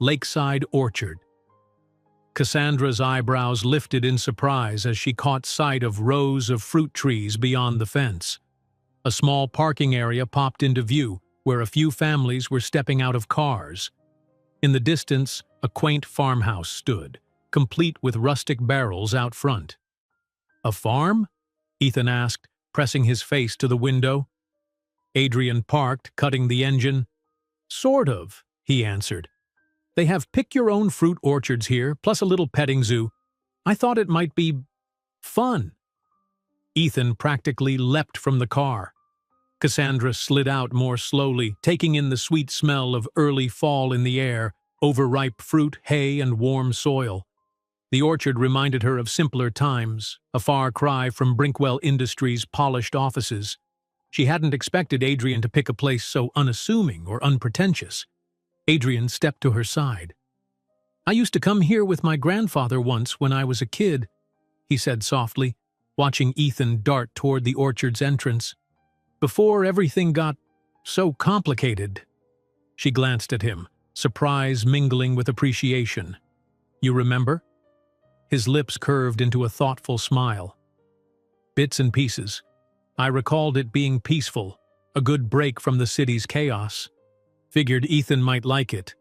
"Lakeside Orchard." Cassandra's eyebrows lifted in surprise as she caught sight of rows of fruit trees beyond the fence. A small parking area popped into view, where a few families were stepping out of cars. In the distance, a quaint farmhouse stood, complete with rustic barrels out front. "A farm?" Ethan asked, pressing his face to the window. Adrian parked, cutting the engine. "Sort of," he answered. "They have pick-your-own-fruit orchards here, plus a little petting zoo. I thought it might be fun." Ethan practically leapt from the car. Cassandra slid out more slowly, taking in the sweet smell of early fall in the air, overripe fruit, hay, and warm soil. The orchard reminded her of simpler times, a far cry from Brinkwell Industries' polished offices. She hadn't expected Adrian to pick a place so unassuming or unpretentious. Adrian stepped to her side. "I used to come here with my grandfather once when I was a kid," he said softly, watching Ethan dart toward the orchard's entrance. "Before everything got so complicated." She glanced at him, surprise mingling with appreciation. "You remember?" His lips curved into a thoughtful smile. "Bits and pieces. I recalled it being peaceful, a good break from the city's chaos. Figured Ethan might like it."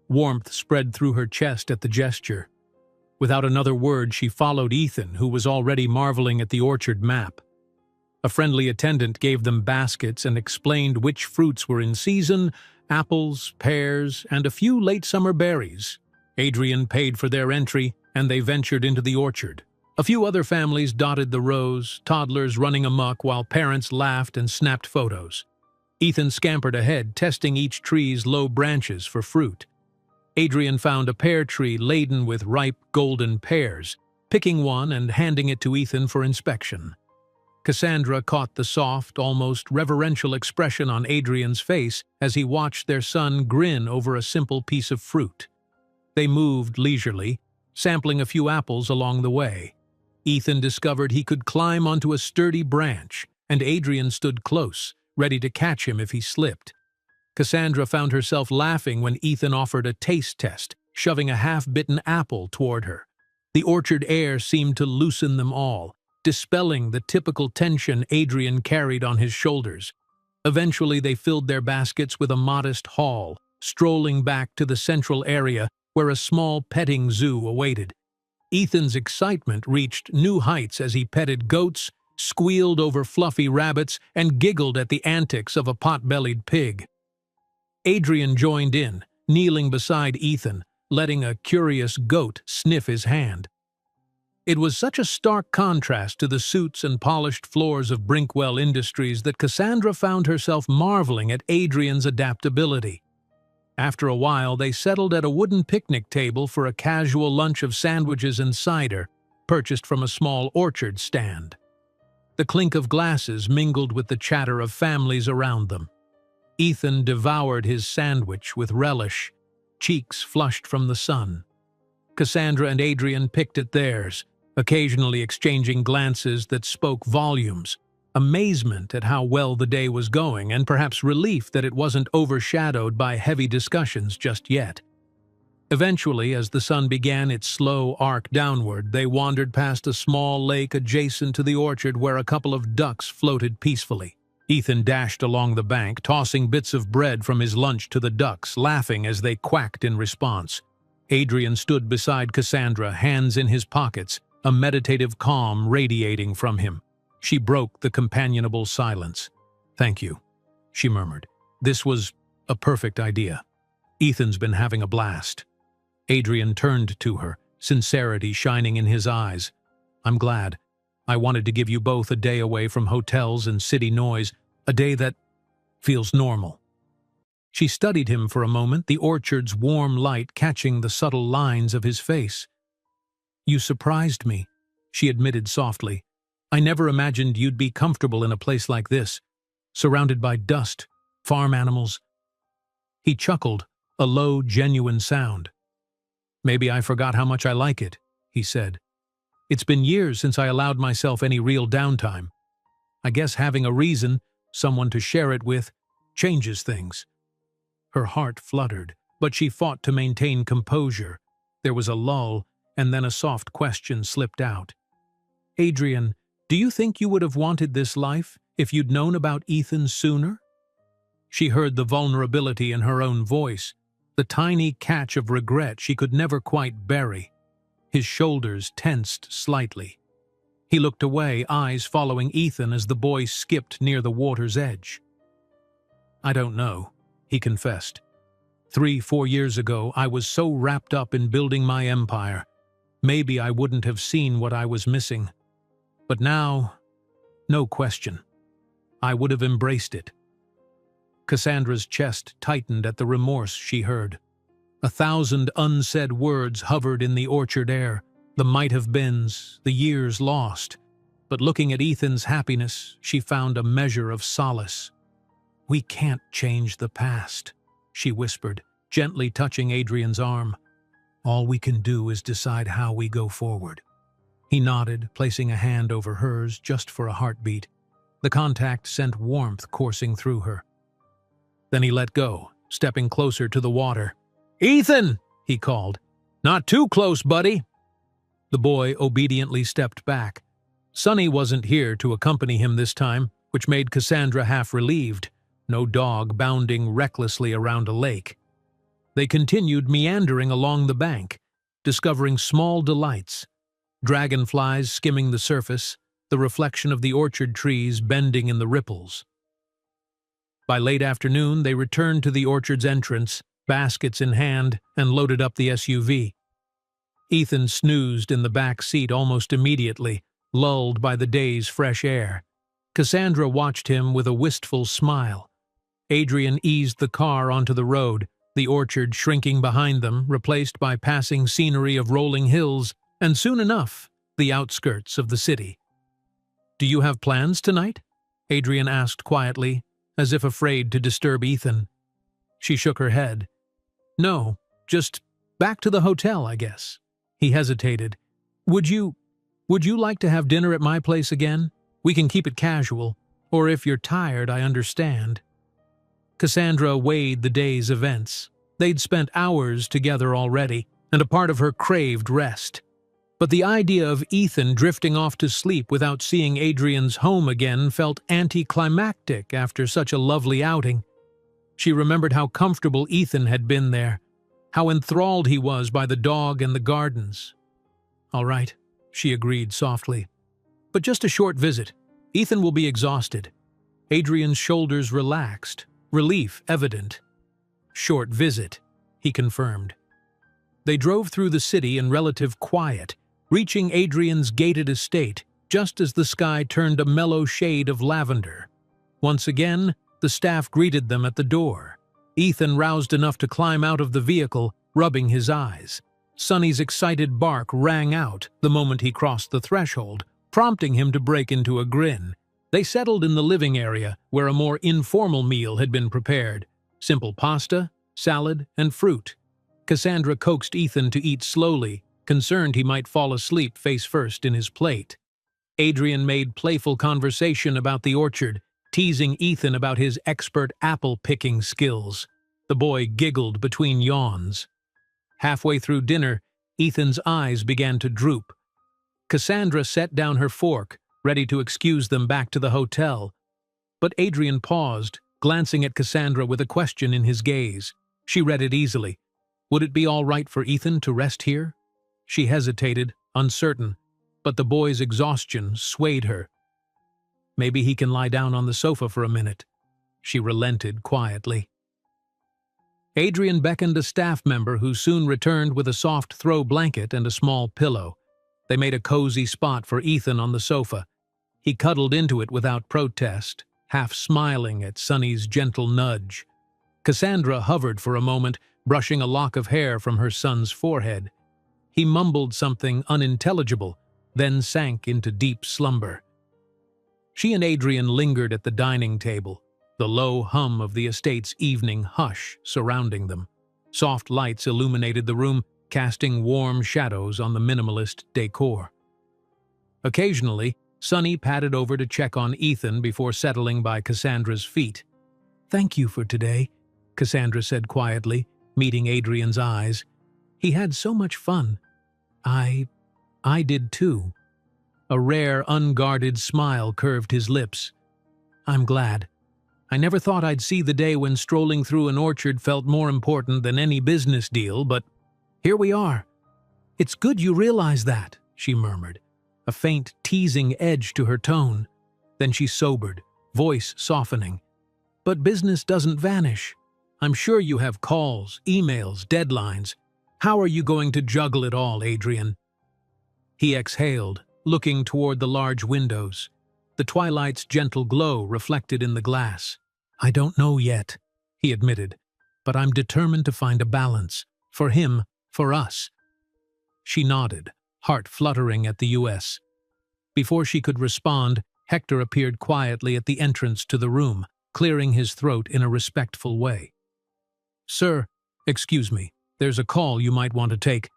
Warmth spread through her chest at the gesture. Without another word, she followed Ethan, who was already marveling at the orchard map. A friendly attendant gave them baskets and explained which fruits were in season: apples, pears, and a few late summer berries. Adrian paid for their entry, and they ventured into the orchard. A few other families dotted the rows, toddlers running amok while parents laughed and snapped photos. Ethan scampered ahead, testing each tree's low branches for fruit. Adrian found a pear tree laden with ripe, golden pears, picking one and handing it to Ethan for inspection. Cassandra caught the soft, almost reverential expression on Adrian's face as he watched their son grin over a simple piece of fruit. They moved leisurely, sampling a few apples along the way. Ethan discovered he could climb onto a sturdy branch, and Adrian stood close, ready to catch him if he slipped. Cassandra found herself laughing when Ethan offered a taste test, shoving a half-bitten apple toward her. The orchard air seemed to loosen them all, dispelling the typical tension Adrian carried on his shoulders. Eventually, they filled their baskets with a modest haul, strolling back to the central area where a small petting zoo awaited. Ethan's excitement reached new heights as he petted goats, squealed over fluffy rabbits, and giggled at the antics of a pot-bellied pig. Adrian joined in, kneeling beside Ethan, letting a curious goat sniff his hand. It was such a stark contrast to the suits and polished floors of Brinkwell Industries that Cassandra found herself marveling at Adrian's adaptability. After a while, they settled at a wooden picnic table for a casual lunch of sandwiches and cider, purchased from a small orchard stand. The clink of glasses mingled with the chatter of families around them. Ethan devoured his sandwich with relish, cheeks flushed from the sun. Cassandra and Adrian picked at theirs, occasionally exchanging glances that spoke volumes, amazement at how well the day was going, and perhaps relief that it wasn't overshadowed by heavy discussions just yet. Eventually, as the sun began its slow arc downward, they wandered past a small lake adjacent to the orchard where a couple of ducks floated peacefully. Ethan dashed along the bank, tossing bits of bread from his lunch to the ducks, laughing as they quacked in response. Adrian stood beside Cassandra, hands in his pockets, a meditative calm radiating from him. She broke the companionable silence. "Thank you," she murmured. "This was a perfect idea. Ethan's been having a blast." Adrian turned to her, sincerity shining in his eyes. "I'm glad. I wanted to give you both a day away from hotels and city noise, a day that feels normal." She studied him for a moment, the orchard's warm light catching the subtle lines of his face. "You surprised me," she admitted softly. "I never imagined you'd be comfortable in a place like this, surrounded by dust, farm animals." He chuckled, a low, genuine sound. "Maybe I forgot how much I like it," he said. "It's been years since I allowed myself any real downtime. I guess having a reason, someone to share it with, changes things." Her heart fluttered, but she fought to maintain composure. There was a lull, and then a soft question slipped out. "Adrian, do you think you would have wanted this life if you'd known about Ethan sooner?" She heard the vulnerability in her own voice, the tiny catch of regret she could never quite bury. His shoulders tensed slightly. He looked away, eyes following Ethan as the boy skipped near the water's edge. "I don't know," he confessed. 3-4 years ago, I was so wrapped up in building my empire. Maybe I wouldn't have seen what I was missing. But now, no question. I would have embraced it." Cassandra's chest tightened at the remorse she heard. 1,000 unsaid words hovered in the orchard air, the might-have-beens, the years lost. But looking at Ethan's happiness, she found a measure of solace. "We can't change the past," she whispered, gently touching Adrian's arm. "All we can do is decide how we go forward." He nodded, placing a hand over hers just for a heartbeat. The contact sent warmth coursing through her. Then he let go, stepping closer to the water. "Ethan!" he called. "Not too close, buddy." The boy obediently stepped back. Sonny wasn't here to accompany him this time, which made Cassandra half relieved. No dog bounding recklessly around a lake. They continued meandering along the bank, discovering small delights. Dragonflies skimming the surface, the reflection of the orchard trees bending in the ripples. By late afternoon, they returned to the orchard's entrance, baskets in hand, and loaded up the SUV. Ethan snoozed in the back seat almost immediately, lulled by the day's fresh air. Cassandra watched him with a wistful smile. Adrian eased the car onto the road, the orchard shrinking behind them, replaced by passing scenery of rolling hills, and soon enough, the outskirts of the city. "Do you have plans tonight?" Adrian asked quietly, as if afraid to disturb Ethan. She shook her head. "No, just back to the hotel, I guess." He hesitated. Would you like to have dinner at my place again? We can keep it casual, or if you're tired, I understand." Cassandra weighed the day's events. They'd spent hours together already, and a part of her craved rest. But the idea of Ethan drifting off to sleep without seeing Adrian's home again felt anticlimactic after such a lovely outing. She remembered how comfortable Ethan had been there, how enthralled he was by the dog and the gardens. "All right," she agreed softly. "But just a short visit. Ethan will be exhausted." Adrian's shoulders relaxed, relief evident. "Short visit," he confirmed. They drove through the city in relative quiet, reaching Adrian's gated estate just as the sky turned a mellow shade of lavender. Once again, the staff greeted them at the door. Ethan roused enough to climb out of the vehicle, rubbing his eyes. Sonny's excited bark rang out the moment he crossed the threshold, prompting him to break into a grin. They settled in the living area, where a more informal meal had been prepared. Simple pasta, salad, and fruit. Cassandra coaxed Ethan to eat slowly, concerned he might fall asleep face first in his plate. Adrian made playful conversation about the orchard, teasing Ethan about his expert apple-picking skills. The boy giggled between yawns. Halfway through dinner, Ethan's eyes began to droop. Cassandra set down her fork, ready to excuse them back to the hotel. But Adrian paused, glancing at Cassandra with a question in his gaze. She read it easily. Would it be all right for Ethan to rest here? She hesitated, uncertain, but the boy's exhaustion swayed her. Maybe he can lie down on the sofa for a minute. She relented quietly. Adrian beckoned a staff member who soon returned with a soft throw blanket and a small pillow. They made a cozy spot for Ethan on the sofa. He cuddled into it without protest, half smiling at Sonny's gentle nudge. Cassandra hovered for a moment, brushing a lock of hair from her son's forehead. He mumbled something unintelligible, then sank into deep slumber. She and Adrian lingered at the dining table, the low hum of the estate's evening hush surrounding them. Soft lights illuminated the room, casting warm shadows on the minimalist decor. Occasionally, Sonny padded over to check on Ethan before settling by Cassandra's feet. "Thank you for today," Cassandra said quietly, meeting Adrian's eyes. "He had so much fun. I did too." A rare, unguarded smile curved his lips. "I'm glad. I never thought I'd see the day when strolling through an orchard felt more important than any business deal, but here we are." "It's good you realize that," she murmured, a faint, teasing edge to her tone. Then she sobered, voice softening. "But business doesn't vanish. I'm sure you have calls, emails, deadlines. How are you going to juggle it all, Adrian?" He exhaled, looking toward the large windows, the twilight's gentle glow reflected in the glass. "I don't know yet," he admitted, "but I'm determined to find a balance. For him, for us." She nodded, heart fluttering at the U.S. Before she could respond, Hector appeared quietly at the entrance to the room, clearing his throat in a respectful way. "Sir, excuse me, there's a call you might want to take.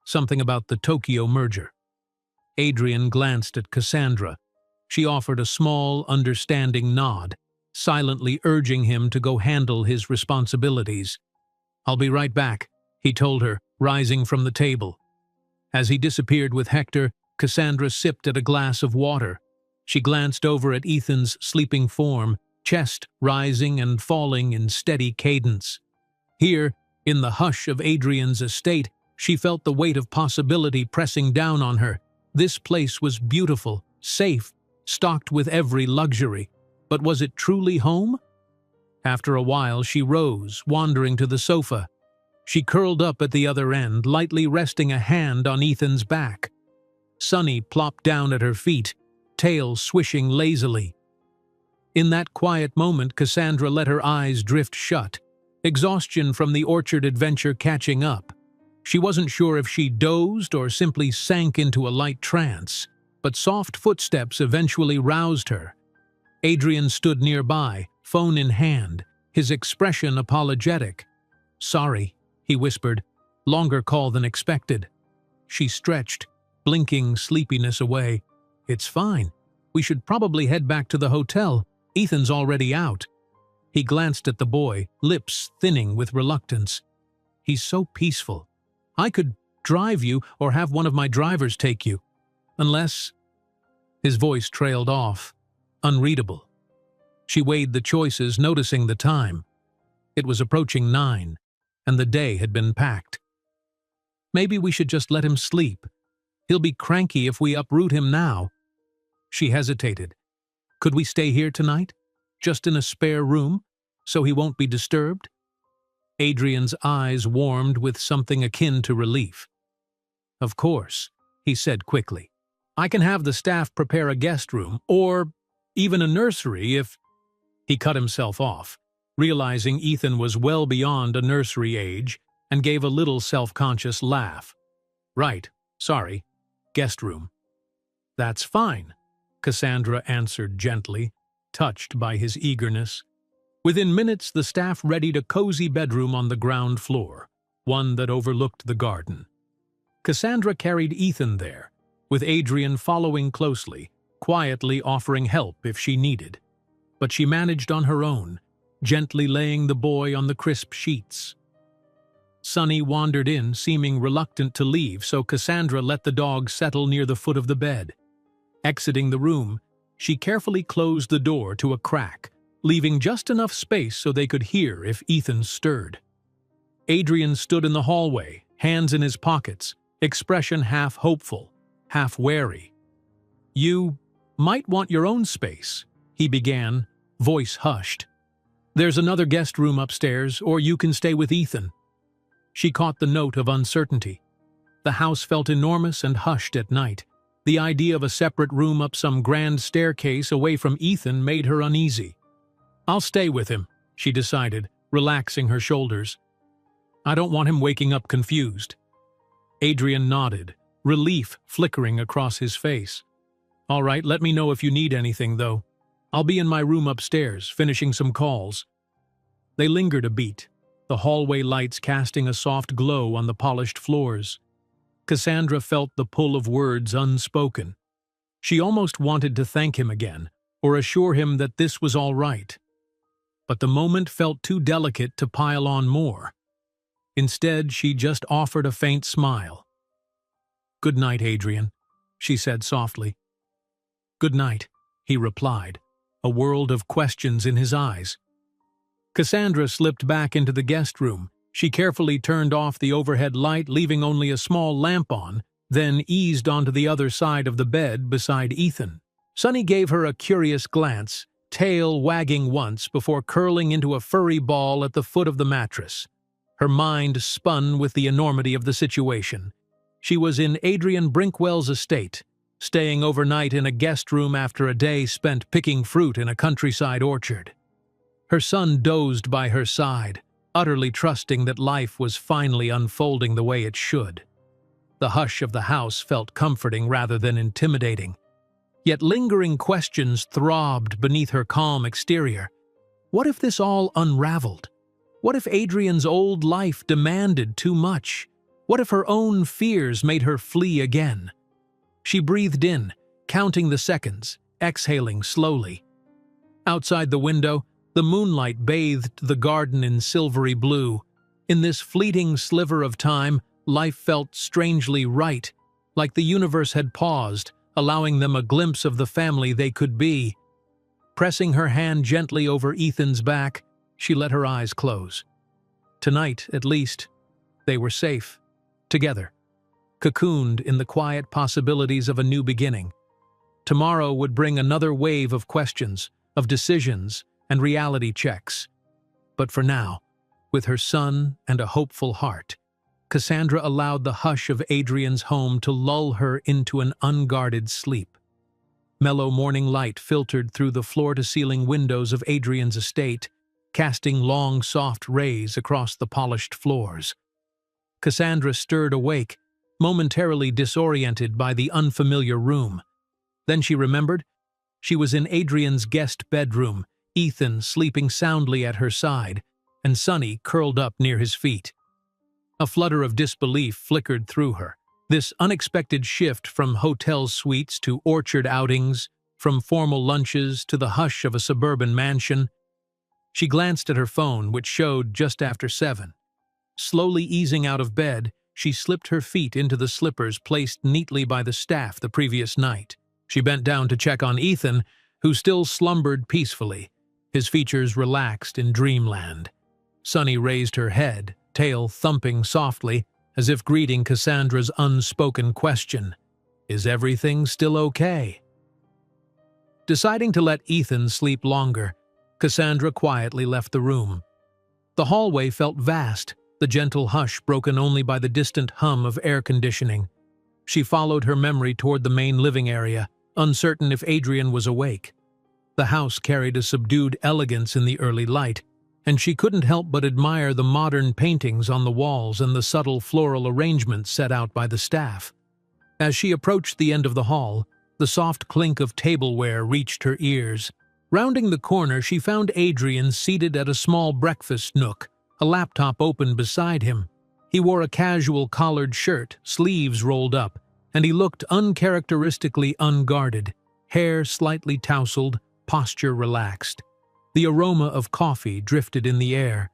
Something about the Tokyo merger." Adrian glanced at Cassandra. She offered a small, understanding nod, silently urging him to go handle his responsibilities. "I'll be right back," he told her, rising from the table. As he disappeared with Hector, Cassandra sipped at a glass of water. She glanced over at Ethan's sleeping form, chest rising and falling in steady cadence. Here, in the hush of Adrian's estate, she felt the weight of possibility pressing down on her. This place was beautiful, safe, stocked with every luxury. But was it truly home? After a while, she rose, wandering to the sofa. She curled up at the other end, lightly resting a hand on Ethan's back. Sonny plopped down at her feet, tail swishing lazily. In that quiet moment, Cassandra let her eyes drift shut, exhaustion from the orchard adventure catching up. She wasn't sure if she dozed or simply sank into a light trance, but soft footsteps eventually roused her. Adrian stood nearby, phone in hand, his expression apologetic. "Sorry," he whispered, "longer call than expected." She stretched, blinking sleepiness away. "It's fine. We should probably head back to the hotel. Ethan's already out." He glanced at the boy, lips thinning with reluctance. "He's so peaceful. I could drive you or have one of my drivers take you. Unless—" His voice trailed off, unreadable. She weighed the choices, noticing the time. It was approaching 9, and the day had been packed. "Maybe we should just let him sleep. He'll be cranky if we uproot him now." She hesitated. "Could we stay here tonight? Just in a spare room, so he won't be disturbed?" Adrian's eyes warmed with something akin to relief. "Of course. he said quickly. "I can have the staff prepare a guest room, or even a nursery if—" He cut himself off, realizing Ethan was well beyond a nursery age, and gave a little self-conscious laugh. "Right, sorry, guest room." "That's fine," Cassandra answered gently, touched by his eagerness. Within minutes, the staff readied a cozy bedroom on the ground floor, one that overlooked the garden. Cassandra carried Ethan there, with Adrian following closely, quietly offering help if she needed. But she managed on her own, gently laying the boy on the crisp sheets. Sonny wandered in, seeming reluctant to leave, so Cassandra let the dog settle near the foot of the bed. Exiting the room, she carefully closed the door to a crack, leaving just enough space so they could hear if Ethan stirred. Adrian stood in the hallway, hands in his pockets, expression half hopeful, half wary. "You might want your own space," he began, voice hushed. "There's another guest room upstairs, or you can stay with Ethan." She caught the note of uncertainty. The house felt enormous and hushed at night. The idea of a separate room up some grand staircase away from Ethan made her uneasy. "I'll stay with him," she decided, relaxing her shoulders. "I don't want him waking up confused." Adrian nodded, relief flickering across his face. "All right, let me know if you need anything, though. I'll be in my room upstairs, finishing some calls." They lingered a beat, the hallway lights casting a soft glow on the polished floors. Cassandra felt the pull of words unspoken. She almost wanted to thank him again, or assure him that this was all right. But the moment felt too delicate to pile on more. Instead, she just offered a faint smile. "Good night, Adrian," she said softly. "Good night," he replied, a world of questions in his eyes. Cassandra slipped back into the guest room. She carefully turned off the overhead light, leaving only a small lamp on, then eased onto the other side of the bed beside Ethan. Sonny gave her a curious glance, tail wagging once before curling into a furry ball at the foot of the mattress. Her mind spun with the enormity of the situation. She was in Adrian Brinkwell's estate, staying overnight in a guest room after a day spent picking fruit in a countryside orchard. Her son dozed by her side, utterly trusting that life was finally unfolding the way it should. The hush of the house felt comforting rather than intimidating. Yet lingering questions throbbed beneath her calm exterior. What if this all unraveled? What if Adrian's old life demanded too much? What if her own fears made her flee again? She breathed in, counting the seconds, exhaling slowly. Outside the window, the moonlight bathed the garden in silvery blue. In this fleeting sliver of time, life felt strangely right, like the universe had paused, allowing them a glimpse of the family they could be. Pressing her hand gently over Ethan's back, she let her eyes close. Tonight, at least, they were safe, together, cocooned in the quiet possibilities of a new beginning. Tomorrow would bring another wave of questions, of decisions, and reality checks. But for now, with her son and a hopeful heart, Cassandra allowed the hush of Adrian's home to lull her into an unguarded sleep. Mellow morning light filtered through the floor-to-ceiling windows of Adrian's estate, casting long, soft rays across the polished floors. Cassandra stirred awake, momentarily disoriented by the unfamiliar room. Then she remembered. She was in Adrian's guest bedroom, Ethan sleeping soundly at her side, and Sonny curled up near his feet. A flutter of disbelief flickered through her. This unexpected shift from hotel suites to orchard outings, from formal lunches to the hush of a suburban mansion. She glanced at her phone, which showed just after 7. Slowly easing out of bed, she slipped her feet into the slippers placed neatly by the staff the previous night. She bent down to check on Ethan, who still slumbered peacefully, his features relaxed in dreamland. Sonny raised her head, tail thumping softly, as if greeting Cassandra's unspoken question, "Is everything still okay?" Deciding to let Ethan sleep longer, Cassandra quietly left the room. The hallway felt vast, the gentle hush broken only by the distant hum of air conditioning. She followed her memory toward the main living area, uncertain if Adrian was awake. The house carried a subdued elegance in the early light, and she couldn't help but admire the modern paintings on the walls and the subtle floral arrangements set out by the staff. As she approached the end of the hall, the soft clink of tableware reached her ears. Rounding the corner, she found Adrian seated at a small breakfast nook, a laptop open beside him. He wore a casual collared shirt, sleeves rolled up, and he looked uncharacteristically unguarded, hair slightly tousled, posture relaxed. The aroma of coffee drifted in the air.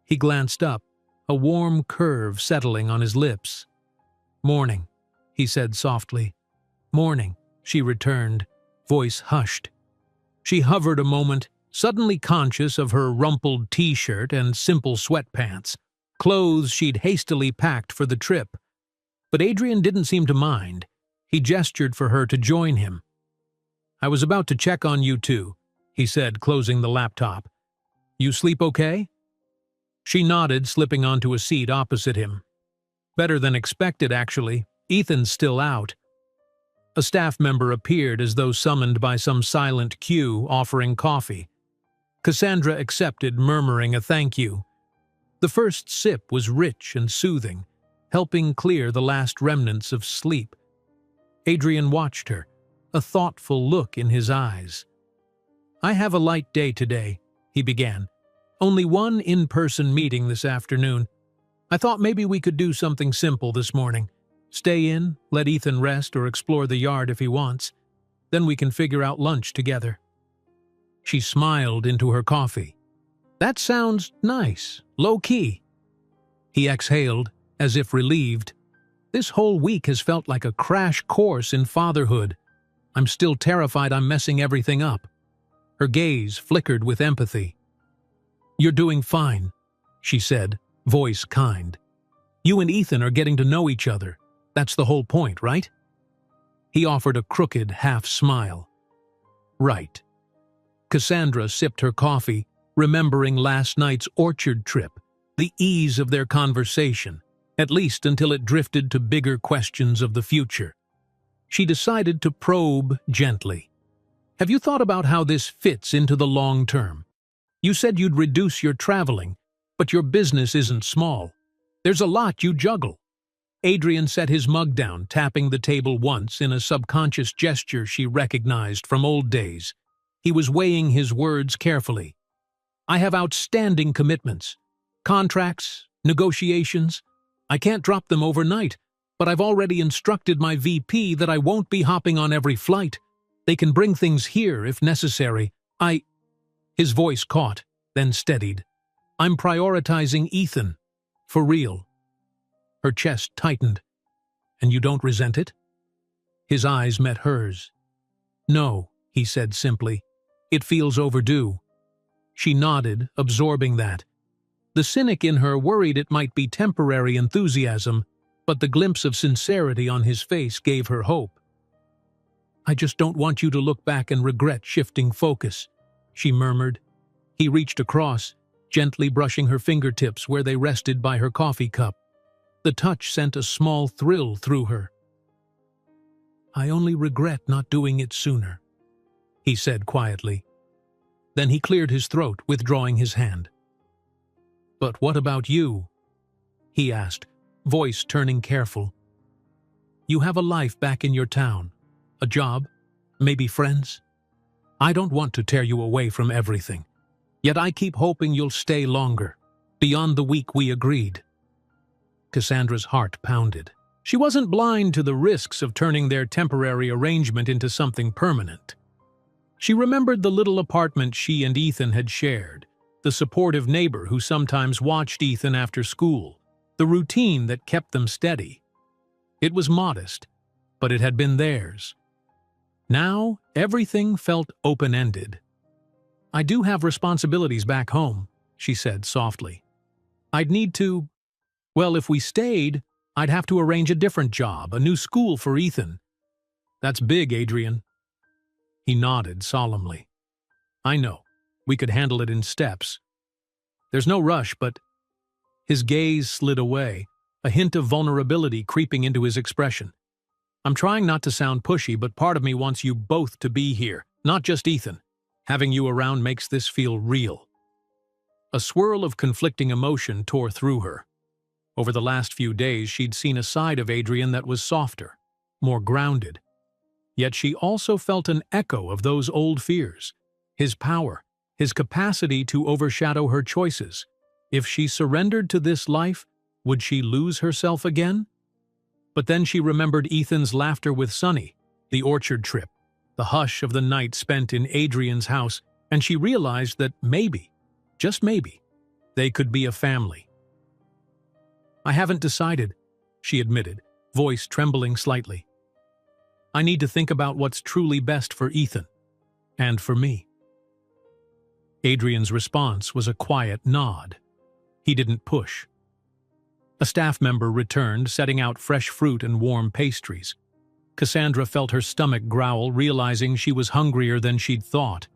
He glanced up, a warm curve settling on his lips. "Morning," he said softly. "Morning," she returned, voice hushed. She hovered a moment, suddenly conscious of her rumpled t-shirt and simple sweatpants, clothes she'd hastily packed for the trip. But Adrian didn't seem to mind. He gestured for her to join him. "I was about to check on you too," he said, closing the laptop. "You sleep okay?" She nodded, slipping onto a seat opposite him. "Better than expected, actually. Ethan's still out." A staff member appeared as though summoned by some silent cue, offering coffee. Cassandra accepted, murmuring a thank you. The first sip was rich and soothing, helping clear the last remnants of sleep. Adrian watched her, a thoughtful look in his eyes. "I have a light day today," he began. "Only one in-person meeting this afternoon. I thought maybe we could do something simple this morning. Stay in, let Ethan rest or explore the yard if he wants. Then we can figure out lunch together." She smiled into her coffee. "That sounds nice, low-key." He exhaled, as if relieved. "This whole week has felt like a crash course in fatherhood. I'm still terrified I'm messing everything up." Her gaze flickered with empathy. "You're doing fine," she said, voice kind. "You and Ethan are getting to know each other. That's the whole point, right?" He offered a crooked half-smile. "Right." Cassandra sipped her coffee, remembering last night's orchard trip, the ease of their conversation, at least until it drifted to bigger questions of the future. She decided to probe gently. "Have you thought about how this fits into the long term? You said you'd reduce your traveling, but your business isn't small. There's a lot you juggle." Adrian set his mug down, tapping the table once in a subconscious gesture she recognized from old days. He was weighing his words carefully. "I have outstanding commitments. Contracts, negotiations. I can't drop them overnight, but I've already instructed my VP that I won't be hopping on every flight. They can bring things here if necessary. His voice caught, then steadied. "I'm prioritizing Ethan. For real." Her chest tightened. "And you don't resent it?" His eyes met hers. "No," he said simply. "It feels overdue." She nodded, absorbing that. The cynic in her worried it might be temporary enthusiasm, but the glimpse of sincerity on his face gave her hope. "I just don't want you to look back and regret shifting focus," she murmured. He reached across, gently brushing her fingertips where they rested by her coffee cup. The touch sent a small thrill through her. "I only regret not doing it sooner," he said quietly. Then he cleared his throat, withdrawing his hand. "But what about you?" he asked, voice turning careful. "You have a life back in your town, a job, maybe friends. I don't want to tear you away from everything, yet I keep hoping you'll stay longer, beyond the week we agreed." Cassandra's heart pounded. She wasn't blind to the risks of turning their temporary arrangement into something permanent. She remembered the little apartment she and Ethan had shared, the supportive neighbor who sometimes watched Ethan after school, the routine that kept them steady. It was modest, but it had been theirs. Now, everything felt open-ended. "I do have responsibilities back home," she said softly. "I'd need to... Well, if we stayed, I'd have to arrange a different job, a new school for Ethan." "That's big, Adrian." He nodded solemnly. "I know. We could handle it in steps. There's no rush, but..." His gaze slid away, a hint of vulnerability creeping into his expression. I'm trying not to sound pushy, but part of me wants you both to be here, not just Ethan. Having you around makes this feel real." A swirl of conflicting emotion tore through her. Over the last few days, she'd seen a side of Adrian that was softer, more grounded. Yet she also felt an echo of those old fears. His power, his capacity to overshadow her choices. If she surrendered to this life, would she lose herself again? But then she remembered Ethan's laughter with Sunny, the orchard trip, the hush of the night spent in Adrian's house, and she realized that maybe, just maybe, they could be a family. "I haven't decided," she admitted, voice trembling slightly. "I need to think about what's truly best for Ethan, and for me." Adrian's response was a quiet nod. He didn't push. A staff member returned, setting out fresh fruit and warm pastries. Cassandra felt her stomach growl, realizing she was hungrier than she'd thought.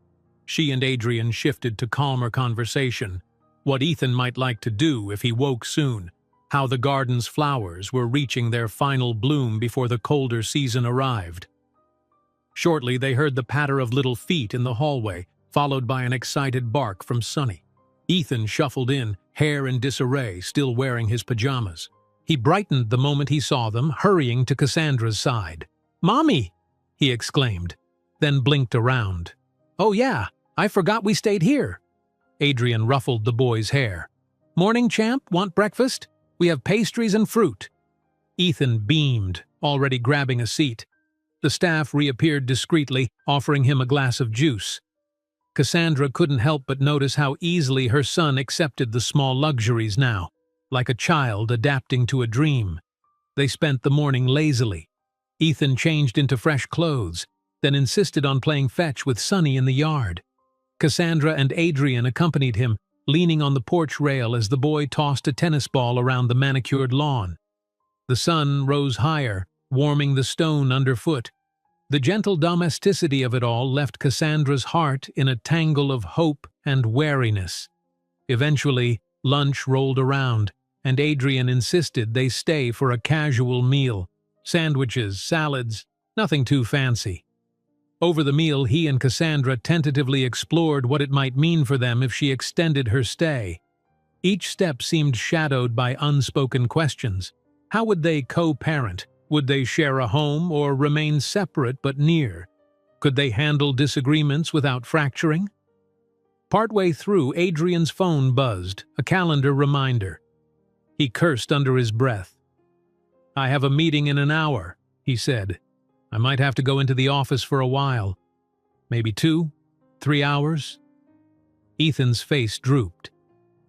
She and Adrian shifted to calmer conversation, what Ethan might like to do if he woke soon, how the garden's flowers were reaching their final bloom before the colder season arrived. Shortly, they heard the patter of little feet in the hallway, followed by an excited bark from Sunny. Ethan shuffled in, hair in disarray, still wearing his pajamas. He brightened the moment he saw them, hurrying to Cassandra's side. "Mommy!" he exclaimed, then blinked around. "Oh yeah, I forgot we stayed here." Adrian ruffled the boy's hair. "Morning, champ, want breakfast? We have pastries and fruit." Ethan beamed, already grabbing a seat. The staff reappeared discreetly, offering him a glass of juice. Cassandra couldn't help but notice how easily her son accepted the small luxuries now, like a child adapting to a dream. They spent the morning lazily. Ethan changed into fresh clothes, then insisted on playing fetch with Sunny in the yard. Cassandra and Adrian accompanied him, leaning on the porch rail as the boy tossed a tennis ball around the manicured lawn. The sun rose higher, warming the stone underfoot. The gentle domesticity of it all left Cassandra's heart in a tangle of hope and wariness. Eventually, lunch rolled around, and Adrian insisted they stay for a casual meal. Sandwiches, salads, nothing too fancy. Over the meal, he and Cassandra tentatively explored what it might mean for them if she extended her stay. Each step seemed shadowed by unspoken questions. How would they co-parent? Would they share a home or remain separate but near? Could they handle disagreements without fracturing? Partway through, Adrian's phone buzzed, a calendar reminder. He cursed under his breath. "I have a meeting in an hour," he said. "I might have to go into the office for a while. Maybe 2, 3 hours?" Ethan's face drooped.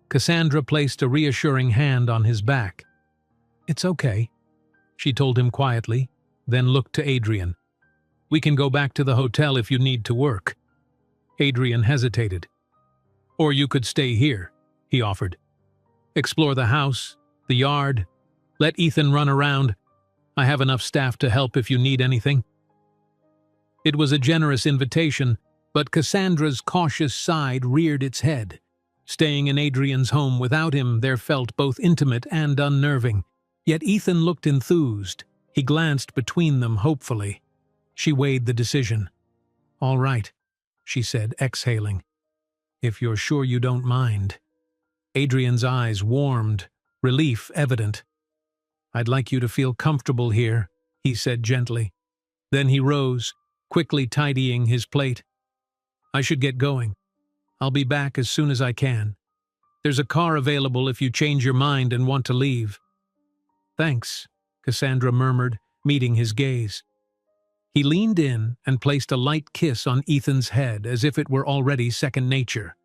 Cassandra placed a reassuring hand on his back. "It's okay," she told him quietly, then looked to Adrian. "We can go back to the hotel if you need to work." Adrian hesitated. "Or you could stay here," he offered. "Explore the house, the yard. Let Ethan run around. I have enough staff to help if you need anything." It was a generous invitation, but Cassandra's cautious side reared its head. Staying in Adrian's home without him there felt both intimate and unnerving. Yet Ethan looked enthused. He glanced between them hopefully. She weighed the decision. "All right," she said, exhaling. "If you're sure you don't mind." Adrian's eyes warmed, relief evident. "I'd like you to feel comfortable here," he said gently. Then he rose, quickly tidying his plate. "I should get going. I'll be back as soon as I can. There's a car available if you change your mind and want to leave." "Thanks," Cassandra murmured, meeting his gaze. He leaned in and placed a light kiss on Ethan's head as if it were already second nature.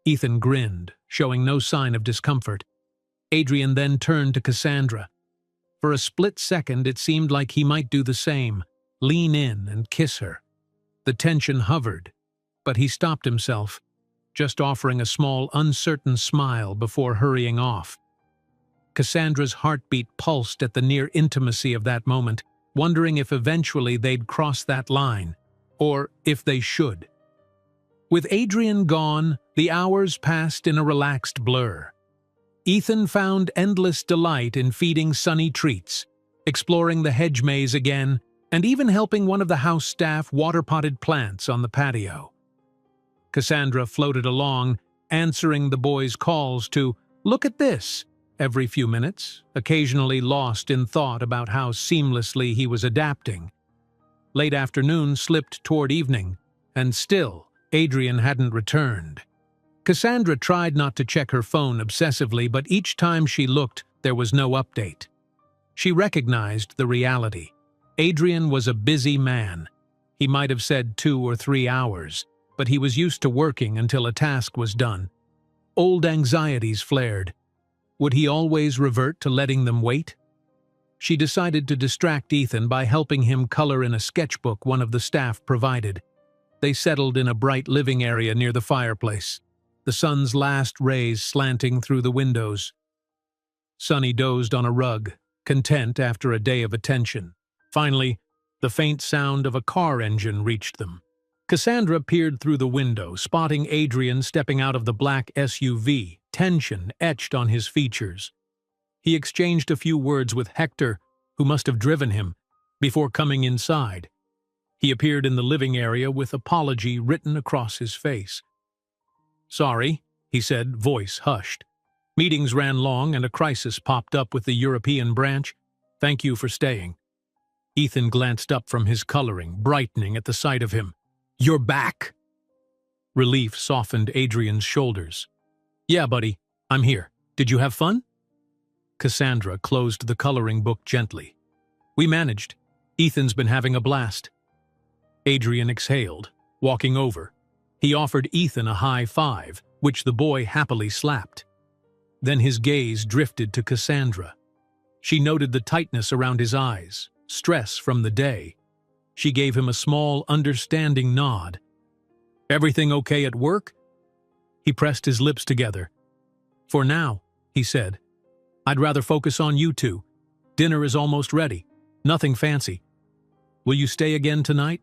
Ethan grinned, showing no sign of discomfort. Adrian then turned to Cassandra. For a split second it seemed like he might do the same, lean in and kiss her. The tension hovered, but he stopped himself, just offering a small, uncertain smile before hurrying off. Cassandra's heartbeat pulsed at the near intimacy of that moment, wondering if eventually they'd cross that line, or if they should. With Adrian gone, the hours passed in a relaxed blur. Ethan found endless delight in feeding Sunny treats, exploring the hedge maze again, and even helping one of the house staff water potted plants on the patio. Cassandra floated along, answering the boys' calls to "look at this" every few minutes, occasionally lost in thought about how seamlessly he was adapting. Late afternoon slipped toward evening, and still, Adrian hadn't returned. Cassandra tried not to check her phone obsessively, but each time she looked, there was no update. She recognized the reality. Adrian was a busy man. He might have said 2 or 3 hours, but he was used to working until a task was done. Old anxieties flared. Would he always revert to letting them wait? She decided to distract Ethan by helping him color in a sketchbook one of the staff provided. They settled in a bright living area near the fireplace, the sun's last rays slanting through the windows. Sonny dozed on a rug, content after a day of attention. Finally, the faint sound of a car engine reached them. Cassandra peered through the window, spotting Adrian stepping out of the black SUV, tension etched on his features. He exchanged a few words with Hector, who must have driven him, before coming inside. He appeared in the living area with apology written across his face. "Sorry," he said, voice hushed. "Meetings ran long and a crisis popped up with the European branch. Thank you for staying." Ethan glanced up from his coloring, brightening at the sight of him. "You're back!" Relief softened Adrian's shoulders. "Yeah, buddy, I'm here. Did you have fun?" Cassandra closed the coloring book gently. "We managed. Ethan's been having a blast." Adrian exhaled, walking over. He offered Ethan a high five, which the boy happily slapped. Then his gaze drifted to Cassandra. She noted the tightness around his eyes, stress from the day. She gave him a small, understanding nod. "Everything okay at work?" He pressed his lips together. "For now," he said. "I'd rather focus on you two. Dinner is almost ready. Nothing fancy. Will you stay again tonight?"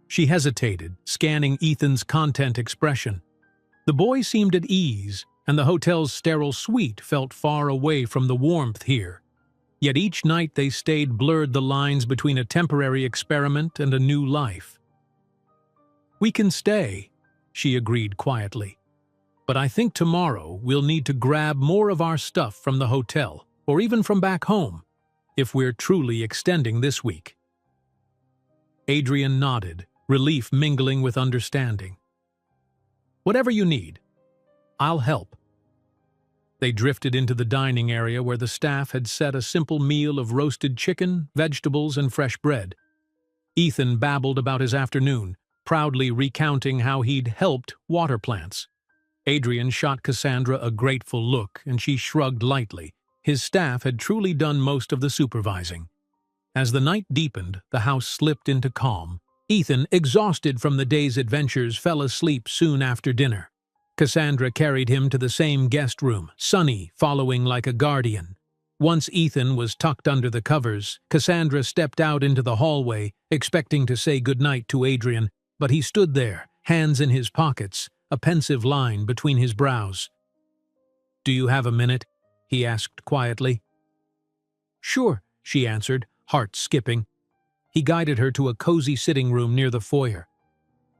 She hesitated, scanning Ethan's content expression. The boy seemed at ease, and the hotel's sterile suite felt far away from the warmth here. Yet each night they stayed blurred the lines between a temporary experiment and a new life. "We can stay," she agreed quietly. "But I think tomorrow we'll need to grab more of our stuff from the hotel, or even from back home, if we're truly extending this week." Adrian nodded, relief mingling with understanding. "Whatever you need. I'll help." They drifted into the dining area where the staff had set a simple meal of roasted chicken, vegetables, and fresh bread. Ethan babbled about his afternoon, proudly recounting how he'd helped water plants. Adrian shot Cassandra a grateful look, and she shrugged lightly. His staff had truly done most of the supervising. As the night deepened, the house slipped into calm. Ethan, exhausted from the day's adventures, fell asleep soon after dinner. Cassandra carried him to the same guest room, Sonny following like a guardian. Once Ethan was tucked under the covers, Cassandra stepped out into the hallway, expecting to say goodnight to Adrian, but he stood there, hands in his pockets, a pensive line between his brows. "Do you have a minute?" he asked quietly. "Sure," she answered, heart skipping. He guided her to a cozy sitting room near the foyer.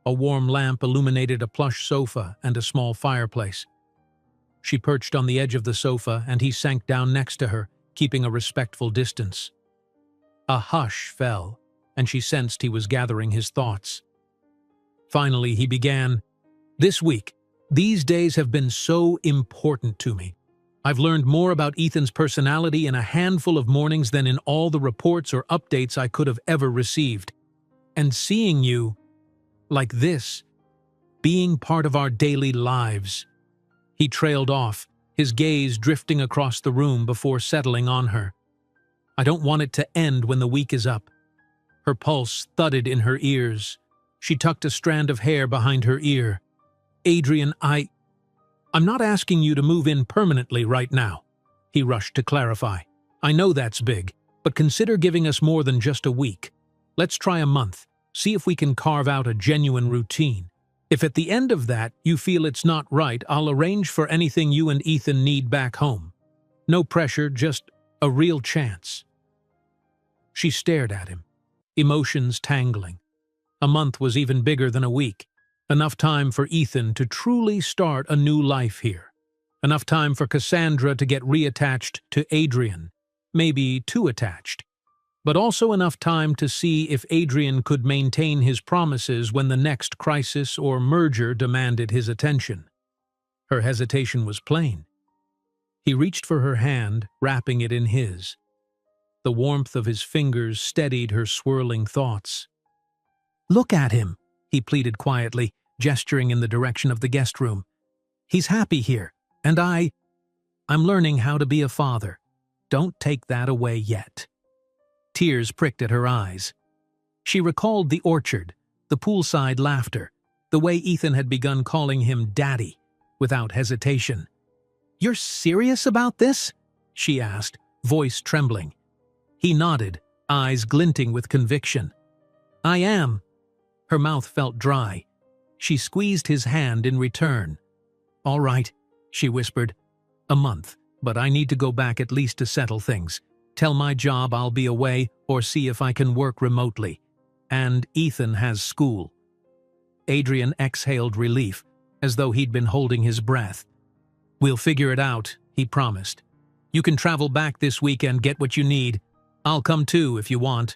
A warm lamp illuminated a plush sofa and a small fireplace. She perched on the edge of the sofa, and he sank down next to her, keeping a respectful distance. A hush fell, and she sensed he was gathering his thoughts. Finally, he began, "This week, these days have been so important to me. I've learned more about Ethan's personality in a handful of mornings than in all the reports or updates I could have ever received. And seeing you, like this, being part of our daily lives." He trailed off, his gaze drifting across the room before settling on her. "I don't want it to end when the week is up." Her pulse thudded in her ears. She tucked a strand of hair behind her ear. "Adrian, I'm not asking you to move in permanently right now," he rushed to clarify. "I know that's big, but consider giving us more than just a week. Let's try a month, see if we can carve out a genuine routine. If at the end of that you feel it's not right, I'll arrange for anything you and Ethan need back home. No pressure, just a real chance." She stared at him, emotions tangling. A month was even bigger than a week. Enough time for Ethan to truly start a new life here. Enough time for Cassandra to get reattached to Adrian, maybe too attached. But also enough time to see if Adrian could maintain his promises when the next crisis or merger demanded his attention. Her hesitation was plain. He reached for her hand, wrapping it in his. The warmth of his fingers steadied her swirling thoughts. "Look at him," he pleaded quietly, gesturing in the direction of the guest room. "He's happy here, and I'm learning how to be a father. Don't take that away yet." Tears pricked at her eyes. She recalled the orchard, the poolside laughter, the way Ethan had begun calling him Daddy, without hesitation. "You're serious about this?" she asked, voice trembling. He nodded, eyes glinting with conviction. "I am." Her mouth felt dry. She squeezed his hand in return. "All right," she whispered. "A month, but I need to go back at least to settle things. Tell my job I'll be away or see if I can work remotely. And Ethan has school." Adrian exhaled relief, as though he'd been holding his breath. "We'll figure it out," he promised. "You can travel back this weekend, get what you need. I'll come too if you want.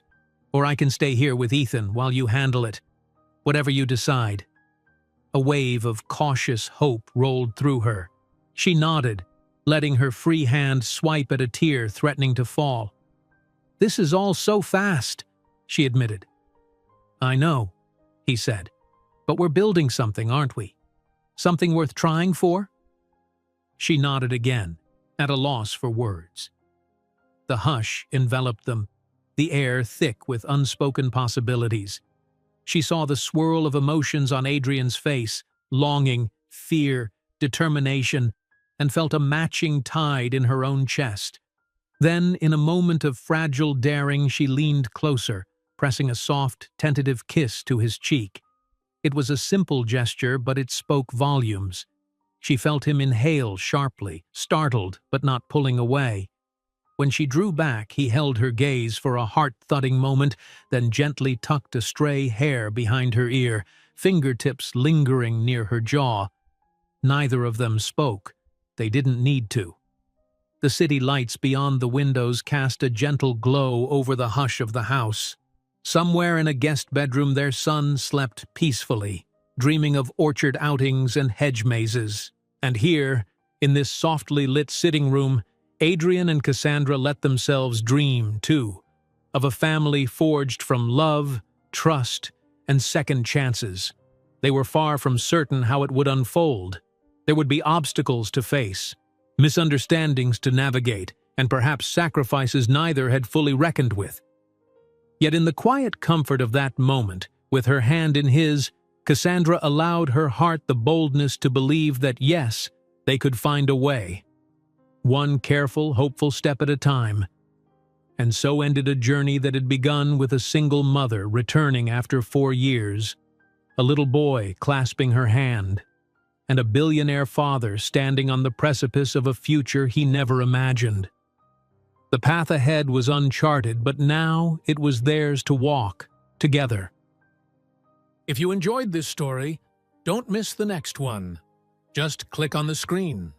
Or I can stay here with Ethan while you handle it. Whatever you decide." A wave of cautious hope rolled through her. She nodded, letting her free hand swipe at a tear threatening to fall. "This is all so fast," she admitted. "I know," he said. "But we're building something, aren't we? Something worth trying for?" She nodded again, at a loss for words. The hush enveloped them, the air thick with unspoken possibilities. She saw the swirl of emotions on Adrian's face, longing, fear, determination, and felt a matching tide in her own chest. Then, in a moment of fragile daring, she leaned closer, pressing a soft, tentative kiss to his cheek. It was a simple gesture, but it spoke volumes. She felt him inhale sharply, startled but not pulling away. When she drew back, he held her gaze for a heart-thudding moment, then gently tucked a stray hair behind her ear, fingertips lingering near her jaw. Neither of them spoke. They didn't need to. The city lights beyond the windows cast a gentle glow over the hush of the house. Somewhere in a guest bedroom their son slept peacefully, dreaming of orchard outings and hedge mazes. And here, in this softly lit sitting room, Adrian and Cassandra let themselves dream, too, of a family forged from love, trust, and second chances. They were far from certain how it would unfold. There would be obstacles to face, misunderstandings to navigate, and perhaps sacrifices neither had fully reckoned with. Yet in the quiet comfort of that moment, with her hand in his, Cassandra allowed her heart the boldness to believe that yes, they could find a way. One careful, hopeful step at a time. And so ended a journey that had begun with a single mother returning after 4 years, a little boy clasping her hand, and a billionaire father standing on the precipice of a future he never imagined. The path ahead was uncharted, but now it was theirs to walk, together. If you enjoyed this story, don't miss the next one. Just click on the screen.